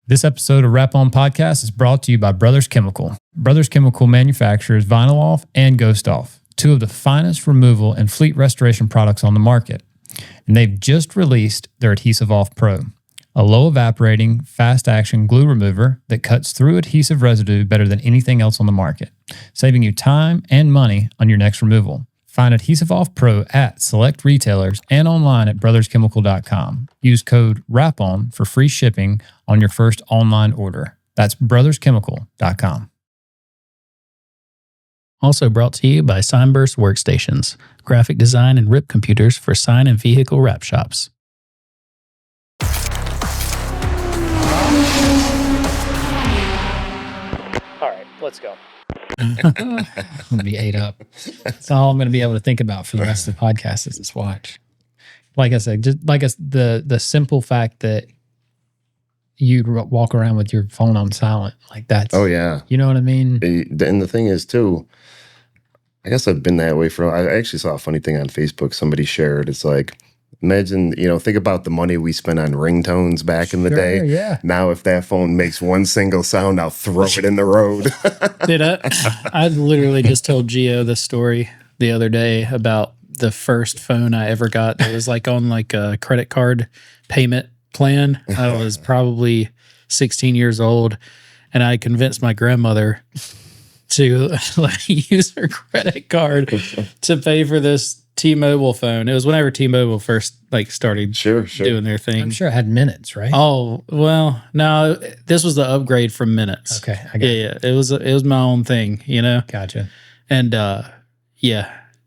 This episode of WrapOn Podcast is brought to you by Brothers Chemical. Brothers Chemical manufactures Vinyl Off and Ghost Off, two of the finest removal and fleet restoration products on the market. And they've just released their Adhesive Off Pro, a low evaporating, fast action glue remover that cuts through adhesive residue better than anything else on the market, saving you time and money on your next removal. Find Adhesive Off Pro at select retailers and online at brotherschemical.com. Use code WRAPON for free shipping on your first online order. That's brotherschemical.com. Also brought to you by Signburst Workstations, graphic design and rip computers for sign and vehicle wrap shops. All right, let's go. I'm going to be ate up. That's all I'm going to be able to think about for the rest of the podcast is this watch. Like I said, just like the simple fact that you walk around with your phone on silent, like that's. Oh yeah, you know what I mean. And the thing is too, I guess I've been that way for. I actually saw a funny thing on Facebook. Somebody shared. It's like, imagine, think about the money we spent on ringtones back in the day. Yeah. Now, if that phone makes one single sound, I'll throw it in the road. Dude, I literally just told Gio the story the other day about the first phone I ever got that was like on like a credit card payment plan. I was probably 16 years old, and I convinced my grandmother to use her credit card to pay for this T-Mobile phone. It was whenever T-Mobile first started Sure. doing their thing. I'm sure it had minutes, right? Oh, well, no, this was the upgrade from minutes. Okay. I got Yeah. It was my own thing, Gotcha. And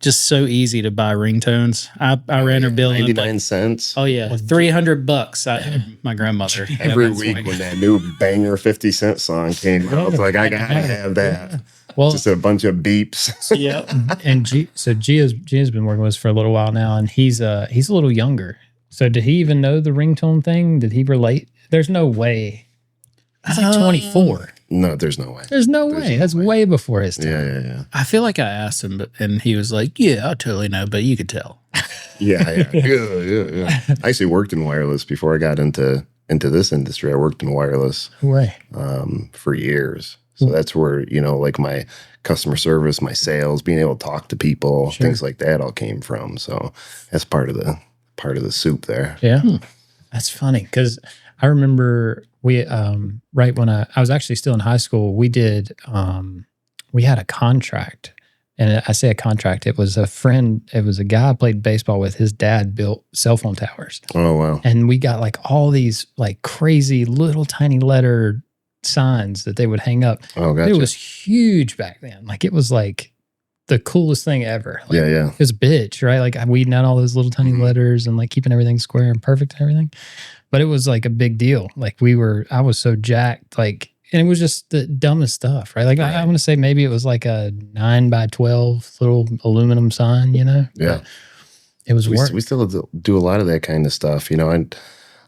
just so easy to buy ringtones. I ran her bill 99 cents. Oh yeah, $300. My grandmother Every week when that new banger 50 Cent song came out, I was like, I gotta have that. Well, Just a bunch of beeps. Yeah. and Gia's been working with us for a little while now, and he's a little younger. So did he even know the ringtone thing? Did he relate? There's no way. He's like 24. No, there's no way. There's no way. That's way before his time. Yeah. I feel like I asked him, and he was like, "Yeah, I totally know," but you could tell. Yeah. I actually worked in wireless before I got into this industry. I worked in wireless Way. for years. So that's where, like my customer service, my sales, being able to talk to people, things like that all came from. So that's part of the soup there. Yeah. That's funny because I remember we right when I was actually still in high school, we had a contract. And I say a contract, it was a guy I played baseball with. His dad built cell phone towers. Oh, wow. And we got like all these like crazy little tiny letter signs that they would hang up. Oh, gotcha. It was huge back then. Like it was like the coolest thing ever. Like, Yeah. It was a bitch, right? Like weeding out all those little tiny letters and like keeping everything square and perfect and everything. But it was like a big deal. Like I was so jacked, like, and it was just the dumbest stuff, right? Like I want to say maybe it was like a 9x12 little aluminum sign, Yeah. But it was work. We still do a lot of that kind of stuff, and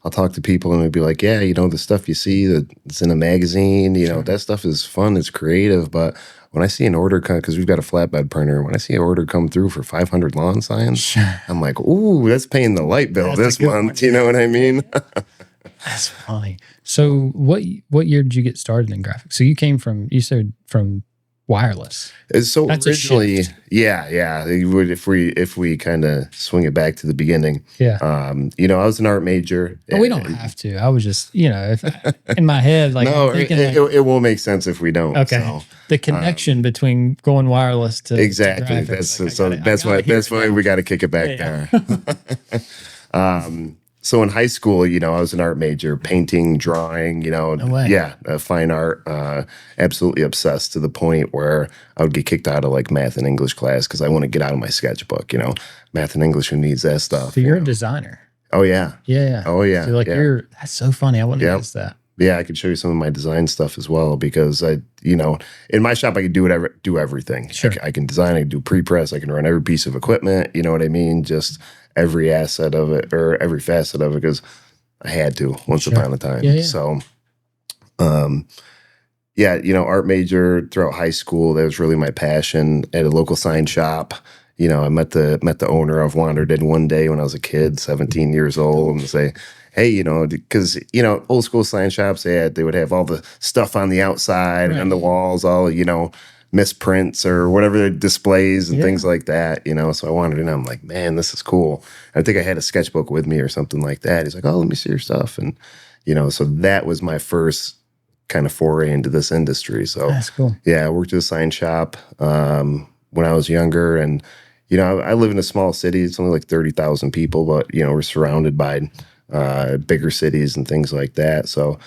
I'll talk to people and they'll be like, yeah, the stuff you see that's in a magazine, that stuff is fun, it's creative. But when I see an order come, because we've got a flatbed printer, when I see an order come through for 500 lawn signs, I'm like, ooh, that's paying the light bill this month. You know what I mean? That's funny. So what year did you get started in graphics? So you said from wireless. So That's originally, yeah. If we kind of swing it back to the beginning, I was an art major. But we don't have to. I was just, if in my head, like, no, thinking it won't make sense if we don't. Okay. So, the connection between going wireless to exactly. to graphics, That's why we got to kick it back there. So in high school, I was an art major, painting, drawing, fine art, absolutely obsessed to the point where I would get kicked out of like math and English class because I want to get out of my sketchbook, math and English, who needs that stuff? So you're a designer. Oh, yeah. Yeah. Oh, yeah. So that's so funny. I wouldn't have guessed that. Yeah, I could show you some of my design stuff as well because in my shop I could do everything. Sure. I can design, I can do pre-press, I can run every piece of equipment, you know what I mean? Just every asset of it or every facet of it because I had to once upon a time. Yeah. So, art major throughout high school, that was really my passion. At a local sign shop, I met the owner of Wandered In one day when I was a kid, 17 years old, and say, hey, because old school sign shops, they would have all the stuff on the outside and on the walls, all misprints or whatever displays and things like that. So I wanted to know. I'm like, man, this is cool. I think I had a sketchbook with me or something like that. He's like, oh, let me see your stuff, and so that was my first kind of foray into this industry. So That's cool. Yeah, I worked at a sign shop when I was younger, and I live in a small city. It's only like 30,000 people, but we're surrounded by bigger cities and things like that. So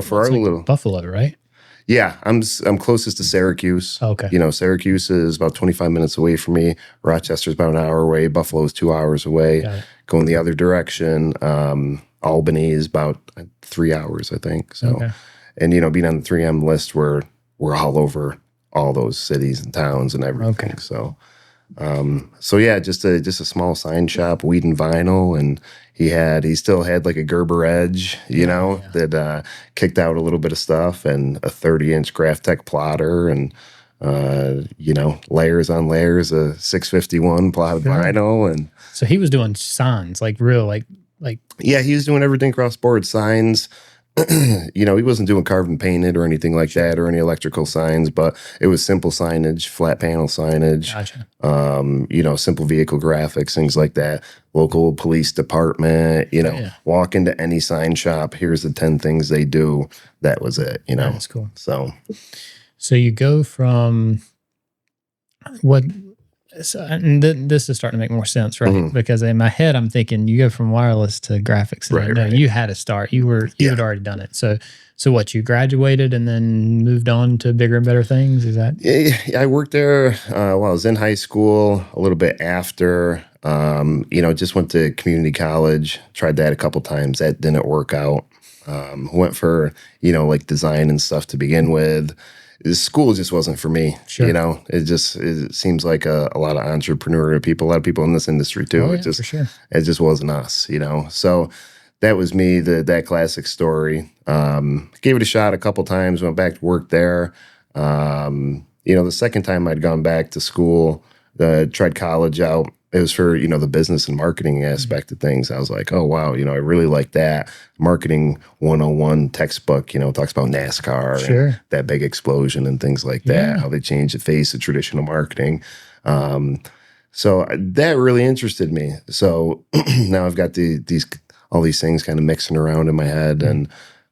for our Like little Buffalo, right? yeah, I'm closest to Syracuse. Okay. Syracuse is about 25 minutes away from me. Rochester's about an hour away. Buffalo is 2 hours away. Got it. Going the other direction, Albany is about 3 hours, I think. So, Okay. and being on the 3M list, we're all over all those cities and towns and everything. Okay. So yeah, just a small sign shop, weed and vinyl, and he still had like a Gerber Edge, that kicked out a little bit of stuff, and a 30-inch Graph Tech plotter, and layers on layers of 651 plotted vinyl, and So he was doing signs, like real, like yeah, he was doing everything cross board signs. He wasn't doing carved and painted or anything like that, or any electrical signs, but it was simple signage, flat panel signage, Gotcha. simple vehicle graphics, things like that. Local police department, walk into any sign shop, here's the 10 things they do. That was it, That's cool. So you go from what? And this is starting to make more sense, right? Mhm. Because in my head, I'm thinking you go from wireless to graphics. And Right. You had to start. You had already done it. So what? You graduated and then moved on to bigger and better things. Is that? yeah, I worked there while I was in high school, a little bit after. Just went to community college, tried that a couple times. That didn't work out. Went for, like design and stuff to begin with. School just wasn't for me. Sure. It seems like a lot of entrepreneurial people, a lot of people in this industry too. Oh, yeah, for sure. It just wasn't us, So that was me, that classic story. Gave it a shot a couple times, went back to work there. The second time I'd gone back to school, tried college out. It was for, the business and marketing aspect of things. I was like, oh, wow, I really like that. Marketing 101 textbook, talks about NASCAR and that big explosion and things like that, how they changed the face of traditional marketing. So that really interested me. So now I've got all these things kind of mixing around in my head. And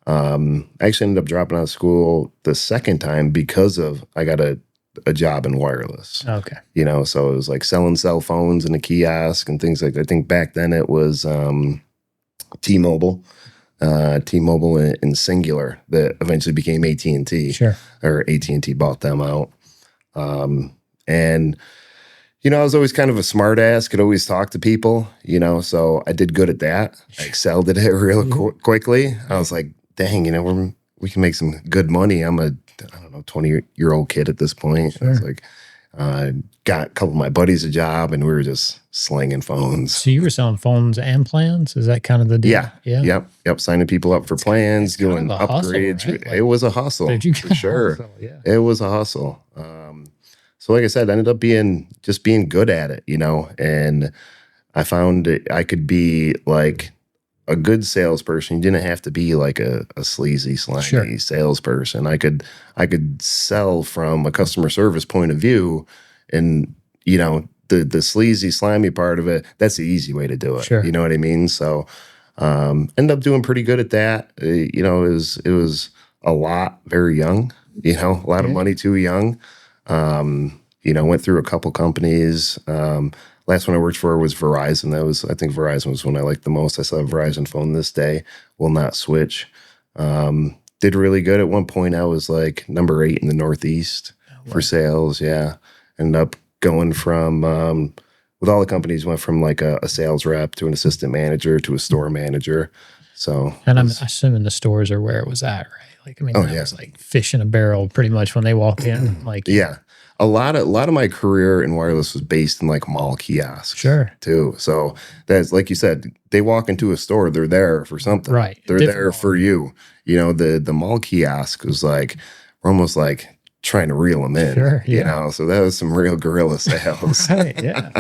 I actually ended up dropping out of school the second time because I got a job in wireless. Okay. So it was like selling cell phones in a kiosk and things like that. I think back then it was T-Mobile and Singular that eventually became AT&T. Sure. Or AT&T bought them out. And I was always kind of a smart ass, could always talk to people, so I did good at that. I excelled at it real quickly. I was like, dang, we can make some good money. I'm a 20-year-old kid at this point. Sure. I was like, got a couple of my buddies a job, and we were just slinging phones. So you were selling phones and plans? Is that kind of the deal? Yeah. Yep. Signing people up for plans, doing upgrades. Hustle, right? It was a hustle, for sure. Yeah. It was a hustle. So like I said, I ended up being good at it, and I found I could be like a good salesperson. You didn't have to be like a sleazy, slimy salesperson. I could sell from a customer service point of view, and the sleazy, slimy part of it, that's the easy way to do it. Sure. You know what I mean? So ended up doing pretty good at that. It was a lot very young, a lot of money too young. Went through a couple companies. Last one I worked for was Verizon. I think Verizon was one I liked the most. I still have a Verizon phone this day. Will not switch. Did really good. At one point, I was like number 8 in the Northeast for sales. Yeah. Ended up going from, with all the companies, went from like a sales rep to an assistant manager to a store manager. So, and I'm assuming the stores are where it was at, right? Like, that was like fish in a barrel pretty much when they walk in. Like, yeah. A lot of my career in wireless was based in like mall kiosks, too. So that's like you said, they walk into a store, they're there for something, right? They're there for you. The mall kiosk was like, we're almost like trying to reel them in. Sure, You yeah. know, so that was some real guerrilla sales. Right, yeah.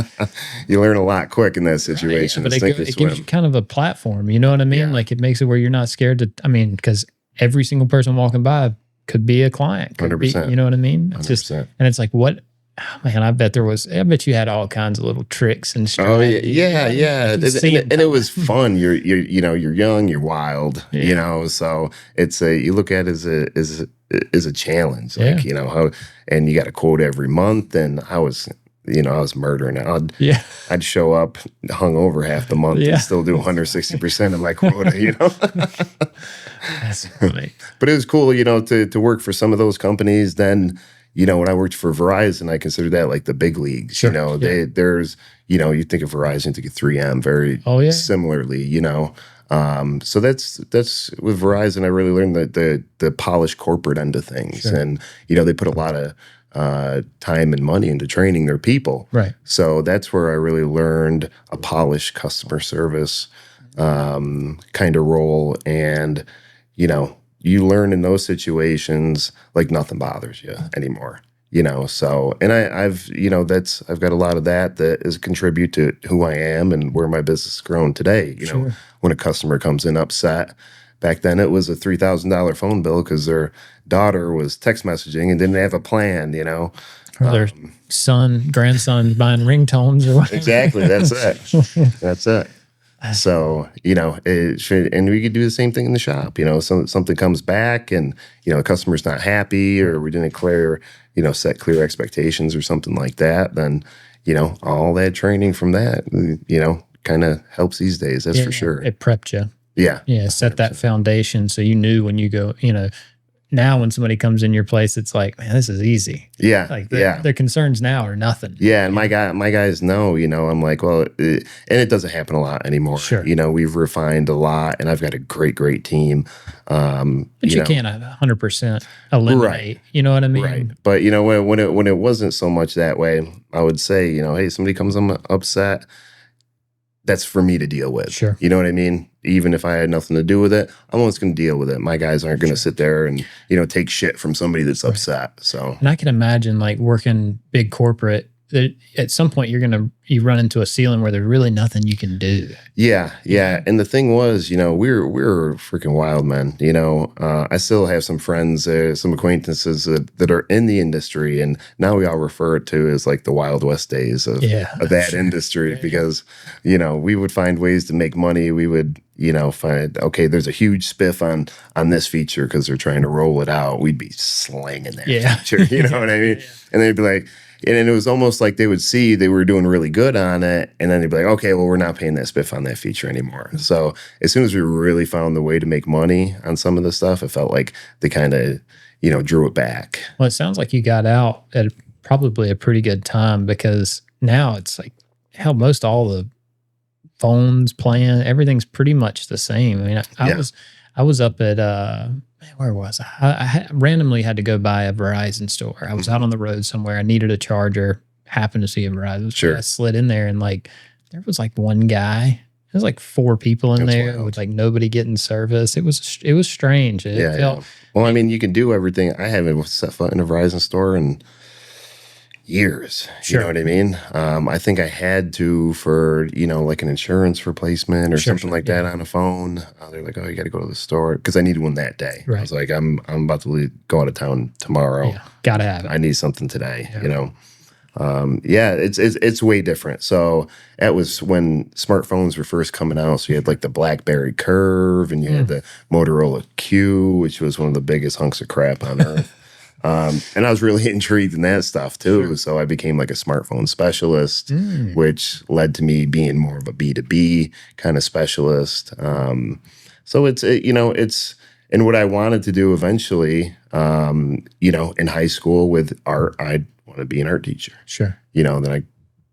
You learn a lot quick in that situation. But to sink or it swim. gives you kind of a platform. You know what I mean? Yeah. Like it makes it where you're not scared to. I mean, because every single person walking by could be a client. Could be, 100%. you know what I mean? It's just, 100%. and it's like, what? Oh, man, I bet you had all kinds of little tricks and Oh strategies. yeah, yeah. You see And it was fun. You're you're young, you're wild. Yeah. You know, so it's you look at it as a challenge. Like Yeah. you know how, and you got a quote every month. And I was murdering it. Yeah. I'd show up hungover half the month Yeah. and still do 160% of my quota. You know. That's funny. But it was cool, you know, to work for some of those companies. Then, you know, when I worked for Verizon, I consider that like the big leagues. Sure, You know, yeah. there's, you know, you think of Verizon, think of 3M very Oh, yeah. similarly, you know. So that's with Verizon, I really learned the polished corporate end of things. Sure. And, you know, they put a lot of time and money into training their people. Right. So that's where I really learned a polished customer service kind of role. And, you know, you learn in those situations like nothing bothers you anymore. You know, so and I've got a lot of that is contribute to who I am and where my business has grown today. You know, Sure. when a customer comes in upset, back then it was a $3,000 phone bill because their daughter was text messaging and didn't have a plan. You know, Or their grandson buying ringtones or whatever. exactly. That's it. That's it. So, you know, and we could do the same thing in the shop. You know, something comes back and, you know, the customer's not happy or we didn't set clear expectations or something like that. Then, you know, all that training from that, you know, kind of helps these days. That's for sure. It prepped you. Yeah. Yeah. Set that foundation. So you knew when you go, you know, now when somebody comes in your place, it's like, man, this is easy. Yeah. Like yeah. their concerns now are nothing. Yeah, and my guys know, you know, I'm like, well, and it doesn't happen a lot anymore. Sure. You know, we've refined a lot, and I've got a great team. But you can't 100% eliminate. Right. You know what I mean? Right. But, you know, when it wasn't so much that way, I would say, you know, hey, somebody comes upset, that's for me to deal with. Sure. You know what I mean? Even if I had nothing to do with it, I'm always going to deal with it. My guys aren't going to sit there and, you know, take shit from somebody that's upset. So, And I can imagine like working big corporate, that at some point you run into a ceiling where there's really nothing you can do. yeah. And the thing was, you know, we're freaking wild men. You know, I still have some friends, some acquaintances that are in the industry, and now we all refer it to as like the Wild West days of that industry because, you know, we would find ways to make money. We would, you know, find, okay, there's a huge spiff on this feature because they're trying to roll it out. We'd be slanging that feature. You know what I mean? And they'd be like, and it was almost like they would see they were doing really good on it, and then they'd be like, okay, well, we're not paying that spiff on that feature anymore. So as soon as we really found the way to make money on some of the stuff, it felt like they kind of, you know, drew it back. Well, it sounds like you got out at probably a pretty good time because now it's like, hell, most all the phones, plan, everything's pretty much the same. I mean, I was up at, where was I? I randomly had to go by a Verizon store. I was out on the road somewhere. I needed a charger, happened to see a Verizon store. Sure. I slid in there and like, there was like one guy. There's like 4 people in That's there wild. with like nobody getting service. It was strange. It felt, Well, I mean, you can do everything. I haven't set foot in a Verizon store in years. Sure. You know what I mean? I think I had to for, you know, like an insurance replacement or something like that on a phone. They're like, oh, you got to go to the store because I needed one that day. Right. I was like, I'm about to go out of town tomorrow. yeah, gotta have it. I need something today, you know? It's way different. So that was when smartphones were first coming out. So you had like the BlackBerry Curve and you had the Motorola Q, which was one of the biggest hunks of crap on earth. And I was really intrigued in that stuff too. Sure. So I became like a smartphone specialist, which led to me being more of a B2B kind of specialist. So it's and what I wanted to do eventually, you know, in high school with art, I'd want to be an art teacher. Sure. You know, then I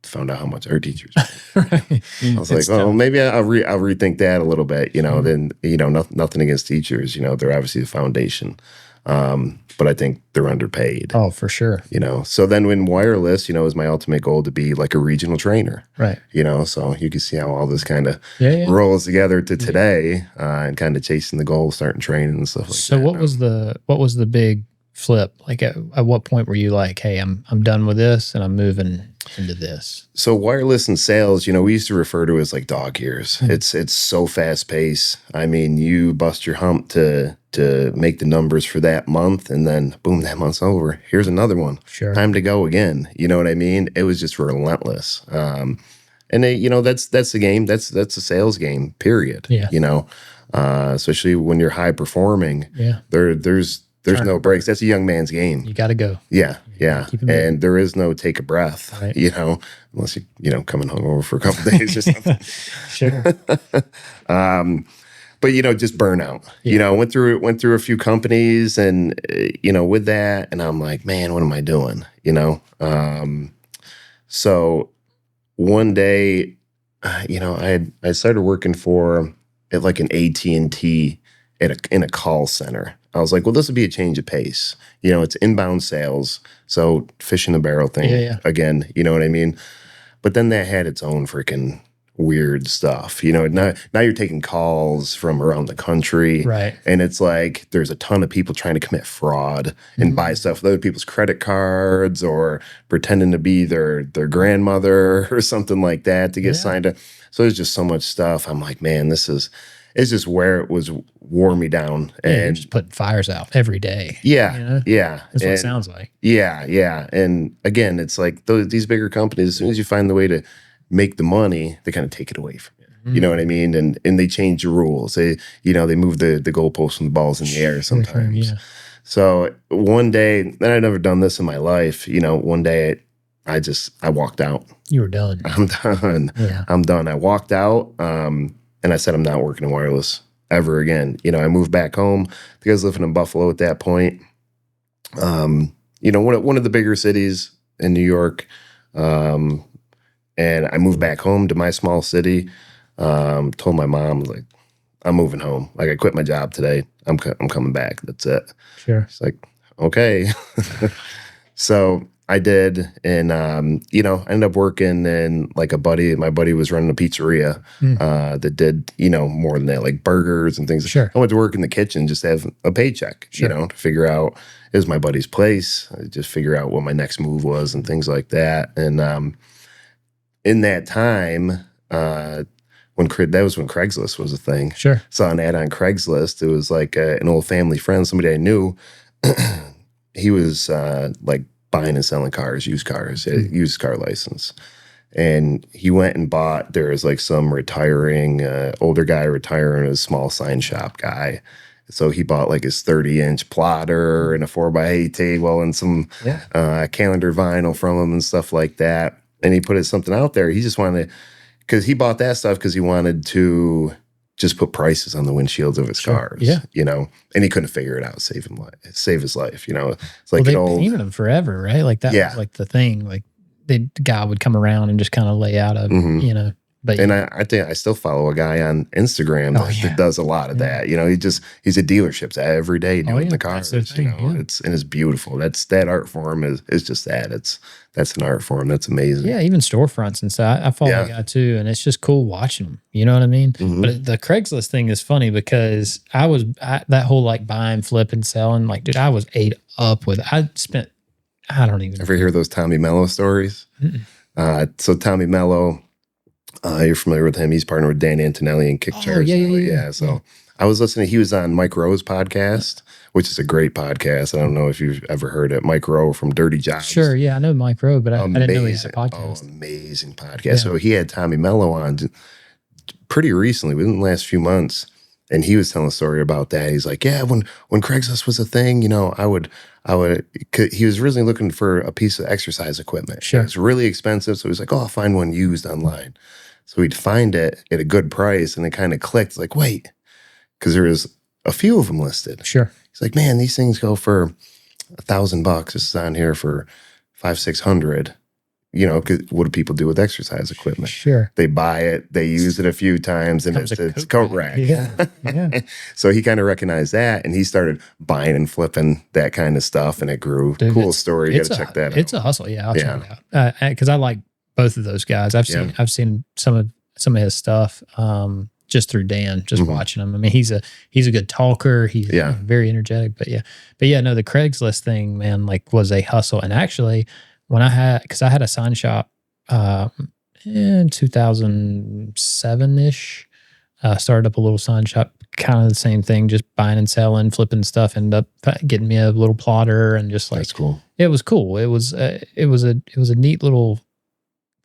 found out how much art teachers Right. I was like, well, maybe I'll rethink that a little bit, you know. Then, you know, nothing against teachers, you know, they're obviously the foundation. But I think they're underpaid. Oh, for sure. You know, so then when wireless, you know, is my ultimate goal to be like a regional trainer. Right. You know, so you can see how all this kind of Yeah. rolls together to today, and kind of chasing the goal, starting training and stuff like that. So what was the big flip? Like at what point were you like, hey, I'm done with this and I'm moving into this? So wireless and sales, we used to refer to it as like dog years. Hmm. It's so fast paced. I mean, you bust your hump to make the numbers for that month, and then boom, that month's over. Here's another one. Sure. Time to go again. You know what I mean? It was just relentless. And that's the game. That's a sales game. Period. Yeah. Especially when you're high performing. Yeah. There's no breaks. That's a young man's game. You got to go. Yeah. Keep it moving. And there is no take a breath, Right. Unless you coming hungover for a couple of days or something. Sure. But just burnout. Yeah. Went through a few companies, and with that, and I'm like, man, what am I doing? So one day, I started working at like an AT&T in a call center. I was like, well, this would be a change of pace. It's inbound sales, so fish in the barrel thing. Yeah. Again, you know what I mean? But then that had its own freaking weird stuff. Now you're taking calls from around the country. Right. And it's like there's a ton of people trying to commit fraud and buy stuff with other people's credit cards, or pretending to be their grandmother or something like that to get signed up. So there's just so much stuff. I'm like, man, it's just where it wore me down. You're And just putting fires out every day. yeah. That's what it sounds like. Yeah. And again, it's like these bigger companies, as soon as you find the way to make the money, they kind of take it away from you. Mm-hmm. You know what I mean? And they change the rules. They move the goalposts and the balls in the air sometimes. Yeah. So one day, and I'd never done this in my life, one day I walked out. You were done. I'm done. Yeah. I'm done. I walked out, and I said, I'm not working in wireless ever again. I moved back home. I think I was living in Buffalo at that point. One of the bigger cities in New York. And I moved back home to my small city. Told my mom, like, I'm moving home. Like, I quit my job today. I'm coming back. That's it. Sure. She's like, okay. So I did, and I ended up working in like my buddy was running a pizzeria that did more than that, like burgers and things. Sure. I went to work in the kitchen just to have a paycheck, Sure. to figure out, it was my buddy's place. I just figure out what my next move was and things like that. And in that time, that was when Craigslist was a thing. Sure. Saw an ad on Craigslist. It was like an old family friend, somebody I knew. He was like buying and selling cars, used cars, a used car license. And he went and bought, there was like some older guy retiring, a small sign shop guy. So he bought like his 30-inch plotter and a 4x8 table and some calendar vinyl from him and stuff like that. And he put something out there. He just wanted, because he bought that stuff because he wanted to just put prices on the windshields of his cars. Yeah. And he couldn't figure it out, save his life. It's like Well, they an old, painted them forever, right? Like that was like the thing. Like the guy would come around and just kind of lay out But and I think I still follow a guy on Instagram that does a lot of that. He's at dealerships every day doing the cars. That's their thing, It's beautiful. That art form is just that. That's an art form. That's amazing. Yeah, even storefronts and stuff. I follow a guy too, and it's just cool watching them. You know what I mean? Mm-hmm. But the Craigslist thing is funny because that whole like buying, flipping, selling, like, dude, I was ate up with. I don't even ever hear those Tommy Mello stories. So Tommy Mello, you're familiar with him. He's partnered with Dan Antonelli and Kick Charge. Yeah. So I was listening. He was on Mike Rowe's podcast, which is a great podcast. I don't know if you've ever heard it. Mike Rowe from Dirty Jobs. Sure, yeah, I know Mike Rowe, but I didn't know he had a podcast. Amazing podcast. So he had Tommy Mello on pretty recently, within the last few months, and he was telling a story about that. He's like, yeah, when Craigslist was a thing, I would. He was originally looking for a piece of exercise equipment. Sure. It was really expensive, so he's like, I'll find one used online. So he'd find it at a good price, and it kind of clicked. Like, wait, because there was a few of them listed. Sure. He's like, man, these things go for $1,000. This is on here for $500-600. What do people do with exercise equipment? Sure. They buy it, they use it a few times, and it's coat rack. Yeah. So he kind of recognized that, and he started buying and flipping that kind of stuff, and it grew. Dude, cool story. You got to check that out. It's a hustle. Yeah, I'll check it out because I like both of those guys. I've seen some of his stuff. just through Dan, just watching him. I mean, he's a good talker. He's very energetic. But yeah, no, the Craigslist thing, man, like was a hustle. And actually, when I had a sign shop in 2007 ish, started up a little sign shop, kind of the same thing, just buying and selling, flipping stuff. Ended up getting me a little plotter and just like That's cool. It was cool. It was a neat little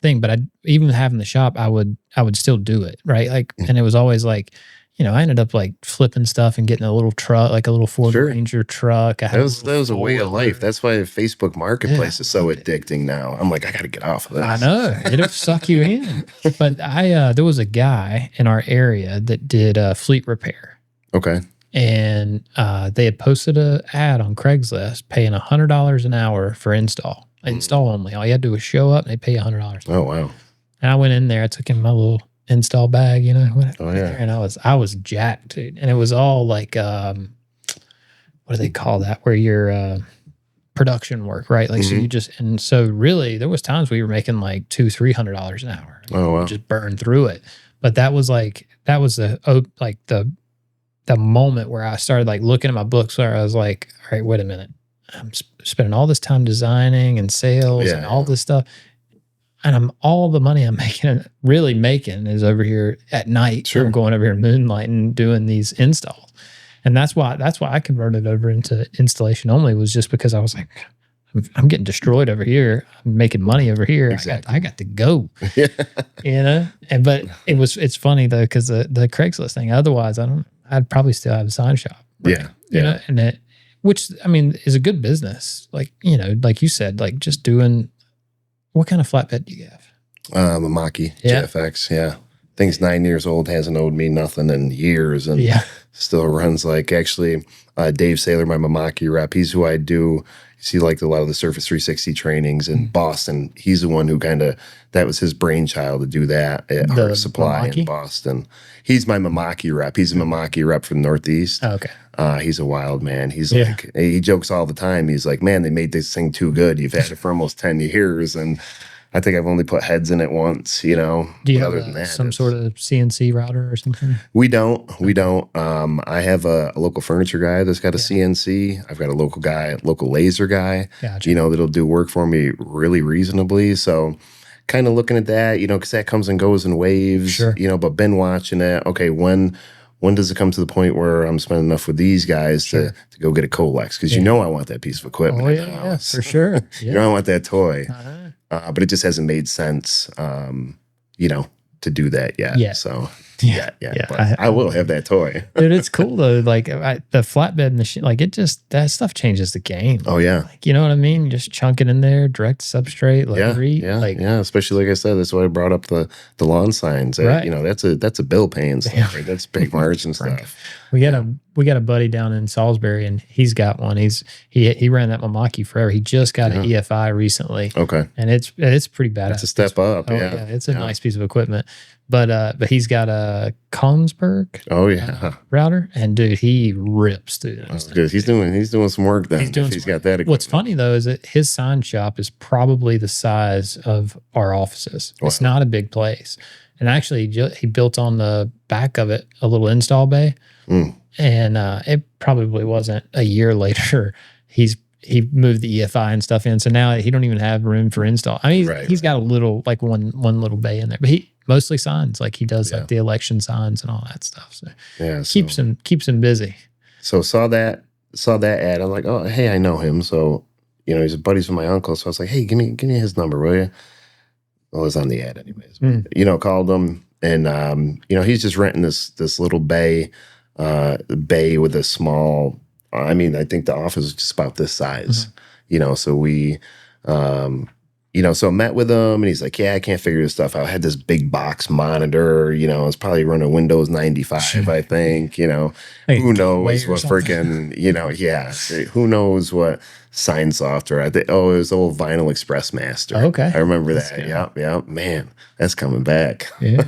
thing. But even having the shop, I would still do it, right? Like, and it was always like, you know, I ended up like flipping stuff and getting a little truck, like a little Ford Ranger truck. That was a way of life. That's why Facebook Marketplace is so addicting now. I'm like, I got to get off of this. I know. It'll suck you in. But there was a guy in our area that did fleet repair. Okay. And they had posted an ad on Craigslist paying $100 an hour for install. Install only. All you had to do was show up and they pay $100. Oh, wow. And I went in there. I took in my little install bag, you know. Yeah. And I was jacked, dude. And it was all like, what do they call that? Where you're production work, right? Like, so really there was times we were making like $200-$300 an hour. Oh, wow. Just burn through it. But that was the moment where I started like looking at my books where I was like, all right, wait a minute. I'm spending all this time designing and sales and all this stuff. And all the money I'm really making is over here at night. Sure. I'm going over here moonlighting, doing these installs. And that's why I converted over into installation only, was just because I was like, I'm getting destroyed over here. I'm making money over here. Exactly. I got to go. You know? But it's funny though, because the Craigslist thing, otherwise I'd probably still have a sign shop. Right? Yeah. You know, and which I mean is a good business. Like, you know, like you said, like just doing. What kind of flatbed do you have? A Mach-E JFX. Yeah. Thing's 9 years old, hasn't owed me nothing in years, and still runs like, actually, Dave Saylor, my Mach-E rep, he's who I do. You see like a lot of the Surface 360 trainings in Boston. He's the one who that was his brainchild to do that at Art Supply in Boston. He's my Mach-E rep. He's a Mach-E rep from the Northeast. Oh, okay. He's a wild man. He's like, he jokes all the time. He's like, man, they made this thing too good. You've had it for almost 10 years. And I think I've only put heads in it once, you know. Do you have some sort of CNC router or something? We don't. I have a local furniture guy that's got a CNC. I've got a local laser guy, you know, that'll do work for me really reasonably. So kind of looking at that, you know, because that comes and goes in waves, you know, but been watching it. Okay, when does it come to the point where I'm spending enough with these guys to go get a Colex? Because you know I want that piece of equipment. Oh, yeah, for sure. You know I want that toy. But it just hasn't made sense, you know, to do that yet. So, but I will have that toy. Dude, it's cool, though. Like, the flatbed machine, like, that stuff changes the game. Oh, yeah. Like, you know what I mean? Just chunk it in there, direct substrate, Especially, like I said, that's why I brought up the lawn signs. You know, that's a bill paying stuff. Right? That's big margin stuff. We got a buddy down in Salisbury, and he's got one. He ran that Mach-E forever. He just got an EFI recently. Okay, and it's pretty badass. That's a step up. It's a nice piece of equipment. But he's got a Kongsberg router, and dude, he rips through those. Good. He's doing some work then. He's got that equipment. What's funny though is that his sign shop is probably the size of our offices. Wow. It's not a big place. And actually, he built on the back of it a little install bay. And it probably wasn't a year later. He moved the EFI and stuff in, so now he don't even have room for install. I mean, he's got a little, like one little bay in there, but he mostly signs. Like he does like the election signs and all that stuff. So keeps him busy. So saw that ad. I'm like, oh hey, I know him. So you know he's buddies with my uncle. So I was like, hey, give me his number, will you? Well, it's on the ad anyways. You know, called him, and you know he's just renting this little bay with a small. I mean, I think the office is just about this size. You know, so we, you know, so I met with him, and he's like, yeah, I can't figure this stuff out. I had this big box monitor. You know, it's probably running Windows 95, I think. You know, who knows what freaking, you know, who knows what sign software. I think, it was old Vinyl Express Master. Okay. I remember that. Yep. Man, that's coming back. Yeah.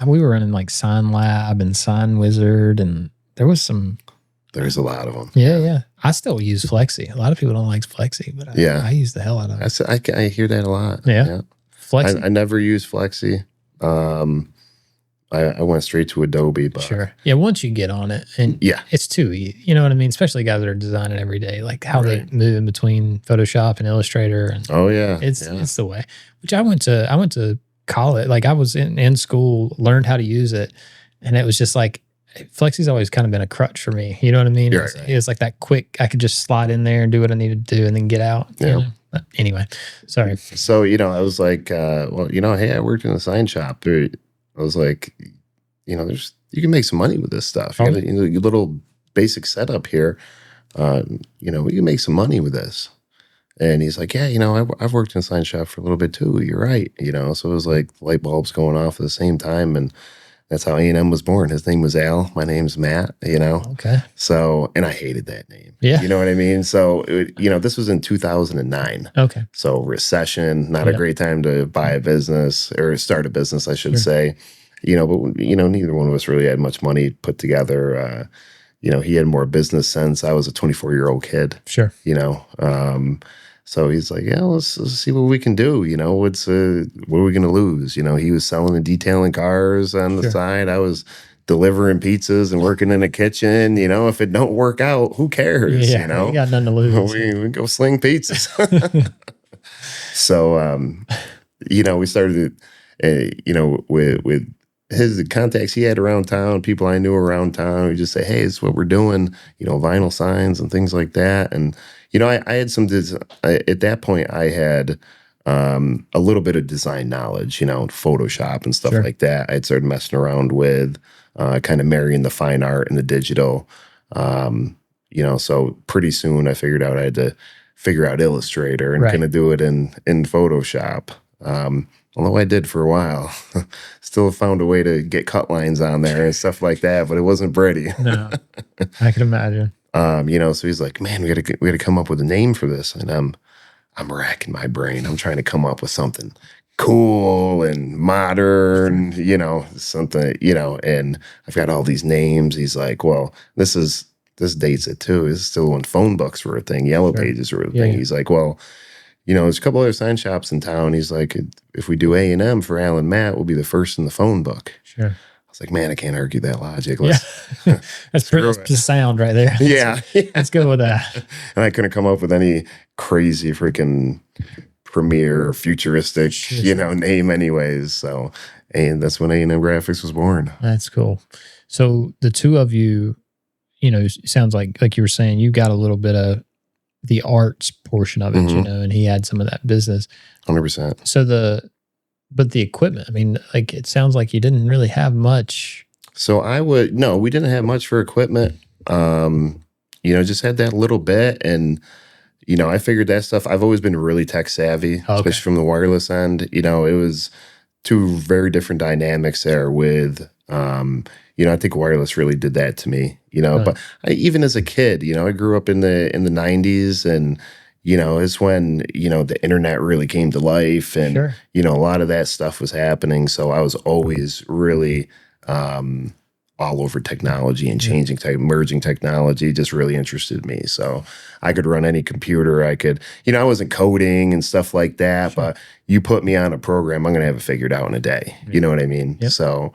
We were running like Sign Lab and Sign Wizard, and there's a lot of them. Yeah. I still use Flexi. A lot of people don't like Flexi, but I use the hell out of it. I hear that a lot. Yeah. Flexi. I never use Flexi. I went straight to Adobe. But Sure. Yeah. Once you get on it, and yeah, it's too easy. You know what I mean? Especially guys that are designing every day, like how they move in between Photoshop and Illustrator. And oh yeah, it's the way. Which I went to college. Like I was in school, learned how to use it, and it was just like Flexi's always kind of been a crutch for me. You know what I mean? Right, It was like that quick. I could just slide in there and do what I needed to do, and then get out. Yeah. You know? But anyway, sorry. So I was like, well, hey, I worked in a sign shop. I was like, there's you can make some money with this stuff. You got your little basic setup here. We can make some money with this. And he's like, yeah, I've worked in a sign shop for a little bit too. You're right. So it was like light bulbs going off at the same time. And that's how A&M was born. His name was Al. My name's Matt, Okay. So, and I hated that name. Yeah. You know what I mean? So, this was in 2009. Okay. So recession, not a great time to buy a business or start a business, I should say. But, neither one of us really had much money put together. He had more business sense. I was a 24-year-old kid. Sure. So he's like, yeah, let's see what we can do. What are we going to lose? He was selling and detailing cars on the side. I was delivering pizzas and working in the kitchen. If it don't work out, who cares? Yeah, you got nothing to lose. We go sling pizzas. So, we started, with the contacts he had around town, people I knew around town, we just say, hey, this is what we're doing, vinyl signs and things like that. And, I had some, at that point, I had a little bit of design knowledge, Photoshop and stuff like that. I had started messing around with kind of marrying the fine art and the digital. So pretty soon I figured out I had to figure out Illustrator and kind of do it in Photoshop. Although I did for a while, still found a way to get cut lines on there and stuff like that, but it wasn't pretty. No, I can imagine. So he's like, man, we gotta come up with a name for this. And I'm racking my brain. I'm trying to come up with something cool and modern, something, and I've got all these names. He's like, well, this dates it too. This is still when phone books were a thing, yellow pages were a thing. He's like, well, there's a couple other sign shops in town. He's like, if we do A&M for Al and Matt, we'll be the first in the phone book. Sure. I was like, man, I can't argue that logic. That's pretty sound right there. Yeah. Let's go with that. And I couldn't come up with any crazy freaking premier futuristic, name anyways. So, and that's when A&M Graphics was born. That's cool. So the two of you, it sounds like you were saying, you got a little bit of the arts portion of it, and he had some of that business. 100%. So but the equipment, I mean, like it sounds like you didn't really have much. So we didn't have much for equipment. Just had that little bit. And, I figured that stuff, I've always been really tech savvy, especially from the wireless end. It was two very different dynamics there with, I think wireless really did that to me, but even as a kid, I grew up in the 90s and, it's when, the internet really came to life and, a lot of that stuff was happening. So I was always really all over technology and changing emerging technology just really interested me. So I could run any computer. I could, I wasn't coding and stuff like that, but you put me on a program, I'm going to have it figured out in a day. You know what I mean? Yep. So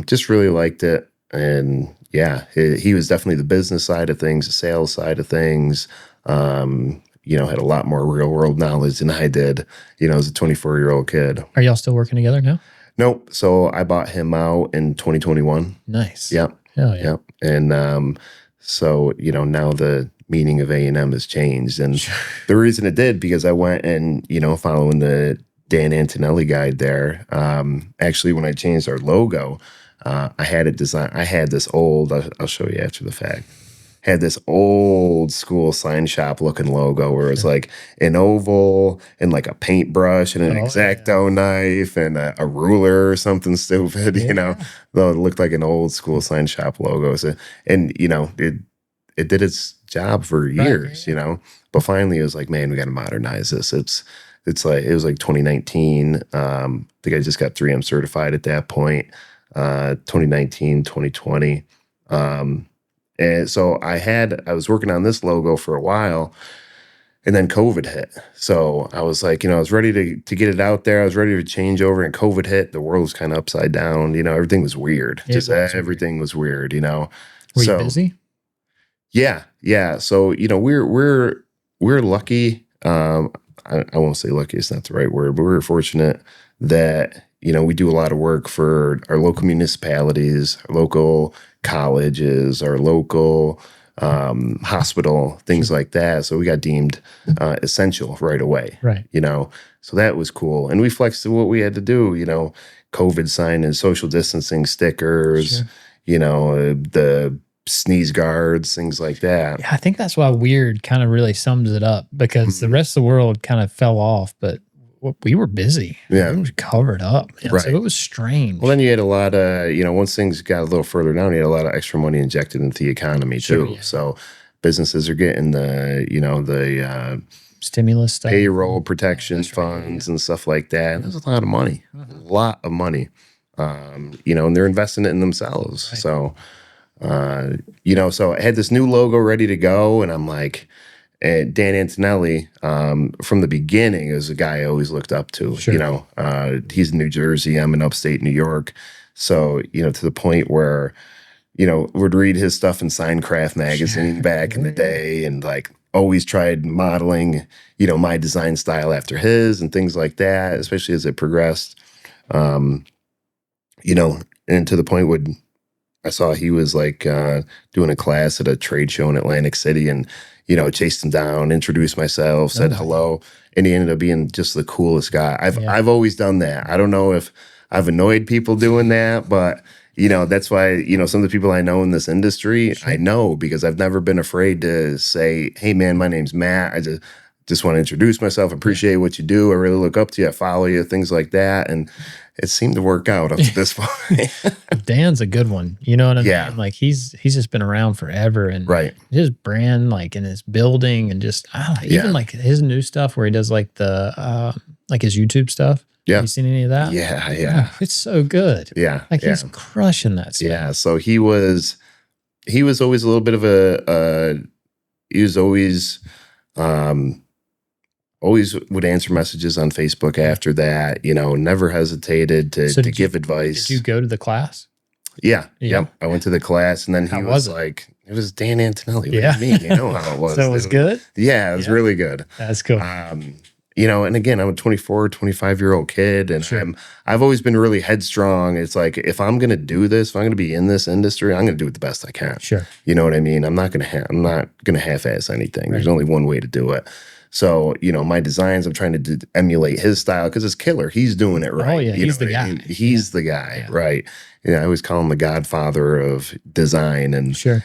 just really liked it. And yeah, he was definitely the business side of things, the sales side of things. Had a lot more real world knowledge than I did, as a 24-year-old kid. Are y'all still working together now? Nope. So I bought him out in 2021. Nice. Yep. Hell yeah. Yep. And so, now the meaning of A&M has changed. And the reason it did, because I went and, following the Dan Antonelli guide there, actually, when I changed our logo, I had it designed. I had this old, I'll show you after the fact. Had this old school sign shop looking logo where it's like an oval and like a paintbrush and an X-Acto knife and a ruler or something stupid, though it looked like an old school sign shop logo. So, and, it did its job for years, but finally it was like, man, we got to modernize this. It was like 2019. I think I just got 3M certified at that point, 2019, 2020. And so I was working on this logo for a while, And then COVID hit. So I was like, I was ready to get it out there. I was ready to change over, and COVID hit. The world was kind of upside down. Everything was weird. Everything was weird, Were you busy? Yeah. Yeah. So, we're lucky. I won't say lucky, it's not the right word, but we're fortunate that, we do a lot of work for our local municipalities, our local colleges, our local hospital, things like that. So we got deemed essential right away. Right. So that was cool. And we flexed to what we had to do, COVID sign and social distancing stickers, the sneeze guards, things like that. Yeah, I think that's why weird kind of really sums it up, because the rest of the world kind of fell off, but we were busy. Yeah. We were covered up. Right. So it was strange. Well, then you had a lot of, once things got a little further down, you had a lot of extra money injected into the economy too. Yeah. So businesses are getting the stimulus stuff, payroll protection funds and stuff like that. And there's a lot of money, a lot of money, and they're investing it in themselves. Right. So, so I had this new logo ready to go, and I'm like, Dan Antonelli, from the beginning, is a guy I always looked up to. Sure. He's in New Jersey. I'm in upstate New York. So, to the point where, would read his stuff in Signcraft magazine back in the day, and like always tried modeling, my design style after his and things like that, especially as it progressed. And to the point where I saw he was like doing a class at a trade show in Atlantic City, and chased him down, introduced myself, said hello, and he ended up being just the coolest guy. I've always done that. I don't know if I've annoyed people doing that, but that's why some of the people I know in this industry, I know because I've never been afraid to say, "Hey, man, my name's Matt. I just want to introduce myself. Appreciate what you do. I really look up to you. I follow you." Things like that, and it seemed to work out up to this point. Dan's a good one. You know what I mean? Yeah. Like he's just been around forever, and Right. his brand, like in his building, and just I don't know, even like his new stuff where he does like the like his YouTube stuff. Yeah. Have you seen any of that? Yeah. Oh, it's so good. Yeah. Like he's crushing that stuff. Yeah. So he was always a little bit of he was always always would answer messages on Facebook after that, never hesitated to give advice. Did you go to the class? Yeah. Yep. I went to the class, and then he was it? like, it was Dan Antonelli. What do you mean? You know how it was. So it was good? Yeah, it was really good. That's cool. And again, I'm a 24, 25-year-old kid, and I've always been really headstrong. It's like, if I'm going to do this, if I'm going to be in this industry, I'm going to do it the best I can. Sure. You know what I mean? I'm not going to half-ass anything. Right. There's only one way to do it. So, my designs, I'm trying to emulate his style because it's killer. He's doing it right. Oh, yeah. He's the guy. He's the guy, right? I always call him the godfather of design. And, so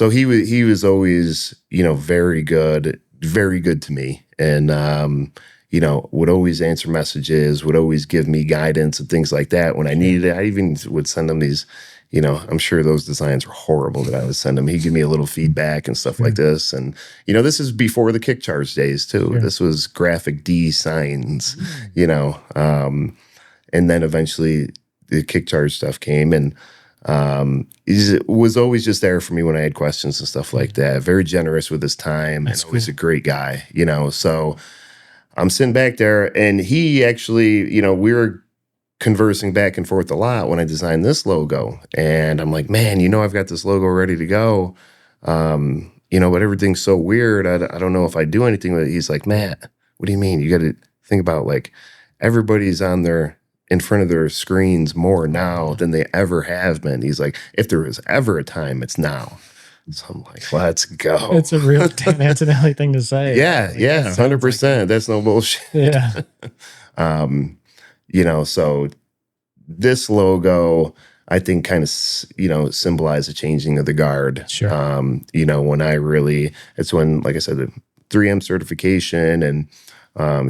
he was always, very good to me. And, would always answer messages, would always give me guidance and things like that when I needed it. I even would send him these, I'm sure those designs were horrible that I would send him. He'd give me a little feedback and stuff like this. And, this is before the kick charge days too. Sure. This was graphic D signs, and then eventually the kick charge stuff came, and he was always just there for me when I had questions and stuff like that. Very generous with his time. That's and always a great guy, so I'm sitting back there, and he actually, we were conversing back and forth a lot when I designed this logo. And I'm like, man, I've got this logo ready to go. But everything's so weird. I don't know if I do anything with it. He's like, Matt, what do you mean? You got to think about, like, everybody's in front of their screens more now than they ever have been. He's like, if there was ever a time, it's now. So I'm like, let's go. It's a real Dan Antonelli thing to say. Yeah, 100%. That's no bullshit. Yeah. So this logo, I think, kind of, symbolized the changing of the guard. Sure. It's when, like I said, the 3M certification, and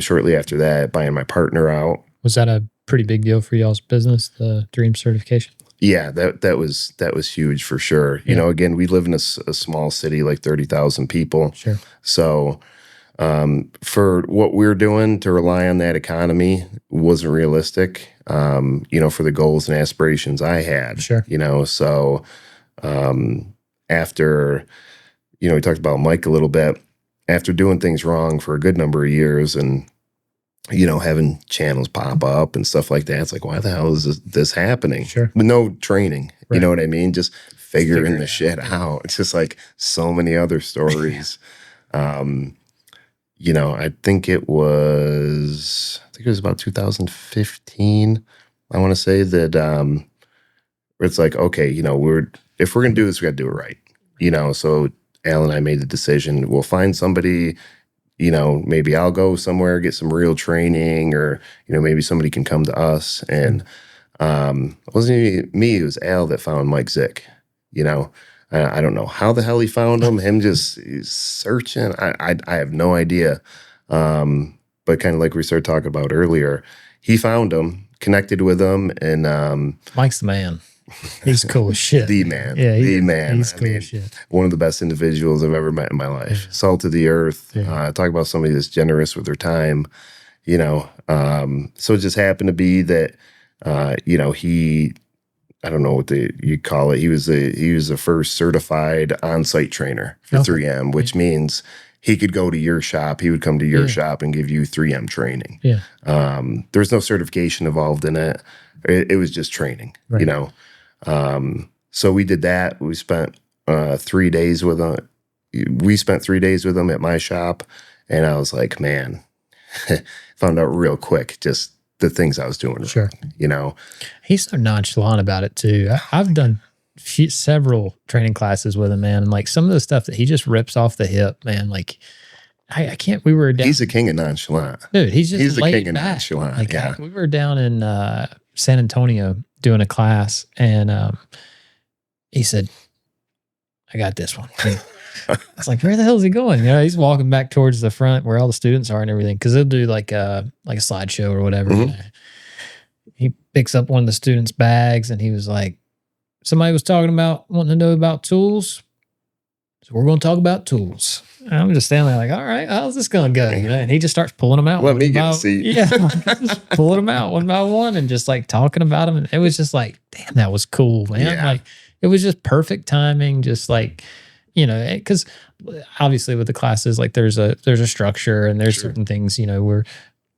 shortly after that, buying my partner out. Was that a pretty big deal for y'all's business, the Dream certification? Yeah, that was huge for sure. Yeah. Again, we live in a small city, like 30,000 people. Sure. So for what we're doing, to rely on that economy wasn't realistic, for the goals and aspirations I had. Sure. So after, we talked about Mike a little bit. after doing things wrong for a good number of years and, having channels pop up and stuff like that, it's like, why the hell is this happening? Sure. With no training, Right. you know what I mean? Just figuring Figure the it shit out. It's just like so many other stories. I think it was about 2015. I want to say that where it's like, okay, if we're gonna do this, we got to do it right. So Al and I made the decision. We'll find somebody. Maybe I'll go somewhere, get some real training, or maybe somebody can come to us. And it wasn't even me; it was Al that found Mike Zick. I don't know how the hell he found him. Him just searching. I have no idea. But kind of like we started talking about earlier, he found him, connected with him, and Mike's the man. He's cool as shit. the man. Yeah, the man. He's cool as shit. One of the best individuals I've ever met in my life. Yeah. Salt of the earth. Yeah. Talk about somebody that's generous with their time. So it just happened to be that he, I don't know what you call it. He was the first certified on-site trainer for 3M, which means he could go to your shop. He would come to your shop and give you 3M training. Yeah. There's no certification involved in it. It was just training, Right. So we did that. We spent 3 days with him. We spent 3 days with him at my shop, and I was like, man, found out real quick just the things I was doing Sure. wrong, He's so nonchalant about it too. I've done several training classes with him, man, and like some of the stuff that he just rips off the hip, man. Like I can't. We were down. He's a king of nonchalant. Dude, he's the king of back. nonchalant. Like, yeah. we were down in San Antonio doing a class, and he said, "I got this one." I was like, "Where the hell is he going?" He's walking back towards the front where all the students are and everything, because they'll do like a slideshow or whatever. Mhm. He picks up one of the students' bags, and he was like, "Somebody was talking about wanting to know about tools, so we're going to talk about tools." And I'm just standing there like, all right, how's this going to go? And he just starts pulling them out. Let me one get by- a seat. Yeah, just pulling them out one by one and just like talking about them. And it was just like, damn, that was cool, man. Yeah. Like it was just perfect timing. Just like, because obviously with the classes, like there's a structure and there's certain things, where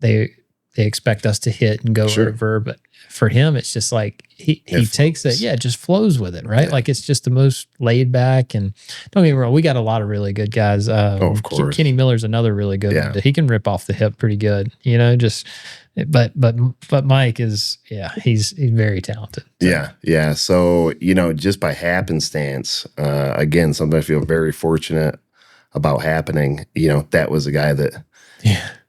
they expect us to hit and go over. But for him, it's just like he takes it. Yeah, it just flows with it, right? Yeah. Like it's just the most laid back. And don't get me wrong, we got a lot of really good guys. Of course. Kenny Miller's another really good one. He can rip off the hip pretty good, but Mike is, he's very talented. So. Yeah. So, just by happenstance, again, something I feel very fortunate about happening, that was a guy that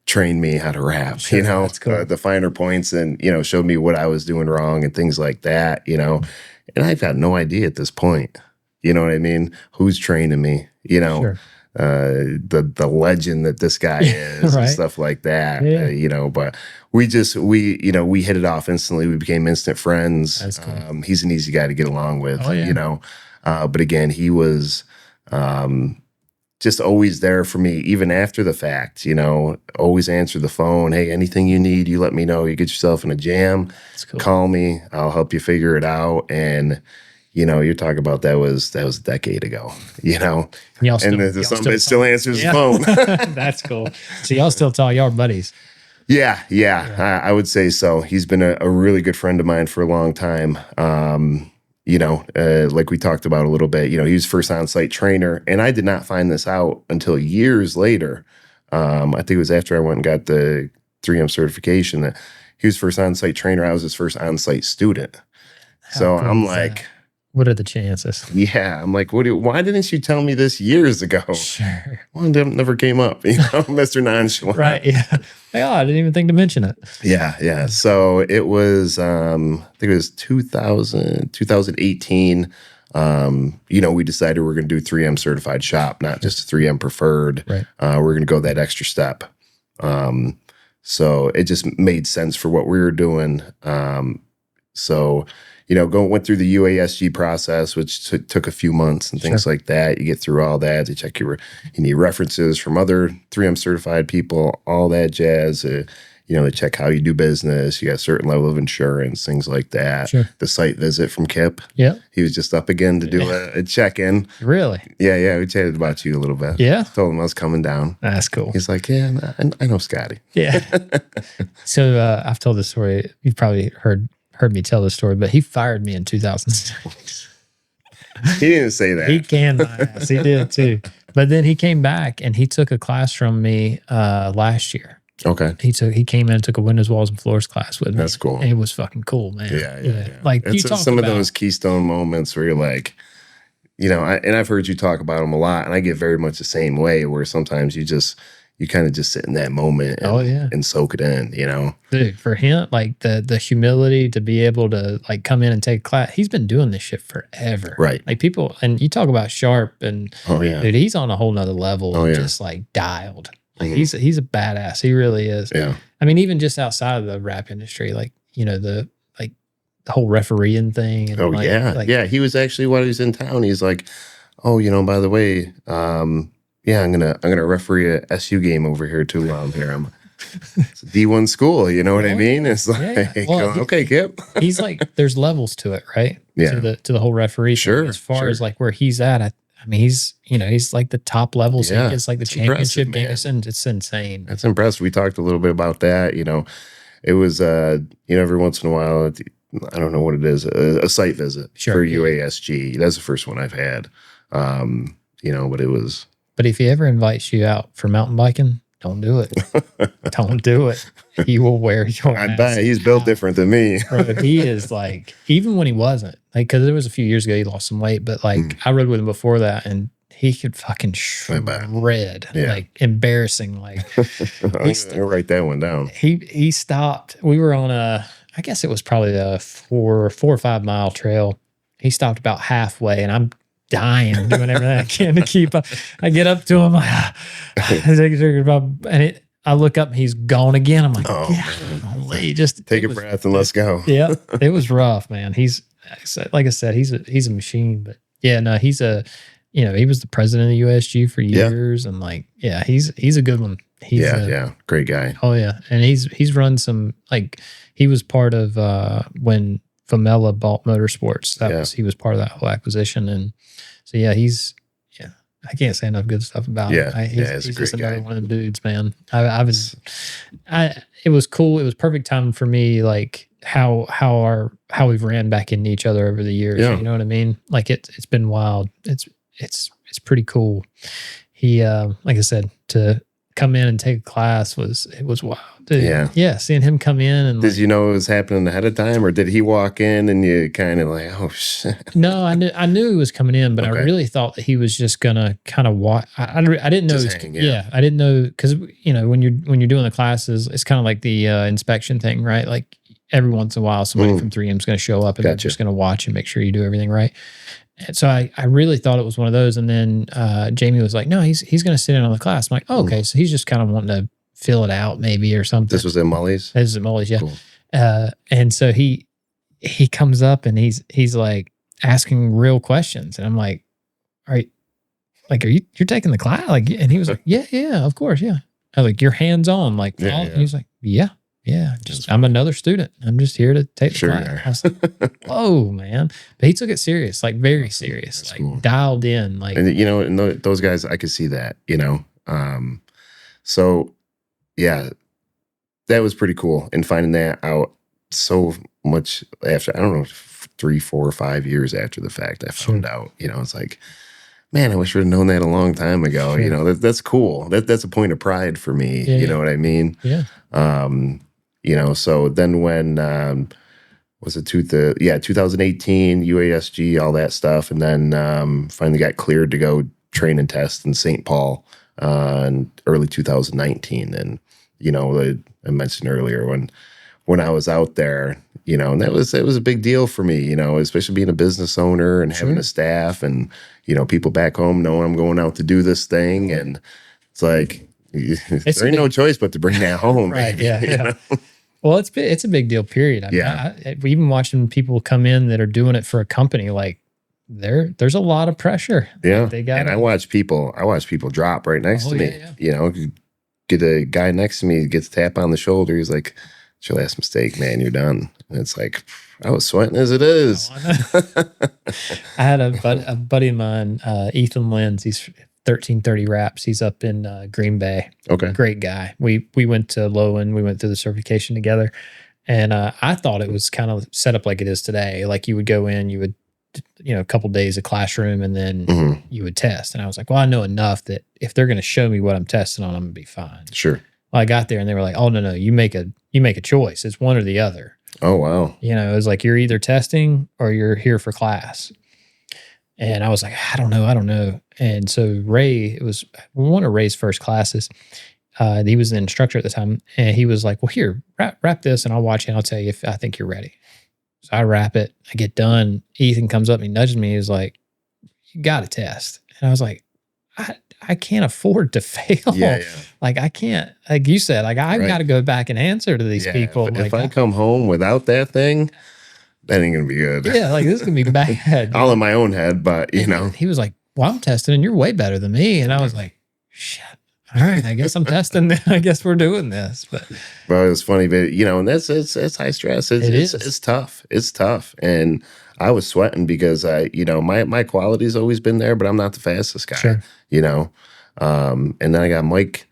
trained me how to wrap, that's cool. The finer points and, showed me what I was doing wrong and things like that, and I've got no idea at this point, you know what I mean? Who's training me, Sure. The legend that this guy is Right. and stuff like that, Yeah. but we hit it off instantly. We became instant friends. That's cool. He's an easy guy to get along with, Oh, yeah. but again, he was, just always there for me, even after the fact, always answer the phone. Hey, anything you need, you let me know. You get yourself in a jam, That's cool. call me, I'll help you figure it out. And, you're talking about that was a decade ago, Y'all still, and somebody still answers the Yeah. phone. That's cool. So y'all still tell y'all buddies. Yeah. I would say so. He's been a really good friend of mine for a long time. Like we talked about a little bit, he was first on-site trainer, and I did not find this out until years later. I think it was after I went and got the 3M certification that he was first on-site trainer. I was his first on-site student. So cool I'm is like, that? What are the chances? yeah, I'm like, why didn't you tell me this years ago? Sure. Well, it never came up, Mr. Nonchalant. Right. Yeah. Like, I didn't even think to mention it. Yeah. So it was, I think it was 2018. We decided we're going to do 3M certified shop, not just a 3M preferred. Right. We're going to go that extra step. So it just made sense for what we were doing. Went through the UASG process, which took a few months and things like that. You get through all that. They check you need references from other 3M certified people, all that jazz. you know, they check how you do business. You got a certain level of insurance, things like that. Sure. The site visit from Kip. Yeah. He was just up again to do a check-in. Really? Yeah. We chatted about you a little bit. Yeah. Told him I was coming down. That's cool. He's like, yeah, I know Scotty. Yeah. So I've told this story. You've probably heard me tell this story, but he fired me in 2006. He didn't say that. He canned my ass. He did too. But then he came back and he took a class from me last year. Okay. He came in and took a windows, walls, and floors class with me. That's cool. And it was fucking cool, man. Yeah. Like it's you talk some about, of those keystone moments where you're like, you know, and I've heard you talk about them a lot, and I get very much the same way where sometimes you kind of just sit in that moment and soak it in, you know. Dude, for him, like the humility to be able to like come in and take a class, he's been doing this shit forever. Right. Like people, and you talk about sharp and dude, he's on a whole nother level of just like dialed. Like he's a badass. He really is. Yeah. I mean, even just outside of the rap industry, like, you know, the whole refereeing thing. And yeah. He was actually, while he was in town, he's like, oh, you know, by the way, yeah, I'm gonna referee a SU game over here too while I'm here. It's a D1 school, you know what I mean? It's like, okay, Kip. He's like, there's levels to it, right? Yeah. To the whole referee. Sure. Thing. As far as like where he's at, I mean, he's like the top levels. Yeah, he gets like the championship game. It's insane. That's impressive. We talked a little bit about that. You know, it was, you know, every once in a while, I don't know what it is, a site visit for UASG. That's the first one I've had. You know, but it was. But if he ever invites you out for mountain biking, don't do it. Don't do it. He will wear your I bet he's built different than me. Bro, he is like, even when he wasn't, like, because it was a few years ago, he lost some weight, but like I rode with him before that and he could fucking shred, like embarrassing. Like, I'm gonna write that one down. He stopped. We were on I guess it was probably a 4 or 5 mile trail. He stopped about halfway and I'm dying, doing everything I can to keep up. I get up to him, and I look up and he's gone again. I'm like, just take a breath and let's go. Yeah, it was rough, man. He's, like I said, he's a machine. But yeah, no, he was the president of the USG for years, and like, yeah, he's a good one. He's great guy. Oh yeah, and he's run some, like, he was part of when Famella bought Motorsports. He was part of that whole acquisition, and so I can't say enough good stuff about him. He's just another one of them dudes, man. It was cool. It was perfect time for me, like how we've ran back into each other over the years. Yeah. You know what I mean? Like it's been wild. It's pretty cool. He like I said, to come in and take a class was wild. Dude, yeah. Seeing him come in and did you know it was happening ahead of time, or did he walk in and you kind of like, oh shit? No, I knew he was coming in, but I really thought that he was just gonna kind of watch. I didn't know. I didn't know, because you know when you're doing the classes, it's kind of like the inspection thing, right? Like every once in a while, somebody from 3M is going to show up and they're just going to watch and make sure you do everything right. And so I really thought it was one of those. And then Jamie was like, no, he's going to sit in on the class. I'm like, oh, okay. So he's just kind of wanting to fill it out maybe or something. This was at Mully's? This is at Mully's, yeah. Cool. And so he comes up and he's like asking real questions. And I'm like, you're taking the class? Like, and he was like, yeah, of course. Yeah. I was like, you're hands on. Like, and he was like, yeah. I'm another student. I'm just here to take the class. I was like, whoa, man. But he took it serious, like very serious, that's like cool. Dialed in. Like, and you know, and those guys, I could see that, you know. So yeah, that was pretty cool. And finding that out so much after, I don't know, 3, 4, or 5 years after the fact, I found out, you know, it's like, man, I wish I would have known that a long time ago. You know, that's cool. That's a point of pride for me. You know what I mean? Yeah. You know, so then when, was it 2018, UASG, all that stuff. And then finally got cleared to go train and test in St. Paul in early 2019. And, you know, I mentioned earlier when I was out there, you know, and it was a big deal for me, you know, especially being a business owner and having a staff and, you know, people back home knowing I'm going out to do this thing. And it's like, there ain't no choice but to bring that home. Right. Baby, Yeah. you know? Well, it's a big deal, period. I mean, we even watching people come in that are doing it for a company, like there's a lot of pressure. Yeah. They got, and I watch people drop right next to me, you know, get a guy next to me, gets a tap on the shoulder. He's like, "It's your last mistake, man. You're done." And it's like, I was sweating as it is. I had a buddy of mine, Ethan Lenz. He's 1330 Wraps. He's up in Green Bay. Okay. Great guy. We went to Lowen. We went through the certification together. And I thought it was kind of set up like it is today. Like you would go in, you would, a couple days of classroom, and then you would test. And I was like, well, I know enough that if they're going to show me what I'm testing on, I'm going to be fine. Sure. Well, I got there and they were like, oh, no, you make a choice. It's one or the other. Oh, wow. It was like, you're either testing or you're here for class. And I was like, I don't know. And so Ray, it was one of Ray's first classes. He was the instructor at the time. And he was like, well, here, wrap this and I'll watch it and I'll tell you if I think you're ready. So I wrap it. I get done. Ethan comes up and he nudges me. He's like, you got to test. And I was like, I can't afford to fail. Yeah. Like I can't, like you said, like I've got to go back and answer to these people. If I come home without that thing, that ain't going to be good. Yeah, like this is going to be bad. All in my own head, but He was like, well, I'm testing and you're way better than me. And I was like, shit. All right, I guess I'm testing. I guess we're doing this. But it was funny, but and it's high stress. It's tough. It's tough. And I was sweating because my quality's always been there, but I'm not the fastest guy. Sure. And then I got Mike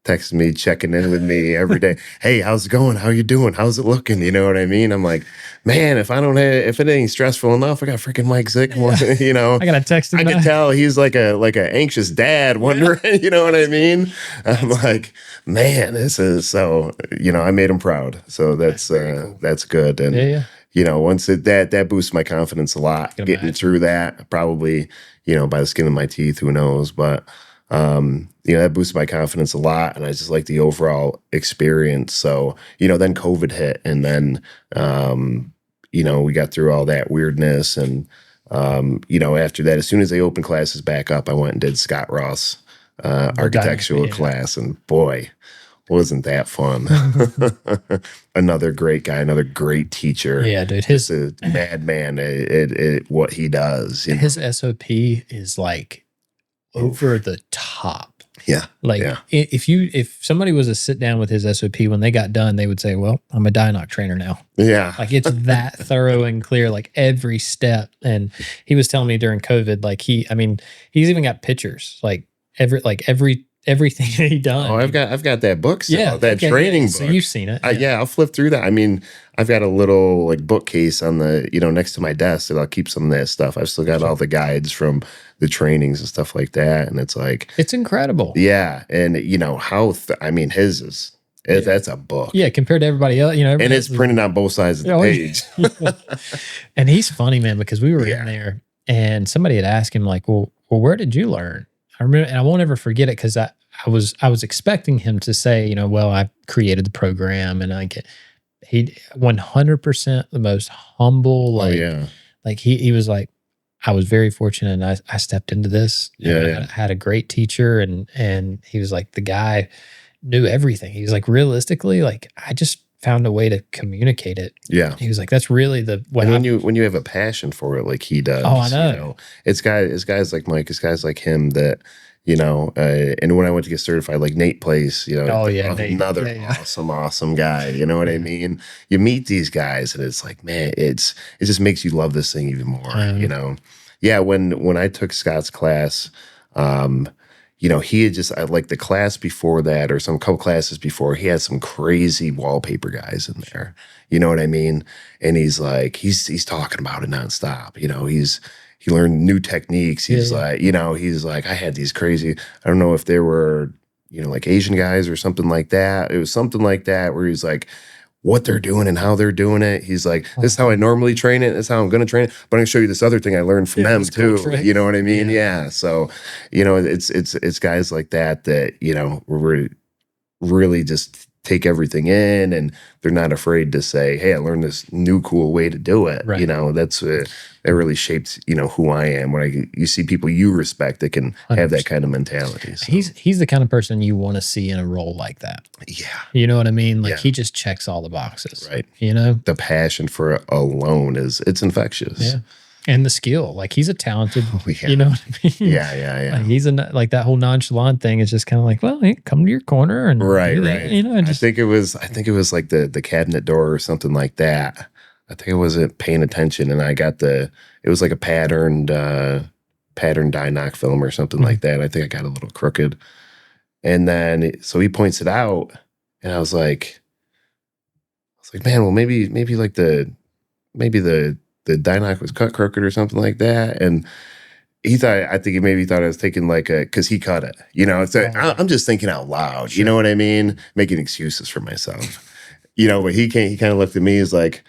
texting me, checking in with me every day. Hey, how's it going? How you doing? How's it looking? You know what I mean? I'm like, man, if it ain't stressful enough, I got freaking Mike Zick. I got to text him. I can tell he's like a anxious dad wondering, you know what I mean? I'm like, man, this is so, I made him proud. So that's good. And once that boosts my confidence a lot, getting through that, probably, by the skin of my teeth, who knows? But that boosted my confidence a lot, and I just like the overall experience. So, then COVID hit, and then, we got through all that weirdness, and after that, as soon as they opened classes back up, I went and did Scott Ross architectural class, and boy, wasn't that fun. Another great guy, another great teacher. Yeah, dude, he's a madman at what he does. His SOP is like over the top. Yeah. Like if somebody was to sit down with his SOP when they got done, they would say, well, I'm a Dynoc trainer now. Yeah. Like it's that thorough and clear, like every step. And he was telling me during COVID, like he's even got pictures, like everything that he done. Oh, I've got that book. That training book. So you've seen it. I'll flip through that. I mean, I've got a little like bookcase on the, next to my desk that I'll keep some of that stuff. I've still got all the guides from the trainings and stuff like that. And it's like, it's incredible. Yeah. And his is, that's a book. Yeah. Compared to everybody else, and it's printed on both sides of the page. And he's funny, man, because we were in there and somebody had asked him like, well, where did you learn? I remember, and I won't ever forget it because I was expecting him to say, well, I created the program, and he 100% the most humble. Like he was like, I was very fortunate, and I stepped into this. I had a great teacher, and he was like, the guy knew everything. He was like, realistically, like I just found a way to communicate it. Yeah. He was like, that's really when you have a passion for it, like he does. Oh, I know. It's guys like Mike, it's guys like him that, and when I went to get certified, like Nate Place, another awesome guy. You know what I mean? You meet these guys and it's like, man, it just makes you love this thing even more, Yeah. When I took Scott's class, he had just like the class before that, or some couple classes before, he had some crazy wallpaper guys in there. You know what I mean? And he's like, he's talking about it nonstop. He learned new techniques. He's like, I had these crazy, I don't know if they were, like Asian guys or something like that. It was something like that where he's like, what they're doing and how they're doing it. He's like, this is how I normally train it. This is how I'm going to train it. But I'm going to show you this other thing I learned from them too. Cool, you know what I mean? Yeah. So, it's guys like that, we're really just take everything in, and they're not afraid to say, hey, I learned this new cool way to do it. Right. That's that really shaped, who I am. When you see people you respect that can 100%. Have that kind of mentality. So. He's the kind of person you want to see in a role like that. Yeah. You know what I mean? Like he just checks all the boxes. Right. The passion for it alone it's infectious. Yeah. And the skill, like he's a talented, yeah. you know what I mean? Yeah. Like he's like that whole nonchalant thing is just kind of like, well, hey, come to your corner and Right. do that, you know. And I just, think it was like the cabinet door or something like that. I think I wasn't paying attention, and I got it was like a patterned die knock film or something like that. I think I got a little crooked, and then so he points it out, and I was like, man, well maybe like the die knock was cut crooked or something like that, and I think he maybe thought I was taking like because he cut it, you know. So I'm just thinking out loud, you know what I mean, making excuses for myself, you know. But he kind of looked at me, he's like,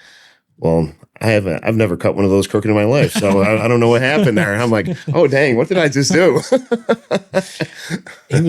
well, I've never cut one of those crooked in my life, so I don't know what happened there. And I'm like, oh dang, what did I just do? he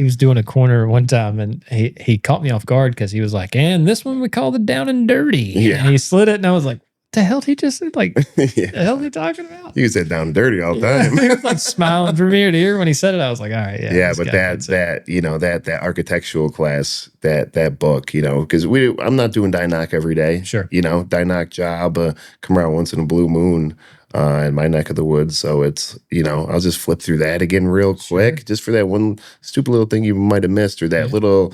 was doing a corner one time, and he caught me off guard because he was like, and this one we call the down and dirty. Yeah. And he slid it, and I was like, the hell did he just say? Like, Yeah. the hell is he talking about? You said down and dirty all the time. He was like smiling from ear to ear when he said it. I was like, all right, yeah. Yeah, but that you know, that architectural class, that book, you know, because I'm not doing die knock every day. Sure. You know, die knock job come around once in a blue moon in my neck of the woods. So it's, you know, I'll just flip through that again real quick, just for that one stupid little thing you might have missed, or that little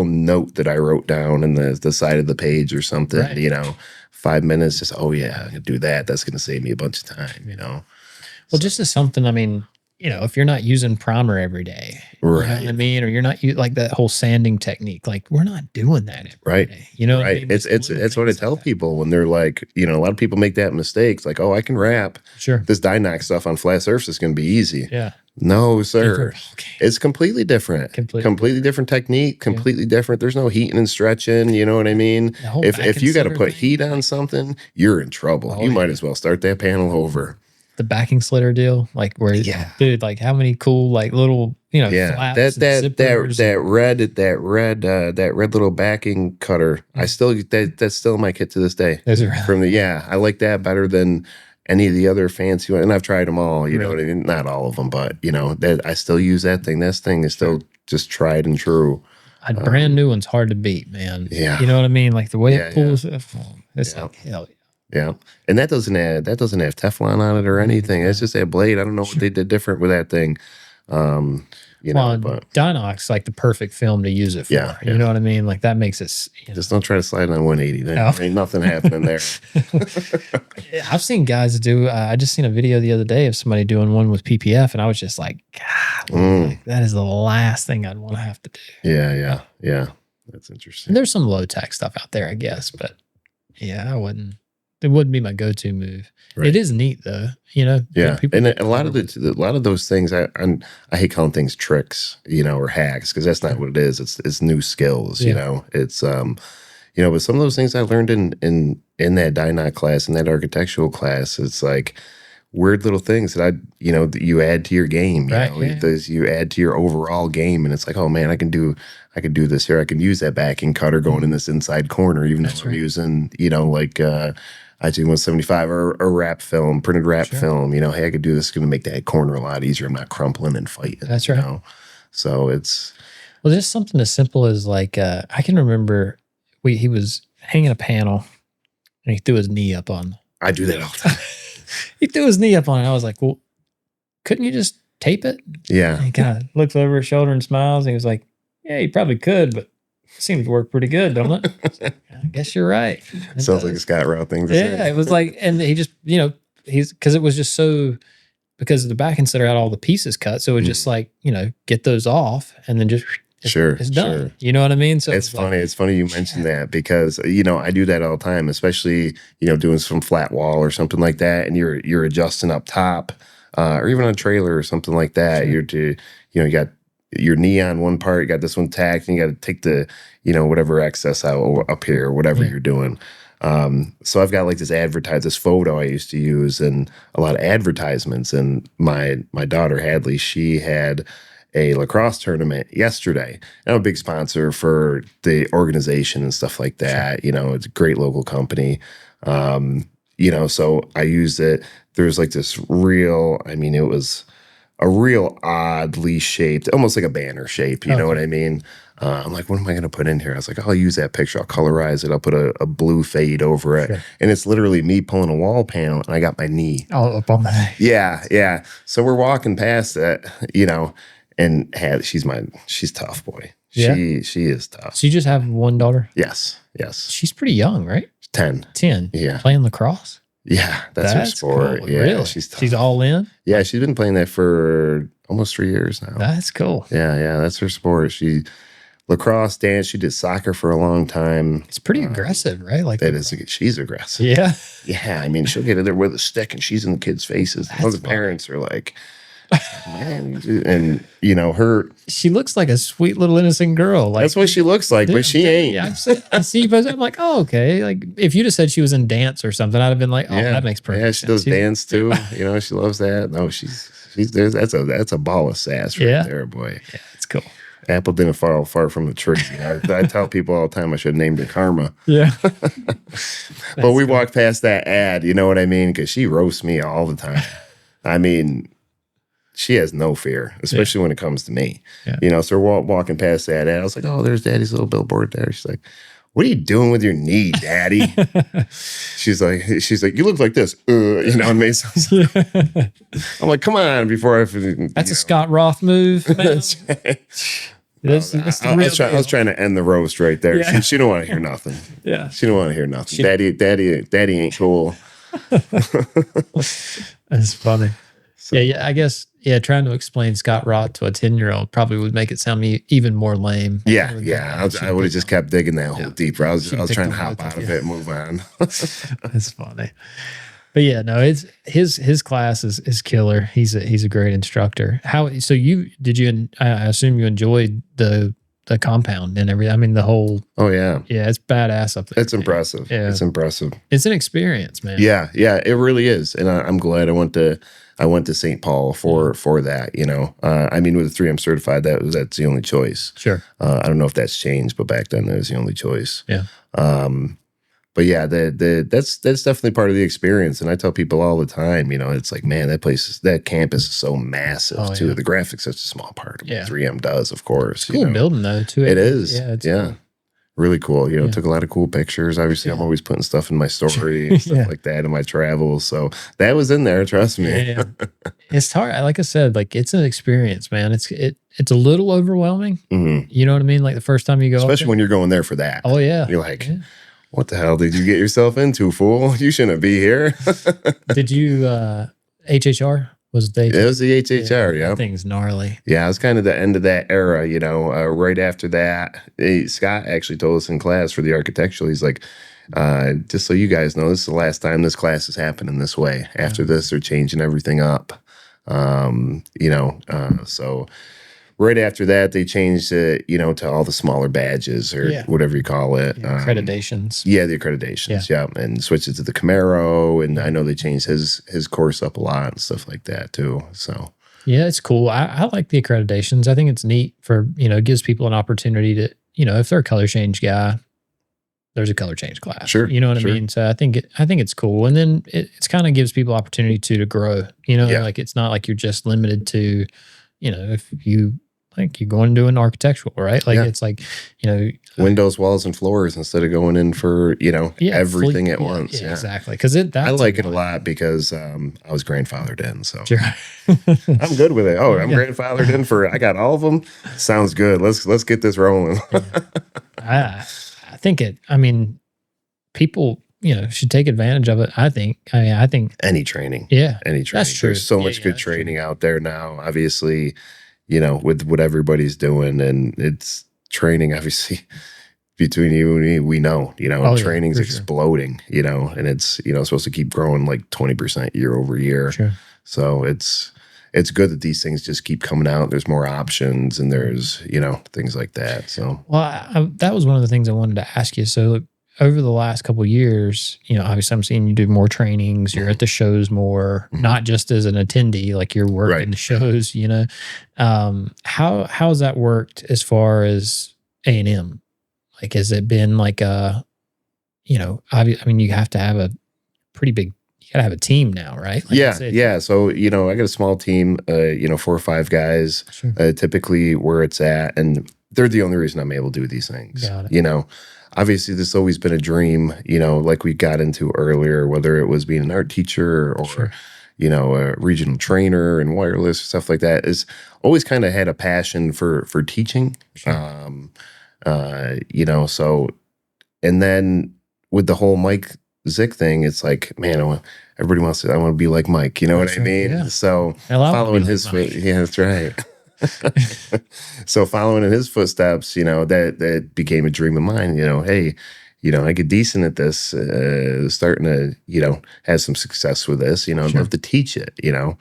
note that I wrote down in the side of the page or something, Right. you know. 5 minutes, just, oh yeah, I can do that. That's going to save me a bunch of time, you know? Well, just as something, I mean, you know, if you're not using primer every day, you know what I mean? Or you're not like that whole sanding technique, like we're not doing that every day. You know what I mean? It's what I tell people when they're like, you know, a lot of people make that mistake. It's like, oh, I can wrap. Sure. This die knock stuff on flat surface is going to be easy. Yeah. No, sir. Okay. It's completely different. Completely different technique, completely different. There's no heating and stretching, you know what I mean? If you got to put heat on something, you're in trouble. You might as well start that panel over. The backing slitter deal, like where, dude, like how many cool, like little, you know, flaps that red little backing cutter. I still that's still in my kit to this day. I like that better than any of the other fancy ones, and I've tried them all. You know what I mean? Not all of them, but you know that I still use that thing. This thing is still just tried and true. A brand new one's hard to beat, man. Yeah, you know what I mean? Like the way it pulls, it's like hell yeah. Yeah, and that doesn't have Teflon on it or anything. It's just that blade. I don't know what they did different with that thing. You know, but Dynox like the perfect film to use it for. You know what I mean? Like that makes it. Just don't try to slide it on 180. There ain't nothing happening there. I've seen guys do. I just seen a video the other day of somebody doing one with PPF, and I was just like, God, like, that is the last thing I'd want to have to do. Yeah. That's interesting. And there's some low tech stuff out there, I guess, but yeah, I wouldn't. It wouldn't be my go-to move. Right. It is neat though, you know. Yeah, and a lot of those things, I hate calling things tricks, you know, or hacks, because that's not what it is. It's new skills, you know. It's you know, but some of those things I learned in that die knock class, in that architectural class, it's like weird little things that that you add to your game. You know, you add to your overall game, and it's like, oh man, I can do this here. I can use that backing cutter going in this inside corner, even though I'm using, you know, like IG-175 or wrap film, printed wrap film. You know, hey, I could do this. It's going to make that corner a lot easier. I'm not crumpling and fighting. That's right. You know? So it's just something as simple as like I can remember he was hanging a panel and he threw his knee up on. I do that all the time. He threw his knee up on it. I was like, well, couldn't you just tape it? Yeah. And he kind of looks over his shoulder and smiles. And he was like, yeah, you probably could, but it seems to work pretty good, don't it? I guess you're right. Sounds like a Scott Rowe thing to say. Yeah, it was like, and he just, you know, because it was just so, because the back instead had all the pieces cut. So it was just like, you know, get those off and then just, it's done. Sure. You know what I mean? So it's funny. It's funny you mentioned that, because, you know, I do that all the time, especially, you know, doing some flat wall or something like that. And you're adjusting up top or even on a trailer or something like that. You got your knee on one part, you got this one tacked, and you got to take the, you know, whatever excess out up here or whatever you're doing. So I've got like this photo I used to use in a lot of advertisements. And my daughter Hadley, she had a lacrosse tournament yesterday. I'm a big sponsor for the organization and stuff like that. Sure. You know, it's a great local company. You know, so I used it. There's like this real, I mean, it was a real oddly shaped, almost like a banner shape, you know what I mean? I'm like, what am I going to put in here? I was like, I'll use that picture. I'll colorize it. I'll put a blue fade over it. Sure. And it's literally me pulling a wall panel, and I got my knee. All up on that. Yeah. So we're walking past that, and she's tough, boy. Yeah. She is tough. So you just have one daughter? Yes. She's pretty young, right? 10. 10. Yeah. Playing lacrosse? Yeah, that's her sport. Cool. Yeah, Really? she's tough. She's all in? Yeah, she's been playing that for almost 3 years now. That's cool. Yeah, that's her sport. She lacrosse, dance. She did soccer for a long time. It's pretty aggressive, right? Like She's aggressive. Yeah. Yeah, I mean, she'll get in there with a stick, and she's in the kids' faces. All the fun. parents are like, man, and her. She looks like a sweet little innocent girl. Like That's what she looks like, but she ain't. Yeah, I see, but I'm like, oh, okay. Like if you'd have said she was in dance or something, I'd have been like, oh, that makes perfect sense. Yeah, she does dance too. She loves that. No, she's that's a ball of sass right there, boy. Yeah, it's cool. Apple didn't fall far from the tree. I tell people all the time I should have named her Karma. Yeah. But we walked past that ad, you know what I mean? Because she roasts me all the time. I mean, she has no fear, especially when it comes to me. Yeah. So we're walking past that ad. I was like, oh, there's Daddy's little billboard there. She's like, what are you doing with your knee, Daddy? she's like, you look like this. You know what I mean? I'm like, come on, before I. That's a Scott Roth move. Man. I was trying to end the roast right there. Yeah. She don't want to hear nothing. Yeah. She don't want to hear nothing. Daddy ain't cool. That's funny. So, I guess, trying to explain Scott Roth to a 10-year-old probably would make it sound even more lame. Yeah. I would have just kept digging that hole deeper. I was trying to hop out of it and move on. That's funny. But yeah, no, it's his class is killer. He's a great instructor. I assume you enjoyed the compound and everything. I mean, the whole. Oh yeah. Yeah, it's badass up there. It's impressive. Yeah. It's impressive. It's an experience, man. Yeah, it really is. And I'm glad I went to St. Paul for that, I mean, with the 3M certified, that's the only choice. Sure. I don't know if that's changed, but back then that was the only choice. Yeah. But yeah, that's definitely part of the experience. And I tell people all the time, it's like, man, that campus is so massive too. Yeah. The graphics such a small part of what 3M does, of course. Cool building though, too. It is. Yeah. Cool. Really cool. Took a lot of cool pictures. Obviously, I'm always putting stuff in my story and stuff like that in my travels. So that was in there. Trust me. Yeah. It's hard. Like I said, like it's an experience, man. It's a little overwhelming. Mm-hmm. You know what I mean? Like the first time you go, especially when you're going there for that. Oh yeah. You're like, what the hell did you get yourself into, fool? You shouldn't be here. Did you HHR? It was the HHR, yeah. That thing's gnarly. Yeah, it was kind of the end of that era, right after that. Scott actually told us in class for the architectural, he's like, just so you guys know, this is the last time this class is happening this way. After this, they're changing everything up. So right after that, they changed it, to all the smaller badges or whatever you call it. Accreditations. Yeah, the accreditations. Yeah. And switched it to the Camaro. And I know they changed his course up a lot and stuff like that too. So yeah, it's cool. I like the accreditations. I think it's neat for, it gives people an opportunity to, if they're a color change guy, there's a color change class. Sure. You know what I mean? So I think it's cool. And then it's kind of gives people opportunity to grow, like it's not like you're just limited to, if you like you're going to do an architectural, right? Like it's like, windows, walls, and floors instead of going in for, everything at once. Yeah, exactly. Because I like it a lot because I was grandfathered in. So sure. I'm good with it. Oh, I'm grandfathered in I got all of them. Sounds good. Let's get this rolling. I think people, should take advantage of it. I think any training. Yeah. Any training. That's true. There's so much good training out there now, obviously, with what everybody's doing, and it's training, obviously, between you and me, we know, training's exploding, and it's, supposed to keep growing like 20% year over year. Sure. So it's good that these things just keep coming out. There's more options and there's, things like that. So, well, that was one of the things I wanted to ask you. So look, over the last couple of years, obviously I'm seeing you do more trainings. You're at the shows more, not just as an attendee, like you're working the shows, how has that worked as far as A&M? Like, has it been like you have to have a pretty big, you gotta have a team now, right? Like yeah. So, I got a small team, 4 or 5 guys, typically where it's at. And they're the only reason I'm able to do these things. Got it. You know, obviously this has always been a dream, you know, like we got into earlier, whether it was being an art teacher or, Sure. you know, a regional trainer and wireless, stuff like that, is always kind of had a passion for teaching. Sure. You know, so, and then with the whole Mike Zick thing, it's like, man, everybody wants to, I want to be like Mike, you know That's what I mean? right, yeah. So Hell, I wanna following be like his Mike. foot, yeah, that's right. So following in his footsteps, you know, that became a dream of mine. You know, hey, you know, I get decent at this, starting to, you know, have some success with this. You know, I'd Sure. love to teach it. You know,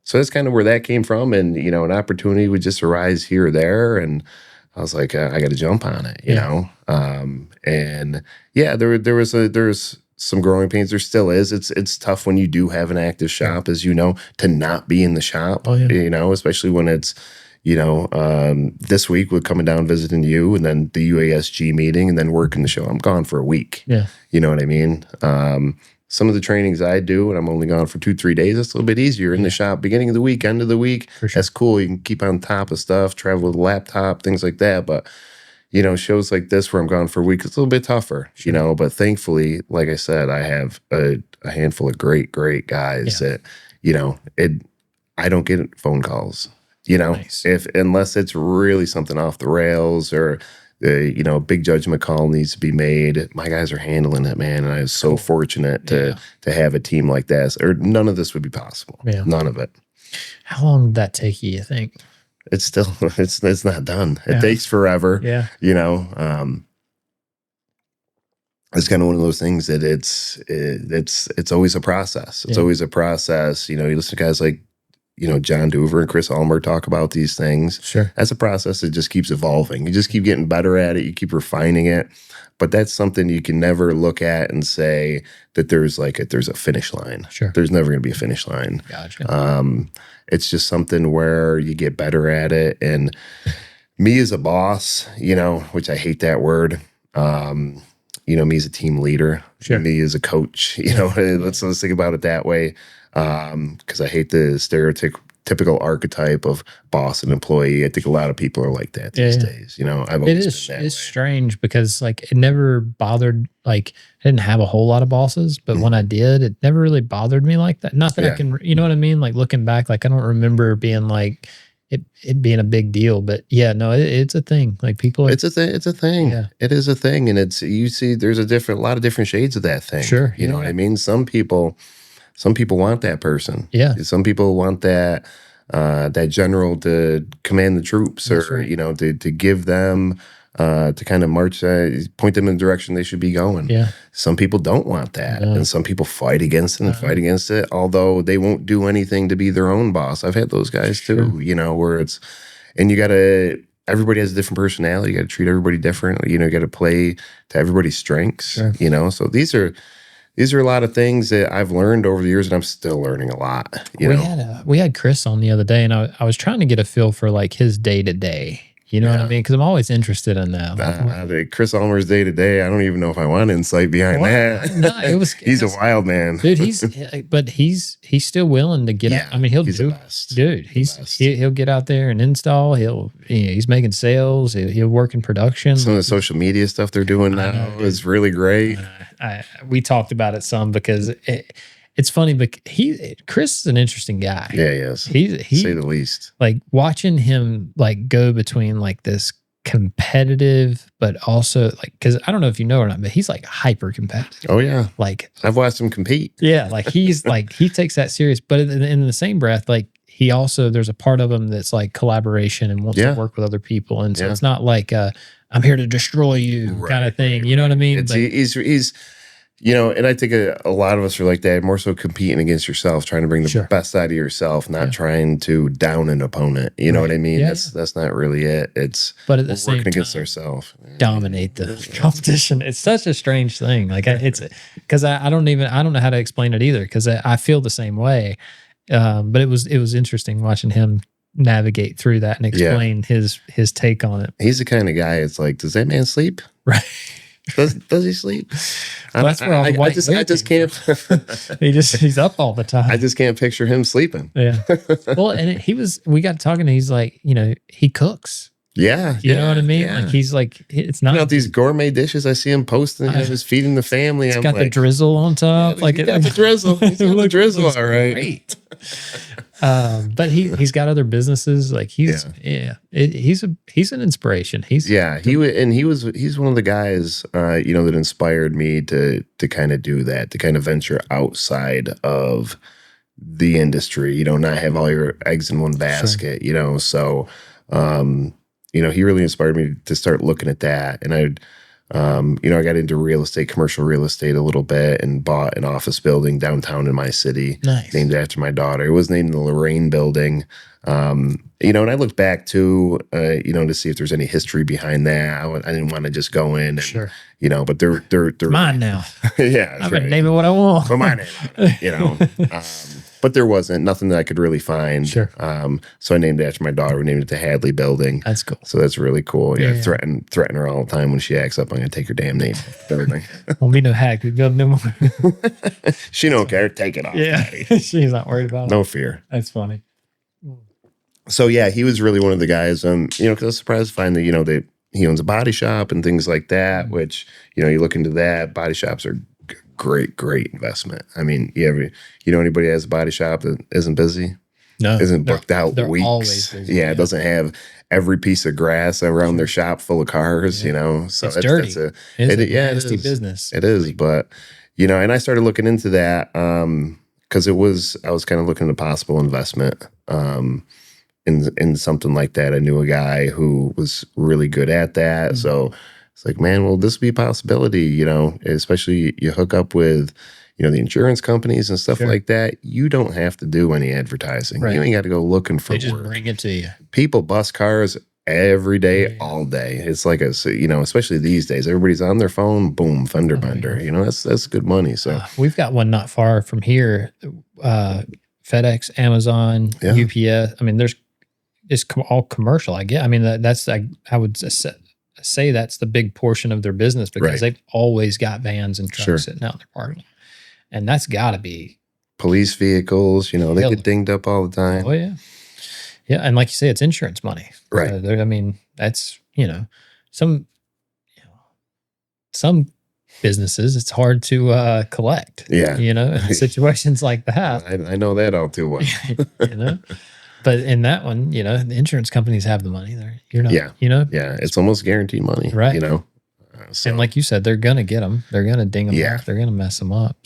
so that's kind of where that came from, and you know, an opportunity would just arise here or there, and I was like, I got to jump on it. You know, and yeah, there's some growing pains. There still is. It's tough when you do have an active shop, as you know, to not be in the shop. Oh, yeah. You know, especially when it's, you know, this week we're coming down visiting you, and then the UASG meeting, and then working the show. I'm gone for a week. Yeah. You know what I mean? Some of the trainings I do, and I'm only gone for 2-3 days, that's a little bit easier in the shop. Beginning of the week, end of the week, For sure. that's cool. You can keep on top of stuff, travel with a laptop, things like that. But, you know, shows like this where I'm gone for a week, it's a little bit tougher, you know. But thankfully, like I said, I have a handful of great guys that, you know, I don't get phone calls, you know, Nice. unless it's really something off the rails or, you know, a big judgment call needs to be made. My guys are handling it, man. And I was so fortunate to have a team like that. Or none of this would be possible. Yeah. None of it. How long did that take you think? It's still, it's not done. It Yeah. takes forever. Yeah. You know, it's kind of one of those things that it's always a process. It's Yeah. always a process. You know, you listen to guys like, you know, John Doover and Chris Ulmer talk about these things. Sure. That's a process that just keeps evolving. You just keep getting better at it. You keep refining it. But that's something you can never look at and say that there's a finish line. Sure. There's never going to be a finish line. Gotcha. It's just something where you get better at it. And me as a boss, you know, which I hate that word, you know, me as a team leader, Sure. me as a coach, you know, let's think about it that way. Because I hate the stereotypical archetype of boss and employee. I think a lot of people are like that these days. You know, I've always been that It's way. strange because like it never bothered, like I didn't have a whole lot of bosses, but when I did, it never really bothered me like that. Not that I can, you know what I mean? Like looking back, like I don't remember being like it being a big deal, but yeah, no, it's a thing. Like people are, It's a thing. Yeah. It is a thing. And you see, there's a lot of different shades of that thing. Sure, You know yeah. what I mean? Some people want that person. Yeah. Some people want that general to command the troops, That's or right. you know, to give them to kind of march, point them in the direction they should be going. Yeah. Some people don't want that, No. and some people fight against it and fight against it. Although they won't do anything to be their own boss. I've had those guys too. You know, where it's, and you gotta. Everybody has a different personality. You got to treat everybody different. You know, you got to play to everybody's strengths. Sure. You know, so these are a lot of things that I've learned over the years, and I'm still learning a lot. We had Chris on the other day, and I was trying to get a feel for like his day to day. You know what I mean? Because I'm always interested in that. Like, Chris Ulmer's day to day, I don't even know if I want insight behind that. No, it was. He's a wild man, dude. He's still willing to get. I mean, he's the best. Dude, he'll get out there and install. He's making sales. He'll work in production. Some of the social media stuff they're doing now is really great. We talked about it some because it's funny, but Chris is an interesting guy. Yeah, he is. He say the least. Like watching him like go between like this competitive, but also like, because I don't know if you know or not, but he's like hyper competitive. Oh yeah, like I've watched him compete. Yeah, like he's like he takes that serious, but in the same breath, like he also, there's a part of him that's like collaboration and wants to work with other people, and so it's not like I'm here to destroy you kind of thing. You know what I mean? He's you know, and I think a lot of us are like that, more so competing against yourself, trying to bring the best out of yourself, not trying to down an opponent. You know what I mean? That's not really it. It's but at the same working time, against ourselves, dominate the competition. It's such a strange thing. Like it's because I don't know how to explain it either, because I feel the same way. But it was interesting watching him navigate through that and explain his take on it. He's the kind of guy. It's like, does that man sleep? Right. Does he sleep? Well, that's where all the white I just can't. he's up all the time. I just can't picture him sleeping. Yeah. Well, and we got talking, and he's like, you know, he cooks. Yeah. You know what I mean? Yeah. Like he's like, it's not these gourmet dishes I see him posting, just feeding the family. It's I'm got like, the drizzle on top. yeah, he got the drizzle. He's got the drizzle, all right. Great. But he's got other businesses. Like he's an inspiration. He's he's one of the guys that inspired me to kind of do that, to kind of venture outside of the industry, not have all your eggs in one basket, so he really inspired me to start looking at that. And I got into real estate, commercial real estate a little bit, and bought an office building downtown in my city, named after my daughter. It was named the Lorraine Building. And I looked back too, to see if there's any history behind that. I didn't want to just go in and, but they're mine now. Yeah. I'm going to name it what I want. Put my name on it, but there wasn't nothing that I could really find. Sure. So I named it after my daughter. We named it the Hadley Building. That's cool. So that's really cool. Yeah. Threaten her all the time when she acts up. I'm going to take her damn name. Everything. Won't be no hack. We build no more. She don't care. Take it off. Yeah. She's not worried about it. No fear. That's funny. So yeah, he was really one of the guys. Because I was surprised to find that he owns a body shop and things like that. Which you look into that. Body shops are great investment. I mean, you know anybody that has a body shop that isn't busy? No, isn't booked out they're weeks. Always busy, yeah, it doesn't have every piece of grass around their shop full of cars. So it's dirty. It's a nasty business. It is, but and I started looking into that because I was kind of looking at a possible investment in something like that. I knew a guy who was really good at that, so it's like, man, well, this would be a possibility, especially you hook up with, the insurance companies and stuff like that. You don't have to do any advertising. Right. You ain't got to go looking for work. They just bring it to you. People bust cars every day, all day. It's like especially these days, everybody's on their phone, boom, fender bender. That's good money. So we've got one not far from here, FedEx, Amazon, UPS. I mean, it's all commercial. I get. I mean, I would say that's the big portion of their business because they've always got vans and trucks sitting out in their parking lot. And that's got to be police vehicles, they get dinged up all the time. Oh, yeah. Yeah. And like you say, it's insurance money. Right. I mean, that's, some businesses, it's hard to collect. Yeah. In situations like that. I know that all too well. But in that one, the insurance companies have the money. You're not, Yeah, it's almost guaranteed money. Right. So. And like you said, they're going to get them. They're going to ding them up. They're going to mess them up.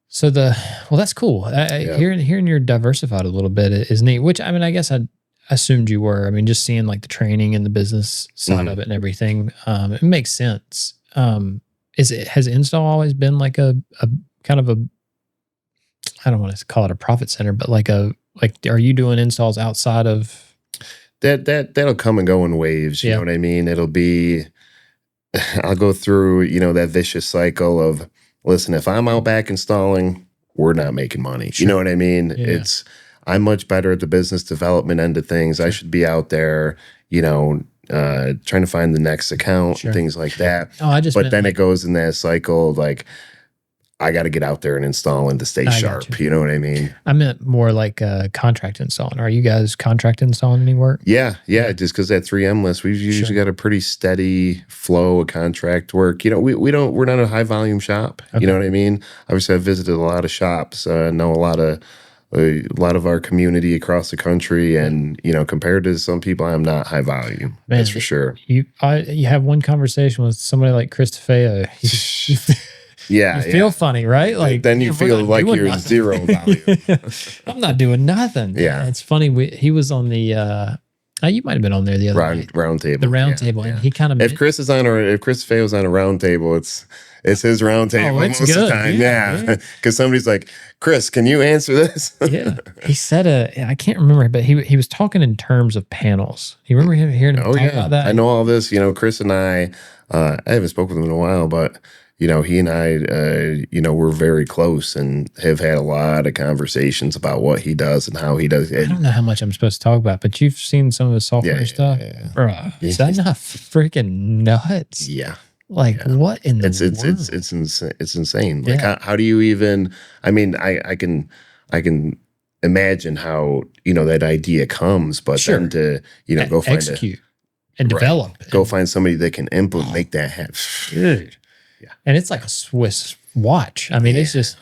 So that's cool. Hearing you're diversified a little bit is neat, which, I mean, I guess I assumed you were. I mean, just seeing like the training and the business side of it and everything, it makes sense. Has install always been like a kind of a, I don't want to call it a profit center, but are you doing installs outside of that'll come and go in waves. You know what I mean? It'll be, I'll go through, that vicious cycle of, listen, if I'm out back installing, we're not making money. Sure. You know what I mean? Yeah. I'm much better at the business development end of things. Sure. I should be out there, trying to find the next account, things like that. But then it goes in that cycle of like, I got to get out there and install and to stay sharp. You know what I mean? I meant more like contract installing. Are you guys contract installing any work? Yeah. Just because that 3M list, we've usually got a pretty steady flow of contract work. We're not a high volume shop. Okay. You know what I mean? Obviously, I've visited a lot of shops. Know a lot of our community across the country, and compared to some people, I'm not high volume. Man, that's for sure. You have one conversation with somebody like Chris DeFeo. Yeah, you feel funny, right? Like then you feel like you're nothing. Zero value. I'm not doing nothing. Yeah, it's funny. He was on the. You might have been on there the other round table. The round table, and he kind of. If Chris DeFeo's on a round table, it's his round table most of the time. Yeah, because somebody's like, Chris, can you answer this? Yeah, he said I can't remember, but he was talking in terms of panels. You remember hearing him talk about that? I know all this. Chris and I haven't spoken with him in a while, but. He and I, we're very close and have had a lot of conversations about what he does and how he does it. I don't know how much I'm supposed to talk about, but you've seen some of his software stuff. Yeah. Bruh, is that not freaking nuts? Yeah. What in the world? It's insane. Like, how do you even, I mean, I can imagine how, that idea comes, but Sure. then to, go find execute and develop. go find somebody that can implement, make that happen. Dude. Yeah. And it's like a Swiss watch. I mean, it's just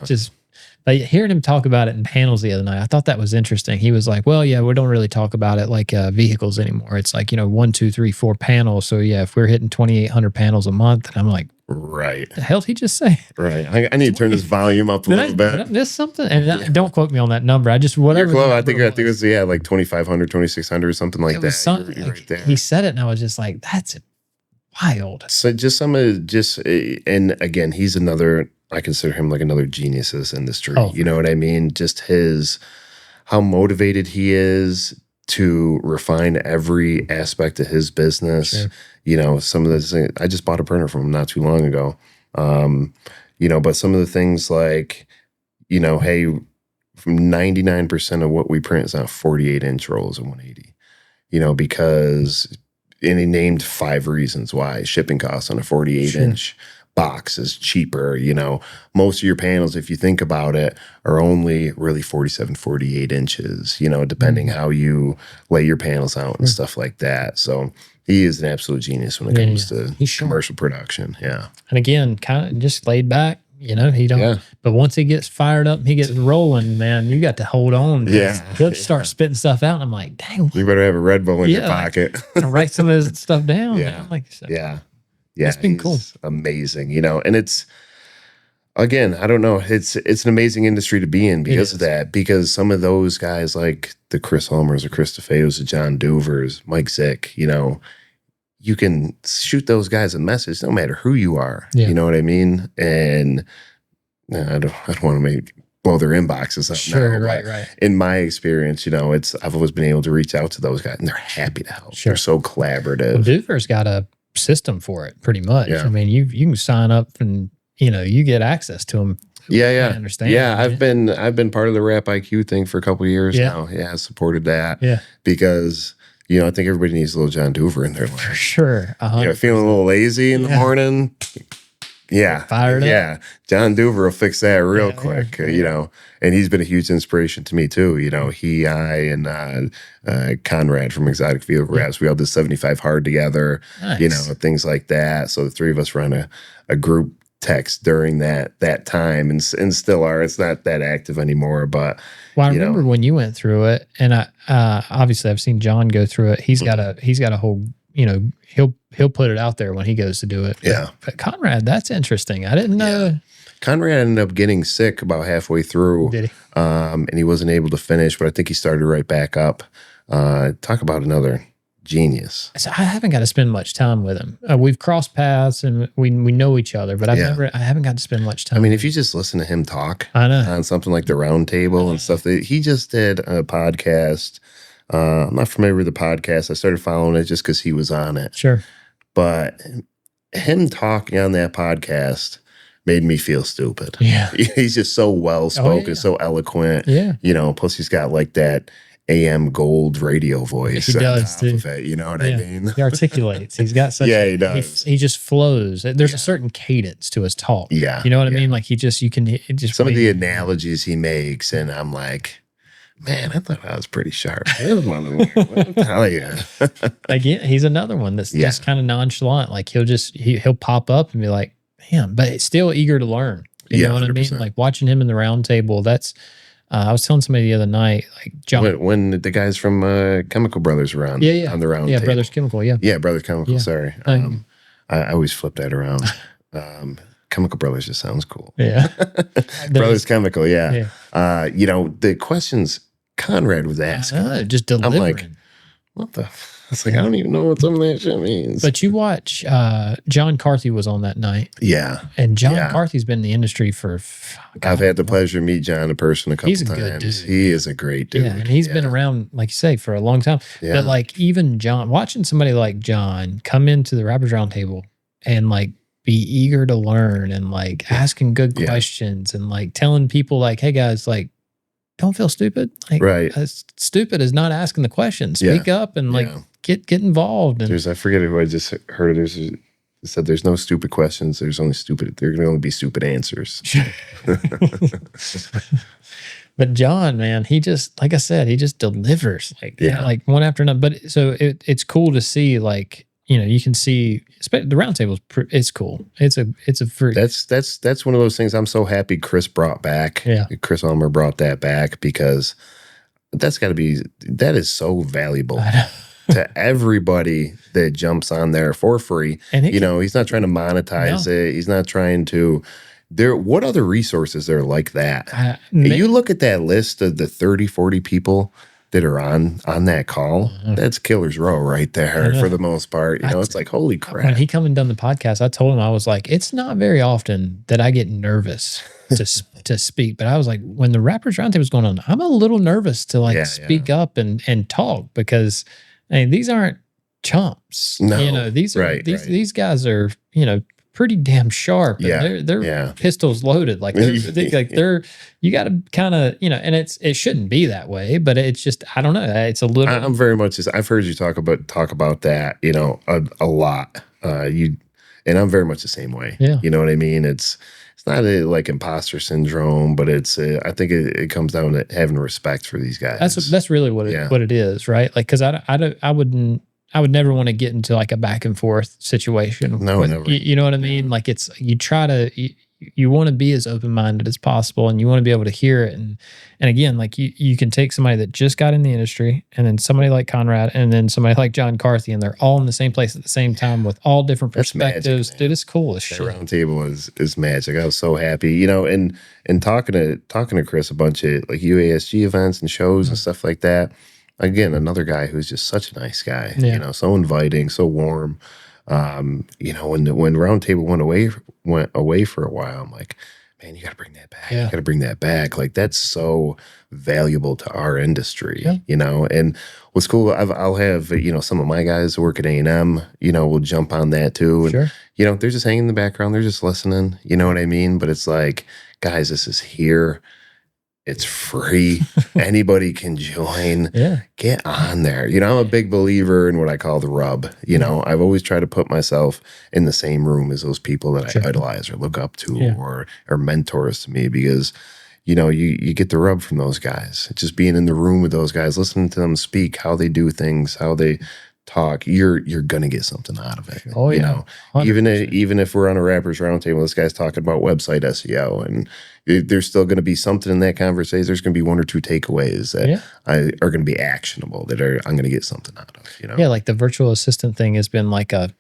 like hearing him talk about it in panels the other night. I thought that was interesting. He was like, well, yeah, we don't really talk about it like vehicles anymore. It's like, 1, 2, 3, 4 panels. So yeah, if we're hitting 2,800 panels a month, and I'm like, Right. the hell did he just say? Right. I need to turn this volume up a little Did I bit. miss something? And don't quote me on that number. I just, whatever. Well, the I think number it was, like 2,500, 2,600 or something like It that. was something. You're right there. He said it, and I was just like, that's wild. So just and again, he's another, I consider him like another genius in this industry. Oh, You know what I mean? Just how motivated he is to refine every aspect of his business. Sure. Some of the things, I just bought a printer from him not too long ago. But some of the things like, hey, from 99% of what we print is on 48-inch rolls of 180, because, and he named 5 reasons why. Shipping costs on a 48-inch box is cheaper. Most of your panels, if you think about it, are only really 47, 48 inches, depending how you lay your panels out and stuff like that. So he is an absolute genius when it comes to commercial production. Yeah. And again, kind of just laid back, he don't, Yeah. but once he gets fired up, he gets rolling, man, you got to hold on. Yeah. He'll start spitting stuff out. And I'm like, dang, You better have a Red Bull in your pocket. write some of this stuff down. Yeah. Man. I'm like, Yeah. Yeah. It's been he's cool. Amazing, and it's, again, I don't know. It's an amazing industry to be in because of that. Because some of those guys, like the Chris Ulmers or Chris DeFeos, the John Duvers, Mike Zick, you can shoot those guys a message no matter who you are. Yeah. You know what I mean? And I don't want to blow their inboxes up. sure, now, right. In my experience, I've always been able to reach out to those guys, and they're happy to help. Sure. They're so collaborative. Well, Duver's got a system for it pretty much. Yeah. I mean, you can sign up and, you get access to them. Yeah. I understand. Yeah, I've been part of the Rap IQ thing for a couple of years Yeah. now. Yeah, I supported that. Yeah. Because, I think everybody needs a little John Duver in their For life. sure. Feeling a little lazy in the morning. Yeah. Fired up. Yeah. John Duver will fix that real Yeah, quick, yeah. and he's been a huge inspiration to me too. I and Conrad from Exotic Field Wraps, we all did 75 hard together, Nice. things like that. So the three of us run a group text during that time and still are. It's not that active anymore, but Well, I remember when you went through it, and I obviously I've seen John go through it. He's got a whole, he'll put it out there when he goes to do it. Yeah. But Conrad, that's interesting. I didn't know. Conrad ended up getting sick about halfway through. Did he? And he wasn't able to finish, but I think he started right back up. Talk about another genius. So I haven't got to spend much time with him. We've crossed paths and we know each other, but I haven't got to spend much time. I mean, with if you just listen to him talk I know. on something like the Round Table and stuff, he just did a podcast. I'm not familiar with the podcast. I started following it just because he was on it. Sure. But him talking on that podcast made me feel stupid. Yeah. He's just so well-spoken, yeah. so eloquent. Yeah. Plus he's got like that AM gold radio voice. He does, on top too. of it, you know what I mean? He articulates. He's got such. Yeah, he does. He just flows. There's a certain cadence to his talk. Yeah. You know what I mean? Like you can just Some of the analogies he makes, and I'm like, man, I thought I was pretty sharp. I'll tell you. Again, he's another one that's just kind of nonchalant. Like he'll pop up and be like, "Man," but it's still eager to learn. You know what I mean? 100%. Like watching him in the round table. That's. I was telling somebody the other night, like John. When the guys from Chemical Brothers were on, on the round table. Brothers Chemical, Yeah, Brothers Chemical, Yeah. sorry. I always flip that around. Chemical Brothers just sounds cool. Yeah. Brothers Chemical, yeah. Yeah. The questions Conrad was asking. Just I'm delivering. like, what the? It's like, I don't even know what some of that shit means. But you watch, John Carthy was on that night. Yeah. And John Carthy's been in the industry for. I've had the pleasure to meet John in person a couple He's a times. good dude. He is a great dude. Yeah, and he's been around, like you say, for a long time. Yeah. But like even John, watching somebody like John come into the Rappers Roundtable and like be eager to learn and like asking good questions and like telling people like, hey guys, like don't feel stupid. Like, Right. Stupid is not asking the question. Speak up and like get involved. And I forget who I just heard. It said there's no stupid questions. There can only be stupid answers. But John, man, he just, like I said, he just delivers like one after another. But so it's cool to see, like, you know, you can see the roundtable it's cool. It's a free. That's one of those things I'm so happy Chris brought back. Yeah. Chris Ulmer brought that back, because that is so valuable to everybody that jumps on there for free. And he's not trying to monetize it. He's not trying to. What other resources are like that? You look at that list of the 30, 40 people that are on that call. That's Killer's Row right there for the most part. It's like, holy crap. When he come and done the podcast, I told him, I was like, it's not very often that I get nervous to speak. But I was like, when the Rappers Roundtable was going on, I'm a little nervous to speak up and talk, because these aren't chumps. No, these guys are, pretty damn sharp. And they're pistols loaded. Like they're you got to kind of, and it shouldn't be that way, but it's just, I don't know. It's a little. I'm very much. I've heard you talk about that, a lot. And I'm very much the same way. Yeah. You know what I mean? It's not like imposter syndrome, but it's. I think it comes down to having respect for these guys. That's really what it is, right? Like, because I would never want to get into like a back and forth situation. No, never. You know what I mean? Like, you want to be as open-minded as possible, and you want to be able to hear it. And again, like you can take somebody that just got in the industry, and then somebody like Conrad, and then somebody like John Carthy, and they're all in the same place at the same time with all different perspectives. Magic, dude, it's cool as shit. Roundtable is magic. I was so happy, and talking to Chris a bunch of like UASG events and shows and stuff like that. Again, another guy who's just such a nice guy, so inviting, so warm. When Roundtable went away for a while, I'm like, man, you got to bring that back. You got to bring that back. Like, that's so valuable to our industry, And what's cool, I'll have some of my guys who work at A&M, will jump on that too, and they're just hanging in the background, they're just listening. You know what I mean? But it's like, guys, this is here. It's free. Anybody can join. Get on there. I'm a big believer in what I call the rub. I've always tried to put myself in the same room as those people that I idolize or look up to or mentors to me, because you get the rub from those guys. Just being in the room with those guys, listening to them speak, how they do things, how they talk, you're gonna get something out of it. Oh yeah. Even if we're on a Rappers Roundtable, this guy's talking about website SEO, and there's still going to be something in that conversation. There's going to be one or two takeaways that are going to be actionable, that I'm going to get something out of. Yeah, like the virtual assistant thing has been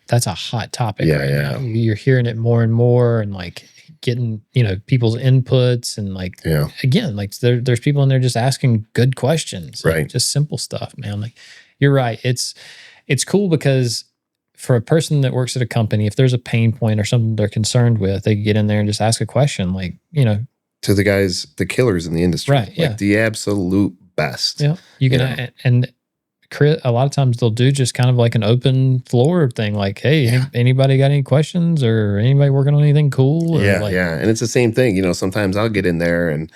that's a hot topic. Yeah. You're hearing it more and more, and like getting people's inputs, and like again, like there's people in there just asking good questions, right? Just simple stuff, man. Like, you're right. It's cool because for a person that works at a company, if there's a pain point or something they're concerned with, they can get in there and just ask a question, like, to the guys, the killers in the industry, right? Yeah, like the absolute best. Yeah, you can, and a lot of times they'll do just kind of like an open floor thing, like, hey, anybody got any questions, or anybody working on anything cool? Or and it's the same thing. Sometimes I'll get in there and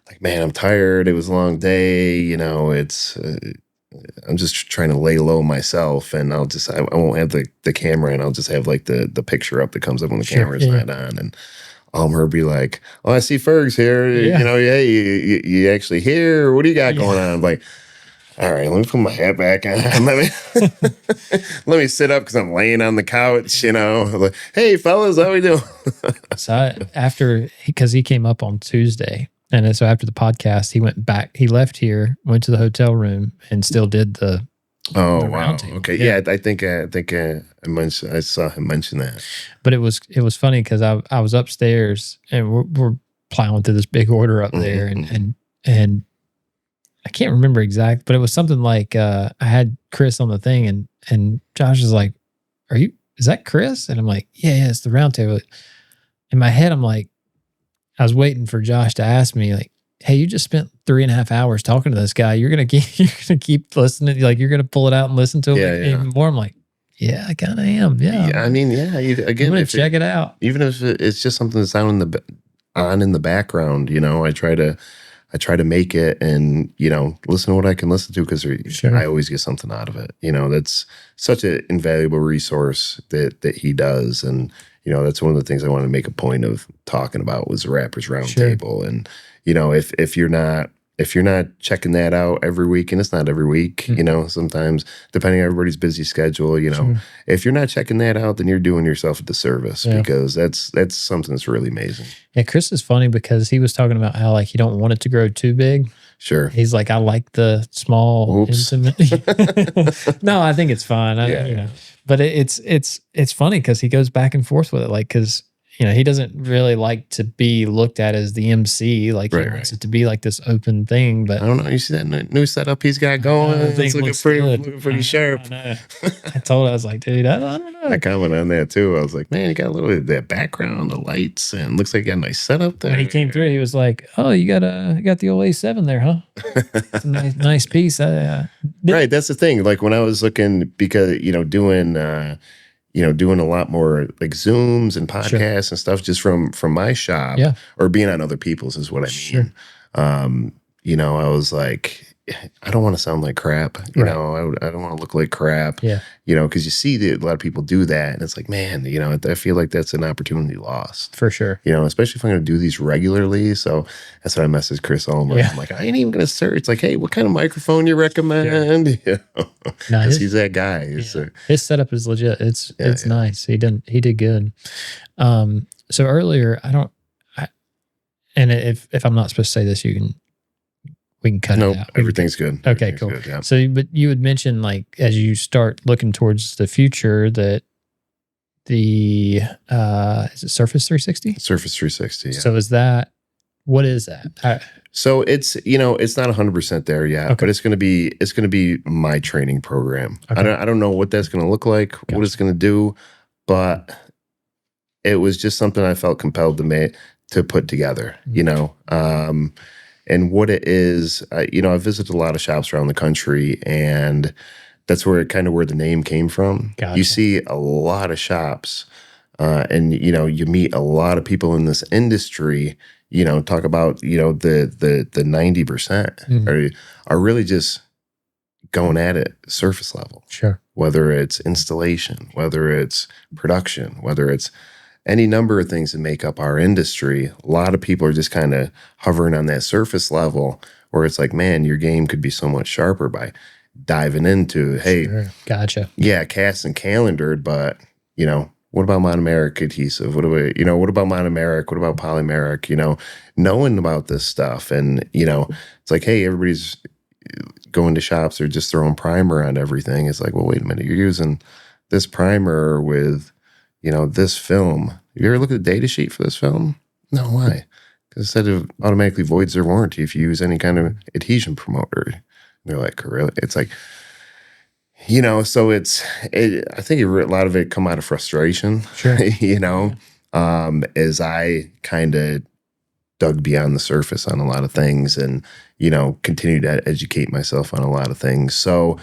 like, man, I'm tired. It was a long day. It's. I'm just trying to lay low myself, and I won't have the camera, and I'll just have like the picture up that comes up when the camera's not on, and Elmer be like, "Oh, I see Ferg's here. You actually here? What do you got going on?" I'm like, all right, let me put my hat back on. Let me sit up because I'm laying on the couch. Like, hey fellas, how we doing? So because he came up on Tuesday. And so after the podcast, he went back. He left here, went to the hotel room, and still did the. Oh wow! Okay, yeah. I think I saw him mention that. But it was funny because I was upstairs, and we're plowing through this big order up there, and I can't remember exact, but it was something like I had Chris on the thing, and Josh is like, is that Chris? And I'm like, yeah, it's the Roundtable. In my head, I'm like, I was waiting for Josh to ask me, like, hey, you just spent 3.5 hours talking to this guy. You're gonna keep listening, like you're gonna pull it out and listen to him even more. I'm like, yeah, I kind of am. Yeah. I mean, again, I'm gonna check it out. Even if it's just something that's on in the background, I try to make it and listen to what I can listen to, because I always get something out of it. That's such an invaluable resource that he does, and that's one of the things I wanted to make a point of talking about was the Rappers Roundtable. And if you're not if you're not checking that out every week, and it's not every week, you know, sometimes depending on everybody's busy schedule, you know, if you're not checking that out, then you're doing yourself a disservice because that's something that's really amazing. Yeah, Chris is funny because he was talking about how like you don't want it to grow too big. Sure. He's like, I like the small, intimate. No, I think it's fine. You know, but it's funny because he goes back and forth with it, like because you know he doesn't really like to be looked at as the MC. Like he wants it to be like this open thing. But I don't know. You see that new setup he's got going? It's looking pretty sharp. I told him, I was like, dude, I don't know. I commented on that too. I was like, man, you got a little bit of that background, the lights, and looks like you got a nice setup there. When he came through, he was like, "Oh, you got the old A7 there, huh? It's a nice piece." Right, that's the thing. Like when I was looking, because doing a lot more like Zooms and podcasts and stuff just from my shop or being on other people's is what I mean. I was like, I don't want to sound like crap. You know, I don't want to look like crap. Yeah. Because you see that a lot of people do that, and it's like, man, I feel like that's an opportunity lost. For sure. Especially if I'm going to do these regularly. So that's what I messaged Chris Ulmer. I'm like, I ain't even going to search. Like, hey, what kind of microphone you recommend? Because he's that guy. His setup is legit. It's nice. He did good. So earlier, and if I'm not supposed to say this, we can cut it out. Everything's good. Okay, cool. Good, yeah. So, but you had mentioned like as you start looking towards the future that the is it Surface 360? Surface 360. Yeah. So what is that? So it's it's not 100% there yet, but it's gonna be my training program. Okay. I don't know what that's gonna look like, what it's gonna do, but it was just something I felt compelled to put together. And what it is, I visited a lot of shops around the country, and that's where the name came from. Gotcha. You see a lot of shops, and you meet a lot of people in this industry. Talk about the 90% are really just going at it surface level. Sure. Whether it's installation, whether it's production, whether it's any number of things that make up our industry, a lot of people are just kind of hovering on that surface level where it's like, man, your game could be so much sharper by diving into, hey, gotcha. Yeah, cast and calendared, but, what about monomeric adhesive? What about monomeric? What about polymeric? Knowing about this stuff. And, it's like, hey, everybody's going to shops, they're just throwing primer on everything. It's like, well, wait a minute, you're using this primer with this film. Have you ever looked at the data sheet for this film? No, why? Because it said it automatically voids their warranty if you use any kind of adhesion promoter. And they're like, really? It's like, so I think a lot of it come out of frustration. Sure. As I kind of dug beyond the surface on a lot of things and, continued to educate myself on a lot of things. So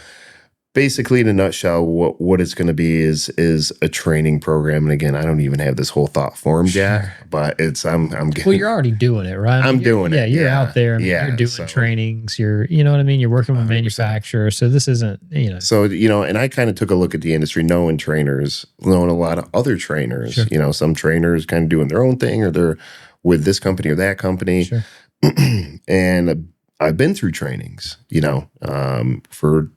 basically, in a nutshell, what it's going to be is a training program. And again, I don't even have this whole thought formed yet, but I'm getting. Well, you're already doing it, right? I'm doing it. Yeah, you're out there. You're doing trainings. You're, you know what I mean? You're working with manufacturers. So this isn't, So, and I kind of took a look at the industry, knowing trainers, knowing a lot of other trainers. Sure. Some trainers kind of doing their own thing, or they're with this company or that company. Sure. And I've been through trainings, for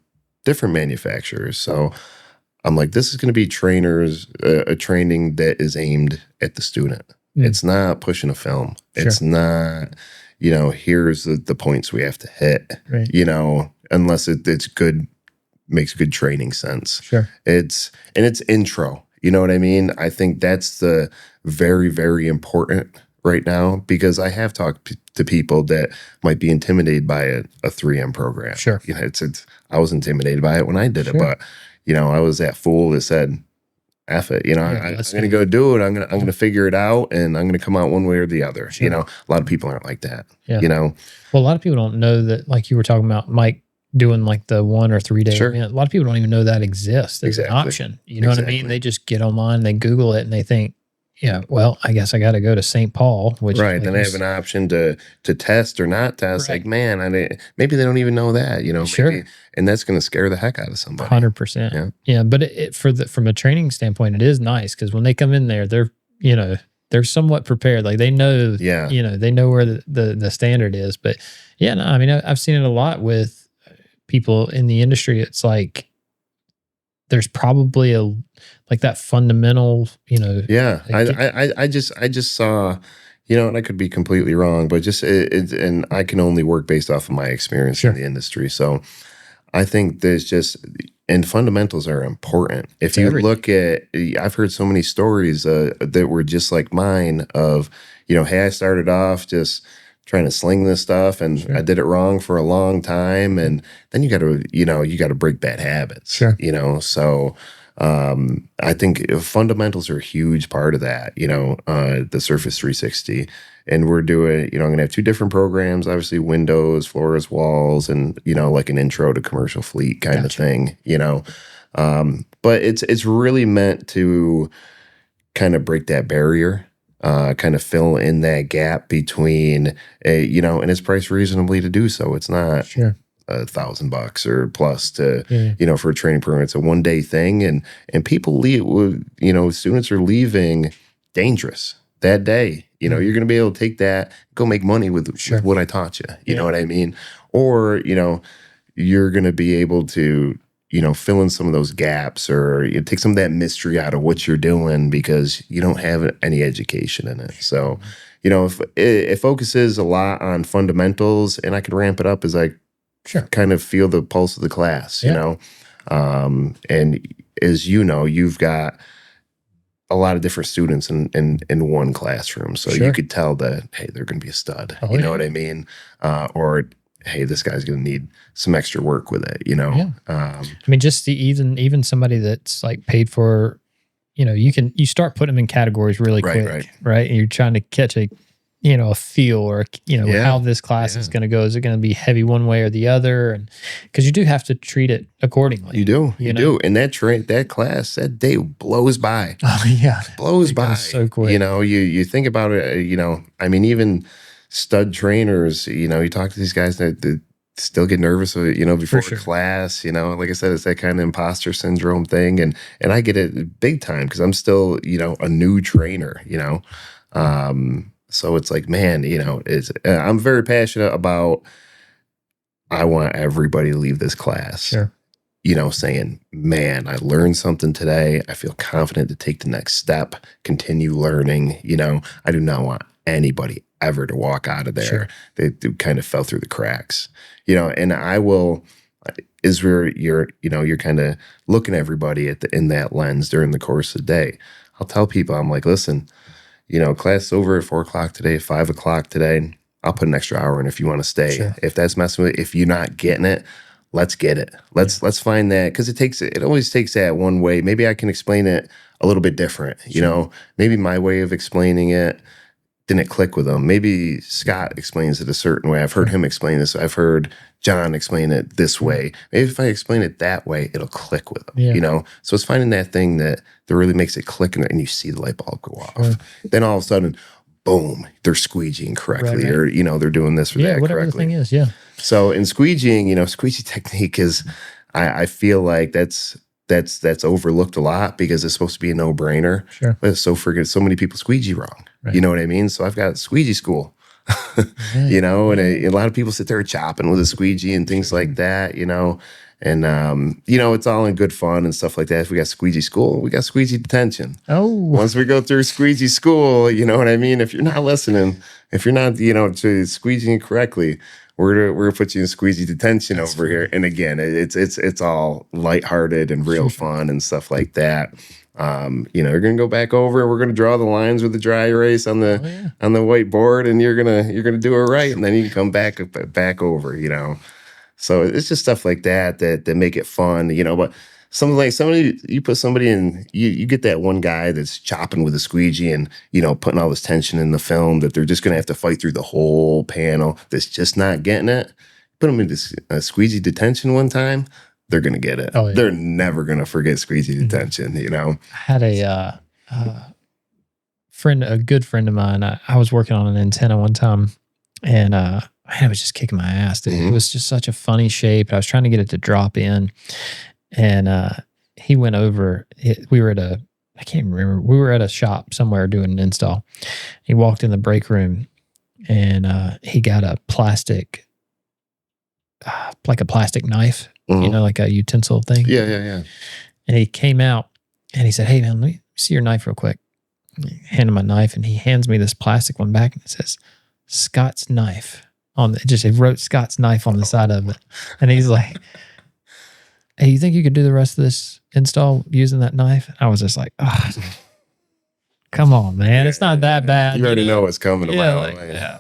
different manufacturers. So I'm like, this is going to be a training that is aimed at the student. It's not pushing a film. Sure. It's not, here's the points we have to hit, right. Unless it's good, makes good training sense. Sure. It's intro. You know what I mean? I think that's the very, very important right now, because I have talked to people that might be intimidated by a 3M program. Sure. I was intimidated by it when I did it, but I was that fool that said, F it, I'm going to go do it. I'm going to figure it out, and I'm going to come out one way or the other. Sure. A lot of people aren't like that. Yeah. Well, a lot of people don't know that, like you were talking about, Mike doing like the 1 or 3 day event. A lot of people don't even know that exists as an option. You know what I mean? They just get online, they Google it, and they think, yeah, well, I guess I got to go to St. Paul, which right. Then they have an option to test or not test. Right. Like, man, maybe they don't even know that, Sure. Maybe, and that's going to scare the heck out of somebody. 100%. Yeah. But from a training standpoint, it is nice because when they come in there, they're, they're somewhat prepared. Like they know, Yeah. they know where the standard is. But yeah, no, I mean, I've seen it a lot with people in the industry. It's like there's probably like that fundamental, Yeah, like, I just saw, and I could be completely wrong, but just and I can only work based off of my experience Sure. in the industry. So I think there's just, and fundamentals are important. If you look at, I've heard so many stories that were just like mine of, hey, I started off just trying to sling this stuff and I did it wrong for a long time, and then you got to break bad habits. Sure. So. I think fundamentals are a huge part of that, the Surface 360. And we're doing, I'm going to have 2 different programs, obviously windows, floors, walls, and, like an intro to commercial fleet kind of thing, but it's really meant to kind of break that barrier, kind of fill in that gap between, and it's priced reasonably to do so. It's not $1,000 or plus to, for a training program. It's a 1-day thing. And people leave, students are leaving dangerous that day. You're going to be able to take that, go make money with what I taught you. You know what I mean? Or, you're going to be able to, fill in some of those gaps, or take some of that mystery out of what you're doing because you don't have any education in it. So, if it focuses a lot on fundamentals, and I can ramp it up as I kind of feel the pulse of the class, and as you've got a lot of different students in one classroom. So you could tell that, hey, they're going to be a stud. You know what I mean? Or, hey, this guy's going to need some extra work with it, I mean, just even somebody that's like paid for, you start putting them in categories really quick, right? And you're trying to catch a feel, or, how this class is going to go. Is it going to be heavy one way or the other? And because you do have to treat it accordingly. You do. And that class, that day blows by. Oh yeah. Blows by. So quick. You think about it, I mean, even stud trainers, you talk to these guys that still get nervous, before class, like I said, it's that kind of imposter syndrome thing. And I get it big time because I'm still, a new trainer, so it's like, man, I'm very passionate about, I want everybody to leave this class, saying, man, I learned something today. I feel confident to take the next step, continue learning. I do not want anybody ever to walk out of there. They kind of fell through the cracks, and I will, is where you're kind of looking at everybody in that lens during the course of the day. I'll tell people, I'm like, listen, class is over at 4 o'clock today, 5 o'clock today. I'll put an extra hour in if you want to stay. If that's messing with it, if you're not getting it, let's get it. Let's find that, because it always takes that one way. Maybe I can explain it a little bit different. Maybe my way of explaining it didn't click with them. Maybe Scott explains it a certain way. I've heard him explain this. I've heard John explain it this way. Maybe if I explain it that way, it'll click with them, So it's finding that thing that really makes it click, and you see the light bulb go off. Then all of a sudden, boom, they're squeegeeing correctly, or, they're doing this or that whatever correctly. The thing is, So in squeegeeing, squeegee technique is, I feel like that's overlooked a lot because it's supposed to be a no-brainer. But it's so many people squeegee wrong. You know what I mean? So I've got squeegee school, and a lot of people sit there chopping with a squeegee and things like that, and, it's all in good fun and stuff like that. If we got squeegee school, we got squeegee detention. Once we go through squeegee school, you know what I mean? If you're not listening, if you're not, to squeegeeing correctly, we're gonna put you in squeegee detention over here. And again, it's all lighthearted and real fun and stuff like that. You're gonna go back over and we're gonna draw the lines with the dry erase on the whiteboard, and you're gonna do it right, and then you can come back over, So it's just stuff like that make it fun, but you put somebody in, you get that one guy that's chopping with a squeegee and, putting all this tension in the film that they're just going to have to fight through the whole panel that's just not getting it. Put them into squeegee detention one time, they're going to get it. They're never going to forget squeegee detention, I had a good friend of mine. I was working on an antenna one time, and I was just kicking my ass. It was just such a funny shape. I was trying to get it to drop in. And he went over, we were at a I can't even remember. We were at a shop somewhere doing an install. He walked in the break room and he got a plastic, like a plastic knife, you know, like a utensil thing. Yeah. And he came out and he said, "Hey man, let me see your knife real quick." I hand him my knife and he hands me this plastic one back and it says Scott's knife on it. Just, he wrote Scott's knife on the side of it. And he's like, "Hey, you think you could do the rest of this install using that knife?" I was just like, "Oh, come on, man. It's not that bad." You already know what's coming. Yeah,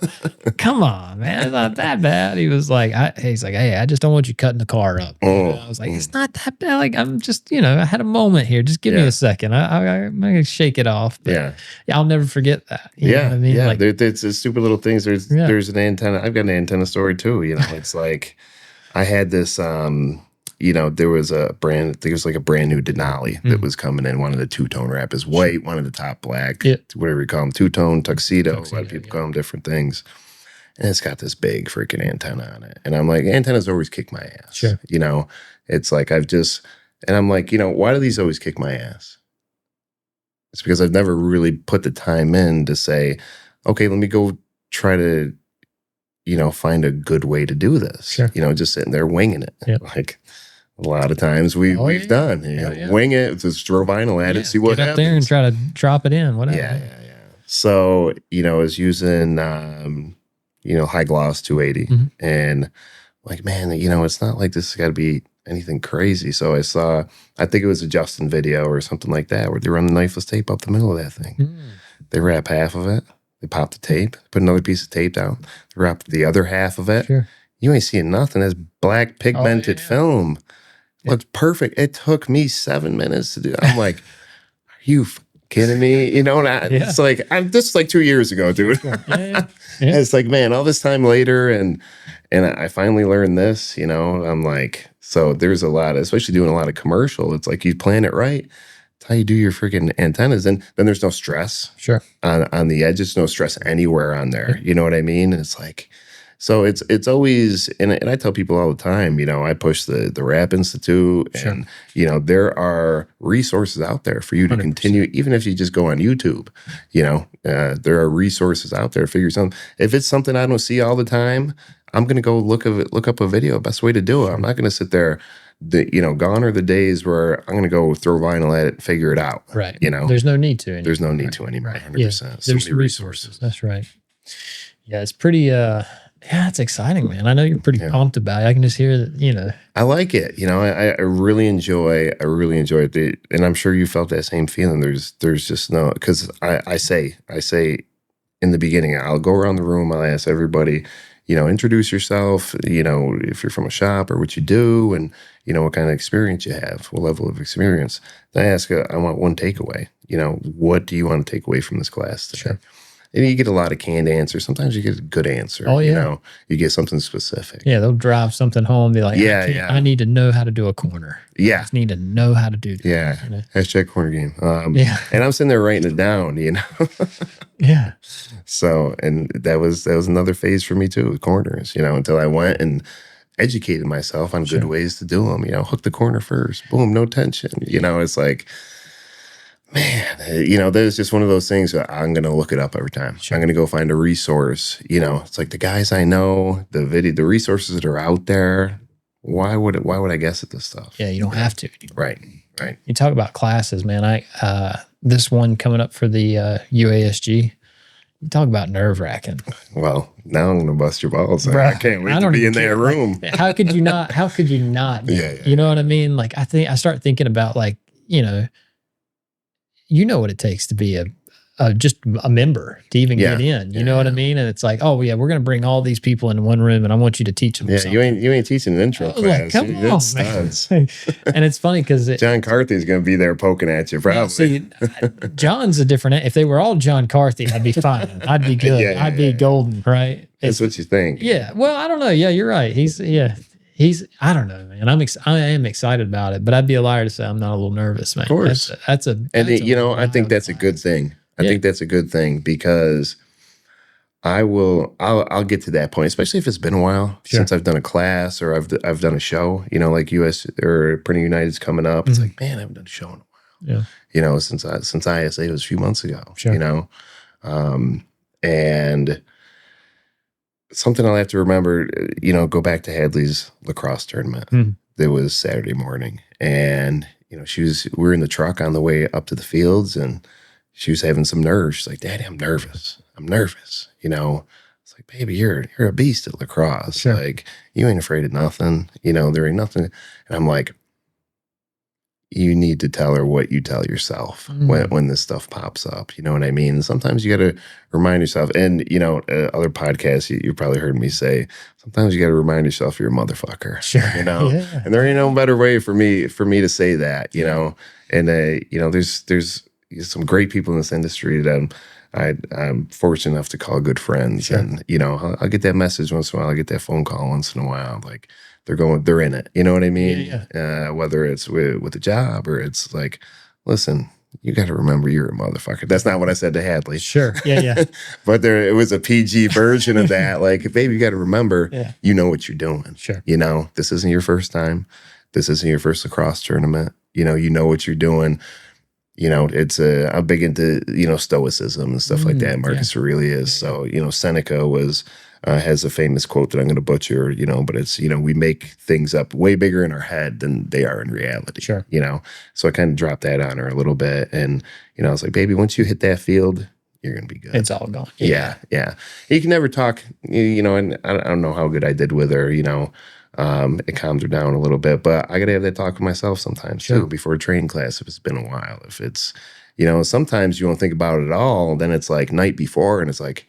come on, man. It's not that bad. He was like, he's like, "Hey, I just don't want you cutting the car up." I was like, "It's not that bad. Like, I'm just, I had a moment here. Just give me a second. I'm going to shake it off." But yeah, I'll never forget that. You know what I mean? Yeah. Like, There's stupid little things. There's an antenna. I've got an antenna story too. It's like I had this, there was a brand, I think it was like a brand new Denali that was coming in. One of the two-tone wrap is white, one of the top black, whatever you call them, two-tone, tuxedo. A lot of people call them different things. And it's got this big freaking antenna on it. And I'm like, antennas always kick my ass. Sure. It's like and I'm like, why do these always kick my ass? It's because I've never really put the time in to say, okay, let me go try to, find a good way to do this. Sure. Just sitting there winging it. Yep. Like a lot of times we've done, wing it, just throw vinyl at it, see what get happens. up there and try to drop it in, whatever. Yeah. So, I was using, high gloss 280 and like, man, it's not like this has got to be anything crazy. So I think it was a Justin video or something like that where they run the knifeless tape up the middle of that thing. They wrap half of it. They pop the tape, put another piece of tape down, they wrap the other half of it. Sure. You ain't seeing nothing. It's black pigmented film. Looks perfect. It took me 7 minutes to do. I'm like, are you kidding me? It's like, this is like 2 years ago, dude. Yeah. It's like, man, all this time later, and I finally learned this. I'm like, so there's a lot, especially doing a lot of commercial. It's like you plan it right. It's how you do your freaking antennas, and then there's no stress. Sure. On the edges, no stress anywhere on there. You know what I mean? And it's like. So it's always, and I tell people all the time, I push the Wrap Institute, and there are resources out there for you to 100%. Continue, even if you just go on YouTube. There are resources out there. Figure something. If it's something I don't see all the time, I'm gonna go look up a video. Best way to do it. I'm not gonna sit there. Gone are the days where I'm gonna go throw vinyl at it and figure it out. Right. There's no need to anymore. There's no need to anymore. 100%. There's so resources. That's right. Yeah, it's pretty. Yeah, it's exciting, man. I know you're pretty pumped about it. I can just hear that, I like it. I really enjoy it. And I'm sure you felt that same feeling. There's just no, because I say in the beginning, I'll go around the room, I'll ask everybody, introduce yourself, if you're from a shop or what you do, and, what kind of experience you have, what level of experience. Then I ask, I want one takeaway. What do you want to take away from this class today? Sure. And you get a lot of canned answers. Sometimes you get a good answer. Oh, yeah. You get something specific. Yeah, they'll drive something home and be like, I need to know how to do a corner. Yeah. I just need to know how to do that. Yeah. Hashtag corner game. And I'm sitting there writing it down, Yeah. So, and that was another phase for me too, with corners, until I went and educated myself on good ways to do them. Hook the corner first. Boom, no tension. It's like, man, there's just one of those things that I'm going to look it up every time. Sure. I'm going to go find a resource. It's like the guys I know, the resources that are out there. Why would I guess at this stuff? Yeah, you don't have to. Right. You talk about classes, man. This one coming up for the UASG, you talk about nerve-wracking. Well, now I'm going to bust your balls. I can't wait to be in that room. How could you not? Yeah. You know what I mean? Like, I start thinking about, like, what it takes to be just a member to even get in. You know what I mean? And it's like, oh yeah, we're gonna bring all these people into one room, and I want you to teach them. Yeah, something. you ain't teaching an intro class. Like, come on, man. And it's funny because John Carthy's gonna be there poking at you, probably. See, John's a different. If they were all John Carthy, I'd be fine. I'd be good. I'd be golden, right? That's what you think. Yeah. Well, I don't know. Yeah, you're right. He's. I don't know, man. I am excited about it, but I'd be a liar to say I'm not a little nervous, man. Of course. I think that's a good thing. I think that's a good thing because I'll get to that point, especially if it's been a while since I've done a class or I've done a show, like US or Printing United's coming up. It's like, man, I haven't done a show in a while. Yeah. You know, since ISA was a few months ago. Sure. You know, and something I'll have to remember. You know, go back to Hadley's lacrosse tournament. It was Saturday morning, and you know, we were in the truck on the way up to the fields, and she was having some nerves. She's like, "Daddy, I'm nervous. I'm nervous." You know, it's like, "Baby, you're a beast at lacrosse. Sure. Like, you ain't afraid of nothing. You know, there ain't nothing." And I'm like, you need to tell her what you tell yourself when this stuff pops up. You know what I mean? And sometimes you got to remind yourself. And you know, other podcasts you probably heard me say. Sometimes you got to remind yourself you're a motherfucker. Sure. You know, Yeah. and there ain't no better way for me to say that. You know, and you know, there's some great people in this industry that I'm fortunate enough to call good friends. Sure. And you know, I'll get that message once in a while. I get that phone call once in a while. Like, they're in it. You know what I mean? Yeah. Whether it's with a job or it's like, listen, you got to remember you're a motherfucker. That's not what I said to Hadley. Sure. Yeah. But it was a PG version of that. Like, baby, you got to remember, you know what you're doing. Sure. You know, this isn't your first time. This isn't your first lacrosse tournament. You know what you're doing. You know, it's I'm big into, you know, stoicism and stuff like that. Marcus Aurelius. So, you know, Seneca has a famous quote that I'm going to butcher, you know, but it's, you know, we make things up way bigger in our head than they are in reality. Sure. You know, so I kind of dropped that on her a little bit. And, you know, I was like, baby, once you hit that field, you're going to be good. It's all gone. Yeah. You can never talk, you know, and I don't know how good I did with her, you know. It calmed her down a little bit, but I got to have that talk with myself sometimes too, before a training class, if it's been a while. If it's, you know, sometimes you don't think about it at all. Then it's like night before and it's like,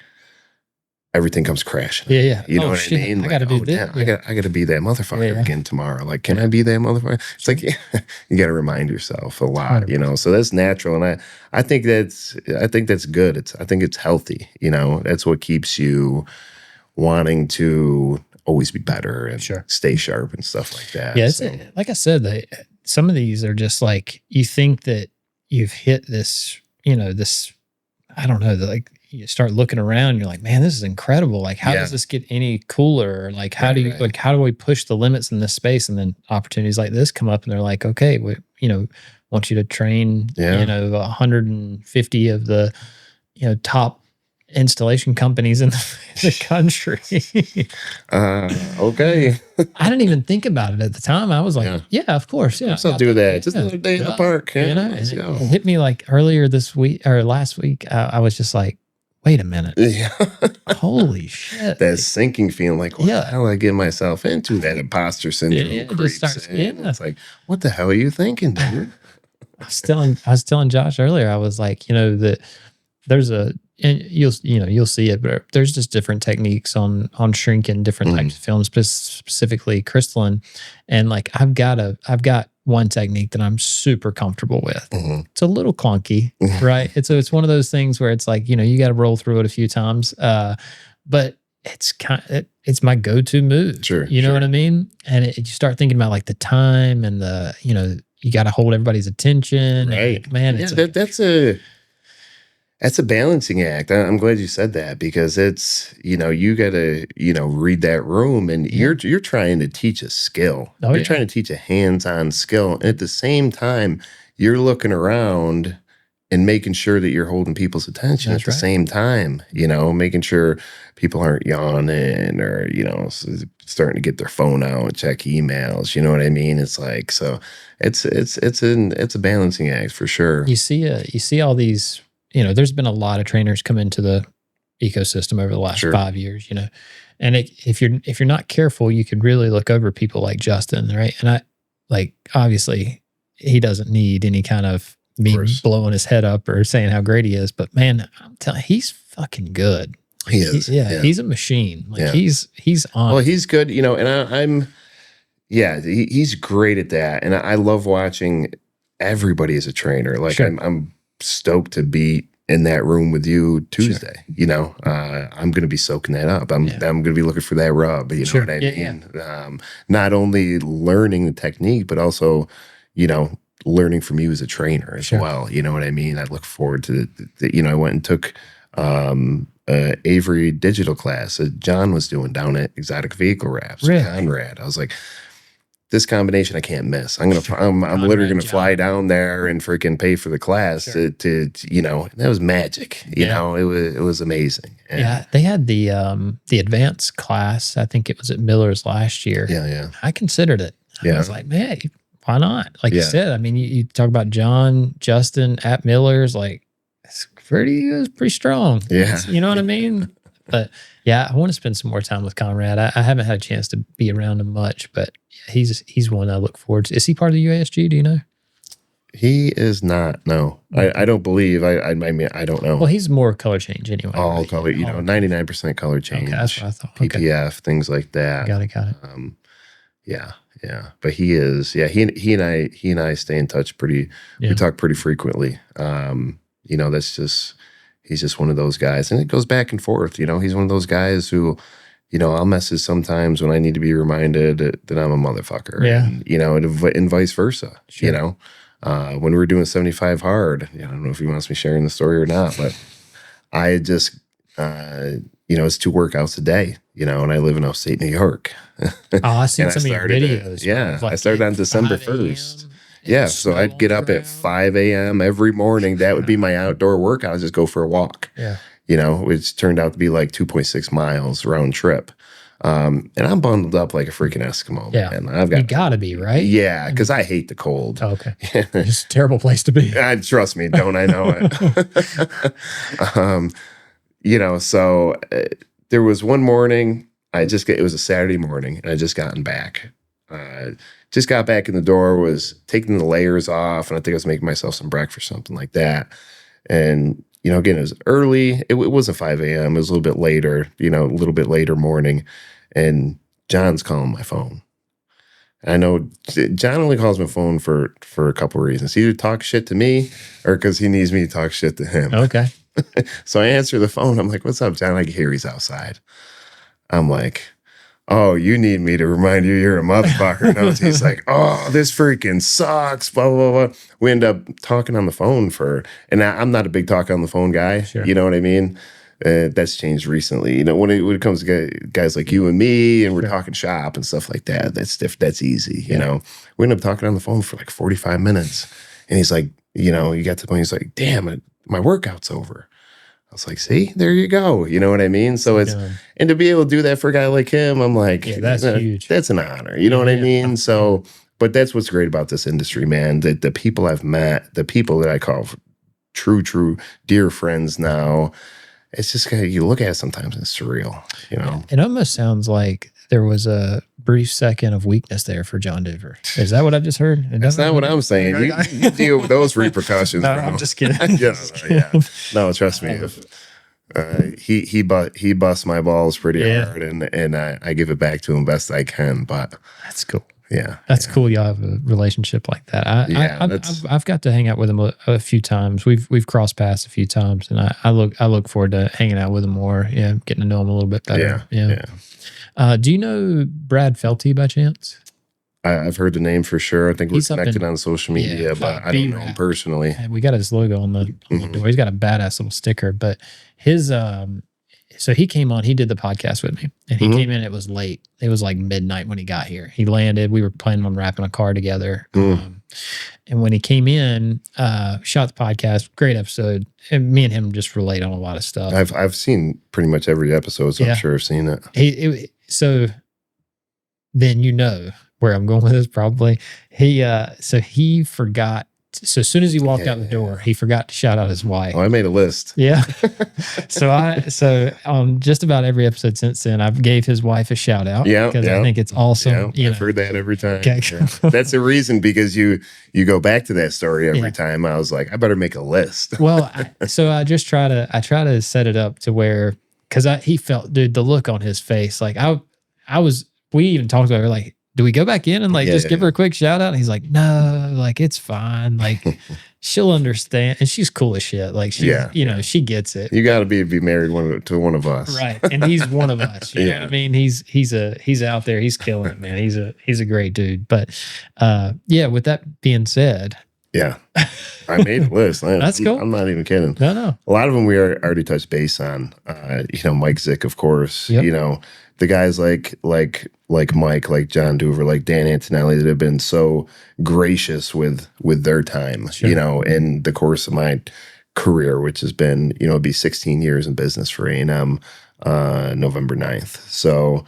everything comes crashing. Yeah. You know what I mean? I got to do this. Damn, I got to be that motherfucker again tomorrow. Like, can I be that motherfucker? It's like, you got to remind yourself a lot, 100%. You know? So that's natural. And I think that's good. I think it's healthy. You know, that's what keeps you wanting to always be better and stay sharp and stuff like that. Yeah. So. Like I said, some of these are just like, you think that you've hit this, you know, this, I don't know, like, you start looking around, you're like, man, this is incredible. Like, how does this get any cooler? Like, how do we push the limits in this space? And then opportunities like this come up and they're like, okay, we, you know, want you to train, you know, 150 of the, you know, top installation companies in the country. Okay. I didn't even think about it at the time. I was like, yeah of course. Yeah. I'll do that. Just another day in the park. You know, let's go. It hit me like earlier this week or last week. I was just like, wait a minute. Yeah. Holy shit. That sinking feeling, like, what the hell did I get myself into? That imposter syndrome creeps in. It's like, what the hell are you thinking, dude? I was telling Josh earlier, I was like, you know, that there's and you'll see it, but there's just different techniques on shrinking different types of films, specifically crystalline. And like, I've got one technique that I'm super comfortable with. It's a little clunky, right? It's one of those things where it's like, you know, you got to roll through it a few times. But it's my go-to move. Sure. You know what I mean? And you start thinking about like the time and the, you know, you got to hold everybody's attention. Right. And, man, that's a balancing act. I'm glad you said that, because it's, you know, you got to, you know, read that room, and you're trying to teach a skill. You're trying to teach a hands-on skill. And at the same time, you're looking around and making sure that you're holding people's attention at the same time, you know, making sure people aren't yawning or, you know, starting to get their phone out and check emails. You know what I mean? It's like, so it's a balancing act for sure. You see all these, you know, there's been a lot of trainers come into the ecosystem over the last 5 years, you know, and if you're not careful, you could really look over people like Justin, right? And obviously he doesn't need any kind of me blowing his head up or saying how great he is, but man, I'm telling you, he's fucking good. He is. He's a machine. Like he's on. Well, he's good, you know, and he's great at that. And I love watching everybody as a trainer. Like I'm stoked to be in that room with you Tuesday. You know, I'm going to be soaking that up. I'm going to be looking for that rub. You know what I mean? Not only learning the technique, but also, you know, learning from you as a trainer as well. You know what I mean? I look forward to you know, I went and took Avery digital class that John was doing down at Exotic Vehicle Wraps. Conrad. I was like, this combination I can't miss. I'm literally gonna fly down there and freaking pay for the class to you know. That was magic. You know, it was amazing. And yeah, they had the advanced class. I think it was at Miller's last year. yeah. I considered it. I was like, man, why not? Like you said, I mean, you talk about John, Justin at Miller's, like it was pretty strong. Yeah, you know what I mean. But yeah, I want to spend some more time with Conrad. I haven't had a chance to be around him much, but he's one I look forward to. Is he part of the UASG? Do you know? He is not. No, I don't believe. I mean, I don't know. Well, he's more color change anyway. All right? color, you know, 99% color change. Okay, that's what I thought. PPF, things like that. Got it. Yeah. But he is. Yeah, he and I stay in touch pretty. We talk pretty frequently. You know, he's just one of those guys, and it goes back and forth. You know, he's one of those guys who, you know, I'll message sometimes when I need to be reminded that I'm a motherfucker. Yeah. And, you know, and vice versa. Sure. You know, when we were doing 75 hard, I don't know if he wants me sharing the story or not, but I just, you know, it's 2 workouts a day, you know, and I live in upstate New York. Oh, I seen some of your videos. I started on December 1st. Yeah, so I'd get up at 5 a.m. every morning. That would be my outdoor workout. I'd just go for a walk. Yeah. You know, which turned out to be like 2.6 miles round trip. And I'm bundled up like a freaking Eskimo. Yeah. And I've got, you gotta be, right? Yeah, because I hate the cold. Oh, okay. It's a terrible place to be. Trust me, don't I know it? You know, so there was one morning, it was a Saturday morning, and I just gotten back. Just got back in the door, was taking the layers off, and I think I was making myself some breakfast, something like that. And, you know, again, it was early. It wasn't 5 a.m. It was a little bit later, you know, a little bit later morning. And John's calling my phone. I know John only calls my phone for a couple of reasons. Either talk shit to me or because he needs me to talk shit to him. Okay. So I answer the phone. I'm like, what's up, John? I can hear he's outside. I'm like, oh, you need me to remind you you're a motherfucker. No, he's like, oh, this freaking sucks, blah, blah, blah. We end up talking on the phone and I'm not a big talk on the phone guy. Sure. You know what I mean? That's changed recently. You know, when it comes to guys like you and me, and we're talking shop and stuff like that, that's easy. You know, we end up talking on the phone for like 45 minutes. And he's like, you know, you got to the point, he's like, damn, my workout's over. I was like, see, there you go. You know what I mean? So and to be able to do that for a guy like him, I'm like, that's huge. That's an honor. You know what I mean? So, but that's what's great about this industry, man. That the people I've met, the people that I call true, dear friends now, it's just kind of, you look at it sometimes and it's surreal, you know? It almost sounds like there was a brief second of weakness there for John Denver. Is that what I just heard? That's not what I'm saying. You deal with those repercussions. No, bro. I'm just kidding. No, trust me. He busts my balls pretty hard, and I give it back to him best I can. But that's cool. Yeah, that's cool. Y'all have a relationship like that. I've got to hang out with him a few times. We've crossed paths a few times, and I look forward to hanging out with him more. Yeah, getting to know him a little bit better. Yeah. Do you know Brad Felty by chance? I've heard the name for sure. I think we're connected on social media, but I don't know him personally. We got his logo on the door. He's got a badass little sticker. But his so he came on. He did the podcast with me, and he came in. It was late. It was like midnight when he got here. He landed. We were planning on wrapping a car together. And when he came in, shot the podcast. Great episode. And me and him just relate on a lot of stuff. I've seen pretty much every episode, so I'm sure I've seen it. So then you know where I'm going with this probably. He forgot. So as soon as he walked out the door, he forgot to shout out his wife. Oh, I made a list. Yeah. So on just about every episode since then, I've gave his wife a shout out. Yeah. Because I think it's awesome. Yeah, I've heard that every time. Okay. Yeah. That's the reason, because you go back to that story every time. I was like, I better make a list. Well, I just try to set it up to where, because he felt, dude, the look on his face, like we even talked about it, like, do we go back in and just give her a quick shout out? And he's like, no, like, it's fine. Like, she'll understand. And she's cool as shit. Like, she, she gets it. You got to be married to one of us. Right. And he's one of us. You know what I mean? He's out there. He's killing it, man. He's a great dude. But with that being said, Yeah. I made a list. That's cool. I'm not even kidding. No. A lot of them we already touched base on. Mike Zick, of course. Yep. The guys like Mike, like John Doover, like Dan Antonelli that have been so gracious with their time, in the course of my career, which has been, it'll be 16 years in business for A&M, November 9th. So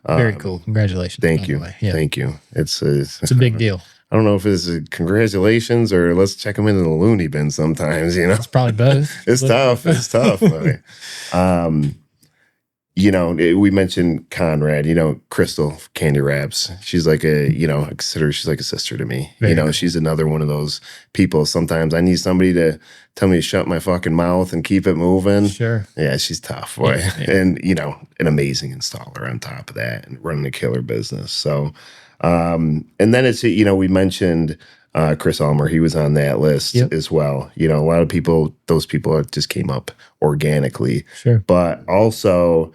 very cool. Congratulations. Thank you. Yeah. Thank you. It's a big deal. I don't know if it's a congratulations or let's check them into the loony bin sometimes, It's probably both. It's tough. It's tough. We mentioned Conrad, Crystal Candy Wraps. She's like I consider she's like a sister to me. Very cool. She's another one of those people. Sometimes I need somebody to tell me to shut my fucking mouth and keep it moving. Sure. Yeah, she's tough, boy. Yeah. And, an amazing installer on top of that and running a killer business. So, and then it's, we mentioned Chris Ulmer. He was on that list as well. A lot of people, those people just came up organically. Sure. But also,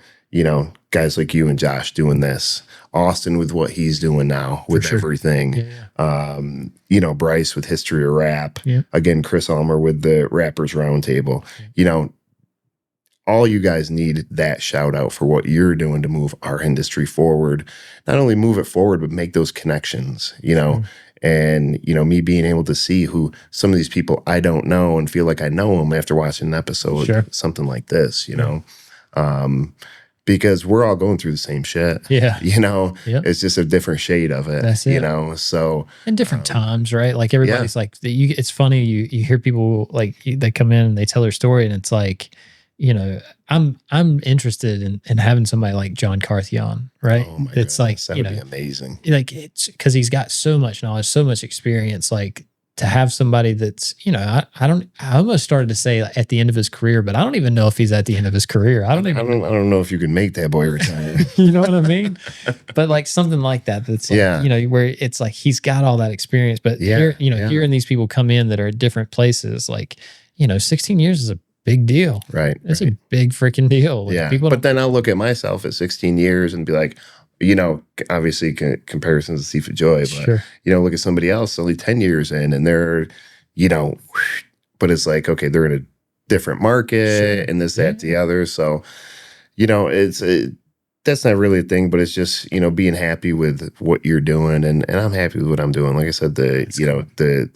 guys like you and Josh doing this. Austin with what he's doing now with everything. Yeah. Bryce with History of Rap. Yeah. Again, Chris Ulmer with the Rappers Roundtable. All you guys need that shout out for what you're doing to move our industry forward. Not only move it forward, but make those connections, and, me being able to see who some of these people I don't know and feel like I know them after watching an episode, something like this, because we're all going through the same shit. Yeah. It's just a different shade of it. That's it. So. In different times, right? Like everybody's like, it's funny. You hear people like they come in and they tell their story and it's like, I'm interested in having somebody like John Carthy on, right? Oh my it's goodness, like, that would be amazing. Like it's because he's got so much knowledge, so much experience, like to have somebody that's, I almost started to say at the end of his career, but I don't even know if he's at the end of his career. I don't know if you can make that boy retire. You know what I mean? But like something like that, that's like, where it's like, he's got all that experience, but hearing these people come in that are at different places, like, 16 years is a big deal. Right. It's a big freaking deal. Yeah. But then I'll look at myself at 16 years and be like, obviously comparisons to Steve Joy, but, look at somebody else only 10 years in and they're, but it's like, okay, they're in a different market and this, that, the other. So, that's not really a thing, but it's just, being happy with what you're doing. And I'm happy with what I'm doing. Like I said,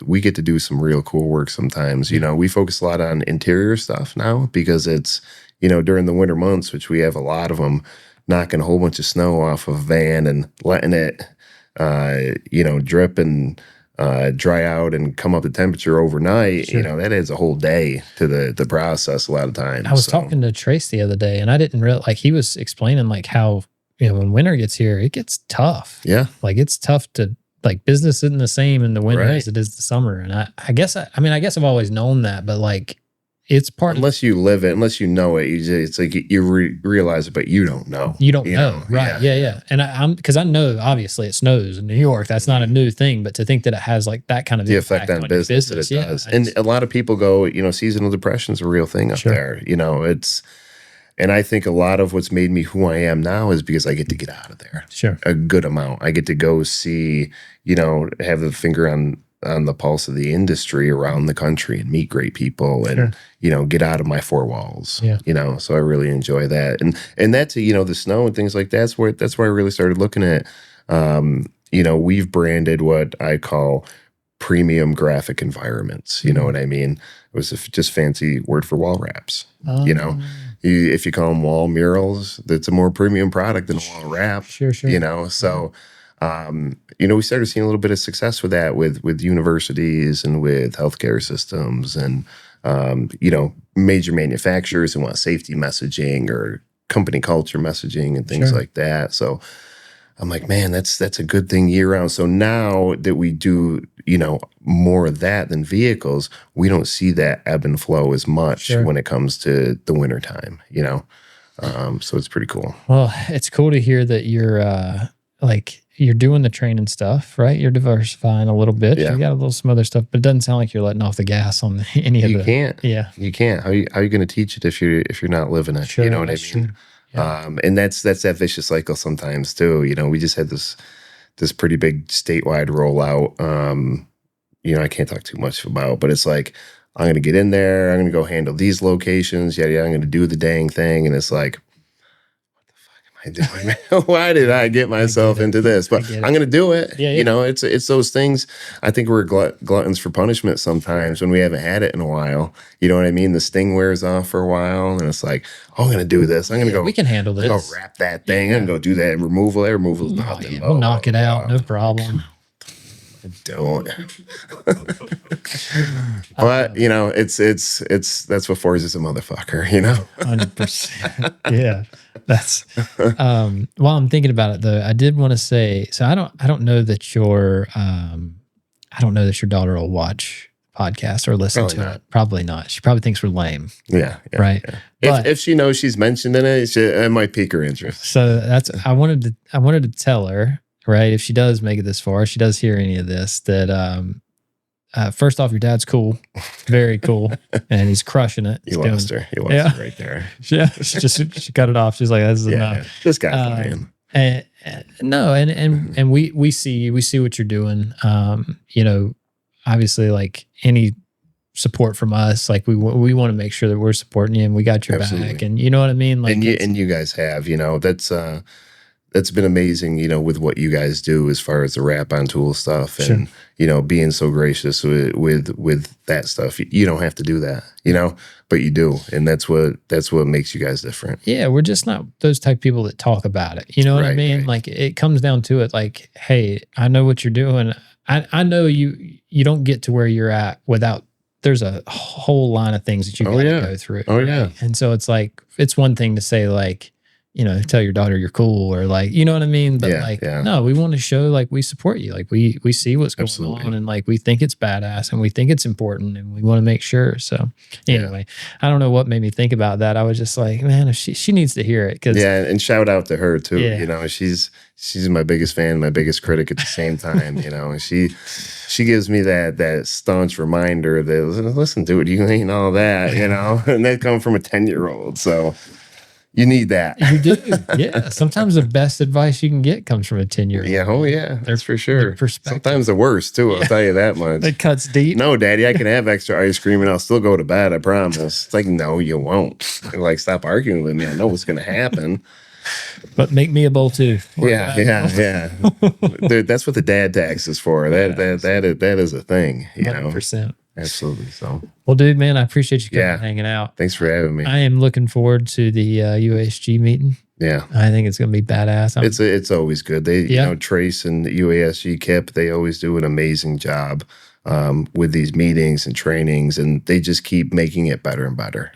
we get to do some real cool work sometimes. We focus a lot on interior stuff now because it's, during the winter months, which we have a lot of them, knocking a whole bunch of snow off of a van and letting it, drip and dry out and come up to temperature overnight. That adds a whole day to the process a lot of times. I was talking to Trace the other day and I didn't realize, like, he was explaining like how, when winter gets here, it gets tough. Yeah. Like it's tough to, like, business isn't the same in the winter as it is the summer. And I guess I've always known that, but like, it's part unless you live it, unless you know it, it's like you realize it, but you don't know. You don't know. Right. Yeah. And I'm because I know obviously it snows in New York. That's not a new thing, but to think that it has like that kind of the effect on business that it does. And a lot of people go, seasonal depression is a real thing up there. And I think a lot of what's made me who I am now is because I get to get out of there. Sure. A good amount. I get to go see, have the finger on the pulse of the industry around the country and meet great people and, get out of my four walls, so I really enjoy that. And that's, the snow and things like that's where I really started looking at, we've branded what I call premium graphic environments. You know what I mean? It was just fancy word for wall wraps, if you call them wall murals, that's a more premium product than a wall wrap, so, we started seeing a little bit of success with that with universities and with healthcare systems and, major manufacturers who want safety messaging or company culture messaging and things like that. So I'm like, man, that's a good thing year round. So now that we do, more of that than vehicles, we don't see that ebb and flow as much when it comes to the winter time, so it's pretty cool. Well, it's cool to hear that you're you're doing the training stuff, right? You're diversifying a little bit. Yeah. You got some other stuff, but it doesn't sound like you're letting off the gas on any of it. You can't. Yeah. You can't. How are you going to teach it if you're not living it? Sure, you know what I mean? True. Yeah. And that's that vicious cycle sometimes too. We just had this pretty big statewide rollout, I can't talk too much about, but it's like, I'm going to get in there. I'm going to go handle these locations. Yeah, I'm going to do the dang thing. And it's like, what the fuck am I doing, man? Why did I get myself into this? But I'm going to do it. Yeah, yeah. It's those things. I think we're gluttons for punishment sometimes when we haven't had it in a while. You know what I mean? The sting wears off for a while. And it's like, oh, I'm going to do this. I'm going to go. We can handle this. Go wrap that thing. I'm going to go do that removal. That removal is nothing. Yeah, we'll knock it out. No problem. Don't. But that's what Forz is a motherfucker, 100%. Yeah, that's. While I'm thinking about it, though, I did want to say. So I don't know that your daughter will watch podcast or listen to it. Probably not. She probably thinks we're lame. Yeah. Right. Yeah. If she knows she's mentioned in it, it might pique her interest. So that's. I wanted to tell her. Right. If she does make it this far, she does hear any of this, that first off, your dad's cool. Very cool. And he's crushing it. You lost her. You lost her right there. Yeah. She cut it off. She's like, this is enough. This guy's lying. And we see what you're doing. Obviously, like any support from us, like we want to make sure that we're supporting you and we got your back. And you know what I mean? Like, and you guys have, that's been amazing, with what you guys do as far as the WrapOn tool stuff and, being so gracious with that stuff. You don't have to do that, but you do. And that's what makes you guys different. Yeah. We're just not those type of people that talk about it. You know what I mean? Right. Like it comes down to it. Like, hey, I know what you're doing. I know you don't get to where you're at without, there's a whole line of things that you got to go through. Oh yeah. And so it's like, it's one thing to say like, tell your daughter you're cool or like, you know what I mean? But no, we want to show like we support you. Like we see what's going on and like we think it's badass and we think it's important and we want to make sure. So anyway, I don't know what made me think about that. I was just like, man, if she needs to hear it. And shout out to her too. Yeah. She's my biggest fan, my biggest critic at the same time, and she gives me that staunch reminder that listen, dude, you ain't all that, and that comes from a 10-year-old. So you need that. You do. Yeah. Sometimes the best advice you can get comes from a 10-year-old. Yeah. Oh, yeah. That's for sure. Sometimes the worst, too. I'll tell you that much. It cuts deep. No, Daddy, I can have extra ice cream and I'll still go to bed. I promise. It's like, no, you won't. Like, stop arguing with me. I know what's going to happen. But make me a bowl, too. Yeah. Dude, that's what the dad tax is for. That is a thing, 100%. Absolutely. So, well, dude, man, I appreciate you coming hanging out. Thanks for having me. I am looking forward to the UASG meeting. Yeah, I think it's going to be badass. It's always good. They, Trace and UASG Kip, they always do an amazing job with these meetings and trainings, and they just keep making it better and better.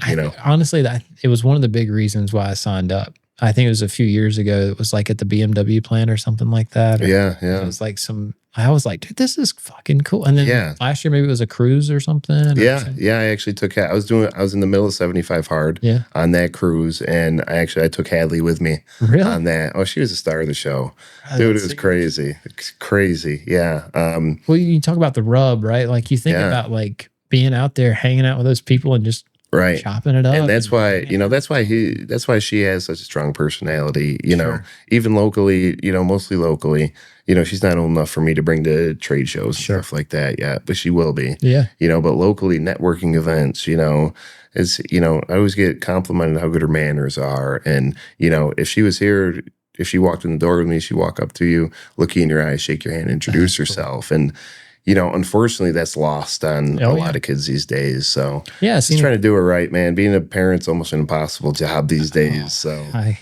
Honestly, it was one of the big reasons why I signed up. I think it was a few years ago. It was like at the BMW plant or something like that. Yeah. It was like I was like, dude, this is fucking cool. And then last year, maybe it was a cruise or something. Yeah. I actually took, I was in the middle of 75 hard on that cruise. And I took Hadley with me on that. Oh, she was the star of the show. Dude, it was crazy. It's crazy. Yeah. Well, you talk about the rub, right? Like you think about like being out there, hanging out with those people and just chopping it up. And that's why, that's why she has such a strong personality, even locally, mostly locally. She's not old enough for me to bring to trade shows and stuff like that yet, but she will be. Yeah. But locally, networking events, I always get complimented how good her manners are. And, if she was here, if she walked in the door with me, she'd walk up to you, look you in your eyes, shake your hand, introduce herself. And, unfortunately, that's lost on a lot of kids these days. So, just trying to do it right, man. Being a parent's almost an impossible job these days. So, I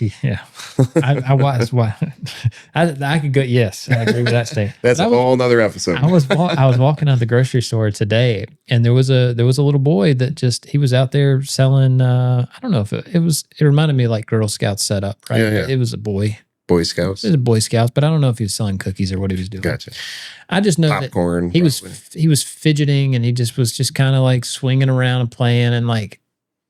could go. Yes, I agree with that statement. That's a whole nother episode. I was walking out the grocery store today, and there was a little boy that he was out there selling. I don't know if it reminded me of like Girl Scouts setup, right? Yeah. It was a boy. Boy Scouts. It was a Boy Scouts, but I don't know if he was selling cookies or what he was doing. Gotcha. I just know popcorn. That he was fidgeting and he was just kind of like swinging around and playing, and like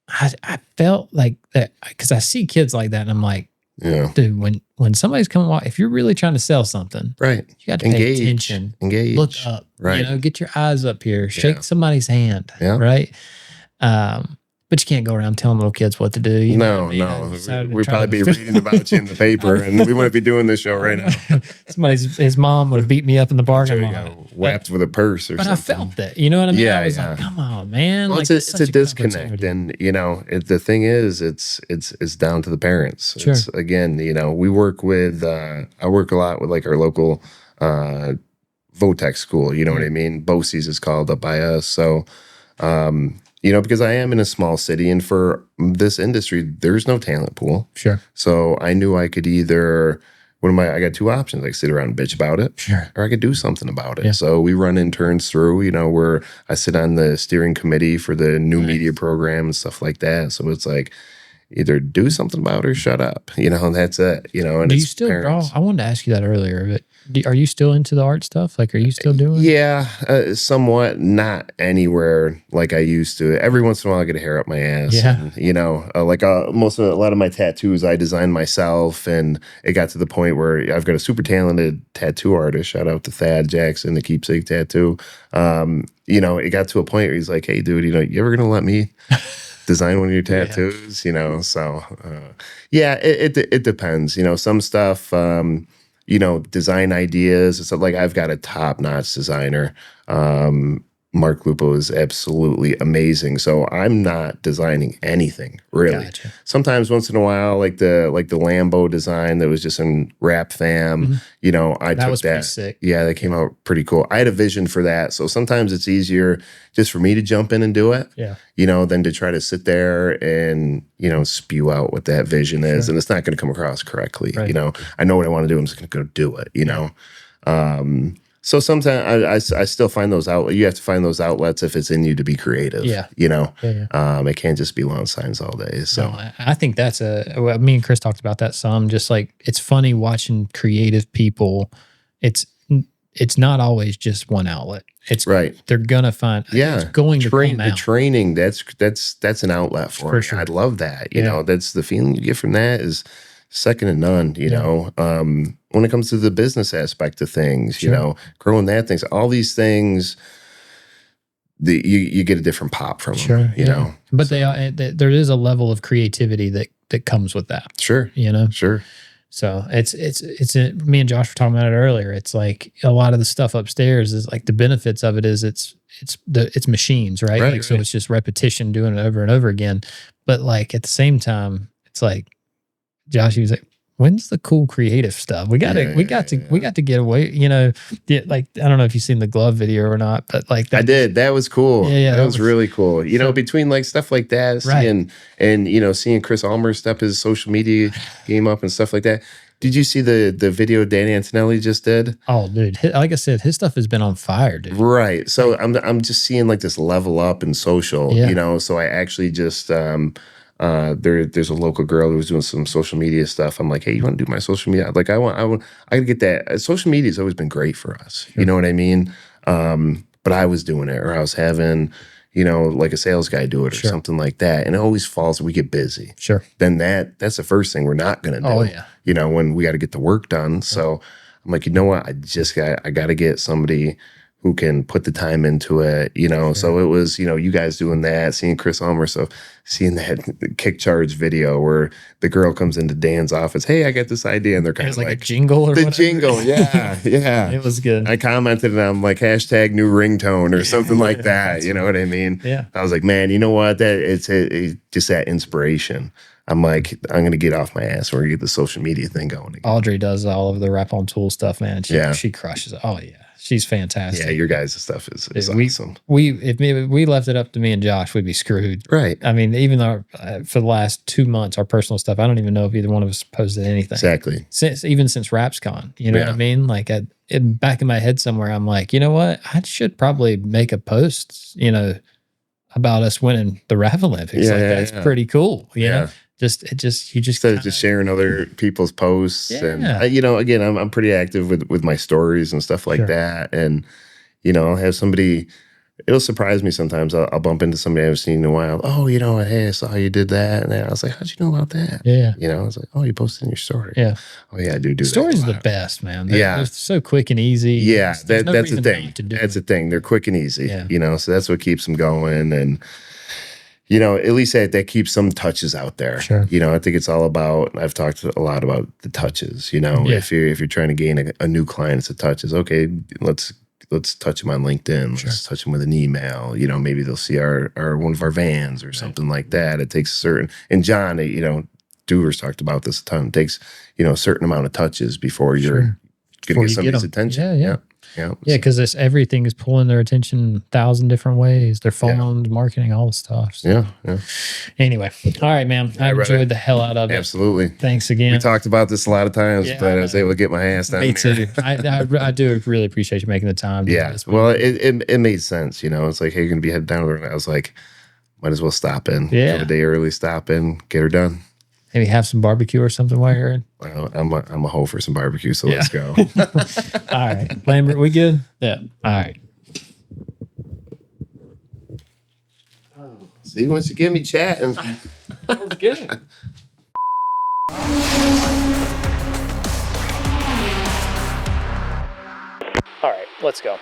I felt like that because I see kids like that and I'm like, dude, when somebody's coming, if you're really trying to sell something, right, you got to pay attention, look up, right, get your eyes up here, shake somebody's hand, right. But you can't go around telling little kids what to do. You know what I mean? No. We'd probably be reading about you in the paper, and we wouldn't be doing this show right now. His mom would have beat me up in the parking lot. Whapped with a purse or but something. I felt that. You know what I mean? Yeah, I was yeah. like, come on, man. Well, like, it's a such disconnect, opportunity. and the thing is, it's down to the parents. Sure. It's, again, we work with. I work a lot with like our local Votech school. You know what I mean? BOCES is called up by us. So, because I am in a small city, and for this industry, there's no talent pool. Sure. So I knew I could either. I got two options. I could sit around and bitch about it, Sure, or I could do something about it. Yeah. So we run interns through, where I sit on the steering committee for the new media program and stuff like that. So it's like, either do something about it or shut up, and that's it, and do you it's still parents. draw? I wanted to ask you that earlier, but are you still into the art stuff? Like, are you still doing? Yeah, somewhat, not anywhere like I used to. Every once in a while I get a hair up my ass. Yeah. And, like a lot of my tattoos I designed myself, and it got to the point where I've got a super talented tattoo artist. Shout out to Thad Jackson, the Keepsake Tattoo. It got to a point where he's like, hey, dude, you ever gonna let me design one of your tattoos? So it depends. Some stuff, design ideas. It's like I've got a top-notch designer. Mark Lupo is absolutely amazing. So I'm not designing anything really. Gotcha. Sometimes once in a while, like the Lambo design that was just in Rap Fam, I That took was pretty that. sick. Yeah, that came out pretty cool. I had a vision for that. So sometimes it's easier just for me to jump in and do it. Yeah. Than to try to sit there and, spew out what that vision is. Sure. And it's not going to come across correctly. Right. I know what I want to do. I'm just going to go do it, So sometimes I still find those outlets. You have to find those outlets if it's in you to be creative. Yeah. It can't just be lawn signs all day. So No, I think that's me and Chris talked about that some. Just like, it's funny watching creative people. It's not always just one outlet. It's right. They're gonna find. It's going to come the out. training. That's an outlet for me. sure. I'd love that. That's the feeling you get from that is second to none. When it comes to the business aspect of things, Sure. growing things, all these things, you get a different pop from them. Sure, But So, there is a level of creativity that comes with that. sure, sure. So it's me and Josh were talking about it earlier. It's like a lot of the stuff upstairs is like the benefits of it is it's machines, right? Right, Like, so right. it's just repetition, doing it over and over again. But like at the same time, it's like Josh, he was like, when's the cool creative stuff? We got to get away, like, I don't know if you've seen the glove video or not, but like I did. That was cool. Yeah, that was really cool. So- Between like stuff like that, Right. seeing Chris Ulmer step his social media game up and stuff like that. Did you see the video Dan Antonelli just did? Oh, dude, like I said, his stuff has been on fire, dude. Right. So I'm just seeing like this level up in social, Yeah. So I actually just there's a local girl who was doing some social media stuff. I'm like, hey, you want to do my social media? Like, I gotta get that. Social media's always been great for us. Sure. You know what I mean? But I was doing it, or I was having, like a sales guy do it or Sure. something like that. And it always falls, we get busy. Sure. Then that's the first thing we're not gonna do. Oh, yeah. When we got to get the work done. So I'm like, you know what? I got to get somebody who can put the time into it, So it was, you guys doing that, seeing Chris Ulmer, so seeing that kick charge video where the girl comes into Dan's office, hey, I got this idea, and they're kind It was of like a jingle or the whatever. jingle, yeah. It was good. I commented and I'm like hashtag new ringtone or something like that. You know what I mean? Yeah. I was like, man, you know what? That it's just that inspiration. I'm like, I'm gonna get off my ass. We're gonna get the social media thing going again. Audrey does all of the WrapOn tool stuff, man. She crushes it. Oh yeah, she's fantastic. Yeah, your guys' stuff is we, awesome. If we left it up to me and Josh, we'd be screwed. Right. I mean, even though for the last 2 months, our personal stuff, I don't even know if either one of us posted anything. Exactly. Since RapsCon, you know what I mean? Like, back in my head somewhere, I'm like, you know what? I should probably make a post, about us winning the Rap Olympics. That's pretty cool. You know? You just Instead of just sharing other people's posts, and Yeah. again, I'm pretty active with my stories and stuff like Sure. that, and I'll have somebody. It'll surprise me sometimes. I'll bump into somebody I haven't seen in a while. Oh, hey, I saw you did that, and I was like, how'd you know about that? Yeah. I was like, oh, you posted in your story. Yeah. Oh yeah, I do that. Stories a are the lot. best, man. Yeah. They're so quick and easy. Yeah, There's no that's the reason thing. not to do That's it. the thing. They're quick and easy. Yeah. So that's what keeps them going, and. you know, at least that keeps some touches out there. Sure. You know, I think it's all about, I've talked a lot about the touches, you know, Yeah. if you're trying to gain a new client, it's the touches. Okay, let's touch them on LinkedIn. Sure. Let's touch them with an email. You know, maybe they'll see our one of our vans or something like that. It takes a certain, and John, you know, Doers talked about this a ton. It takes, you know, a certain amount of touches before you're going to get somebody's attention. Yeah. Yeah, because everything is pulling their attention 1,000 different ways. Their phones, marketing, all the stuff. So. Yeah. Anyway, all right, man. I enjoyed the hell out of it. Absolutely. Thanks again. We talked about this a lot of times, but I was able to get my ass down Me there. too. I do really appreciate you making the time. To do Yeah. this. Well, it made sense. You know, it's like, hey, you're going to be headed down there. And I was like, might as well stop in. Yeah. Come a day early, stop in, get her done. Maybe have some barbecue or something while you're in. Well, I'm a hoe for some barbecue, so let's go. All right. Lambert, we good? Yeah. All right. See, once you get me chatting. That's good. All right, let's go.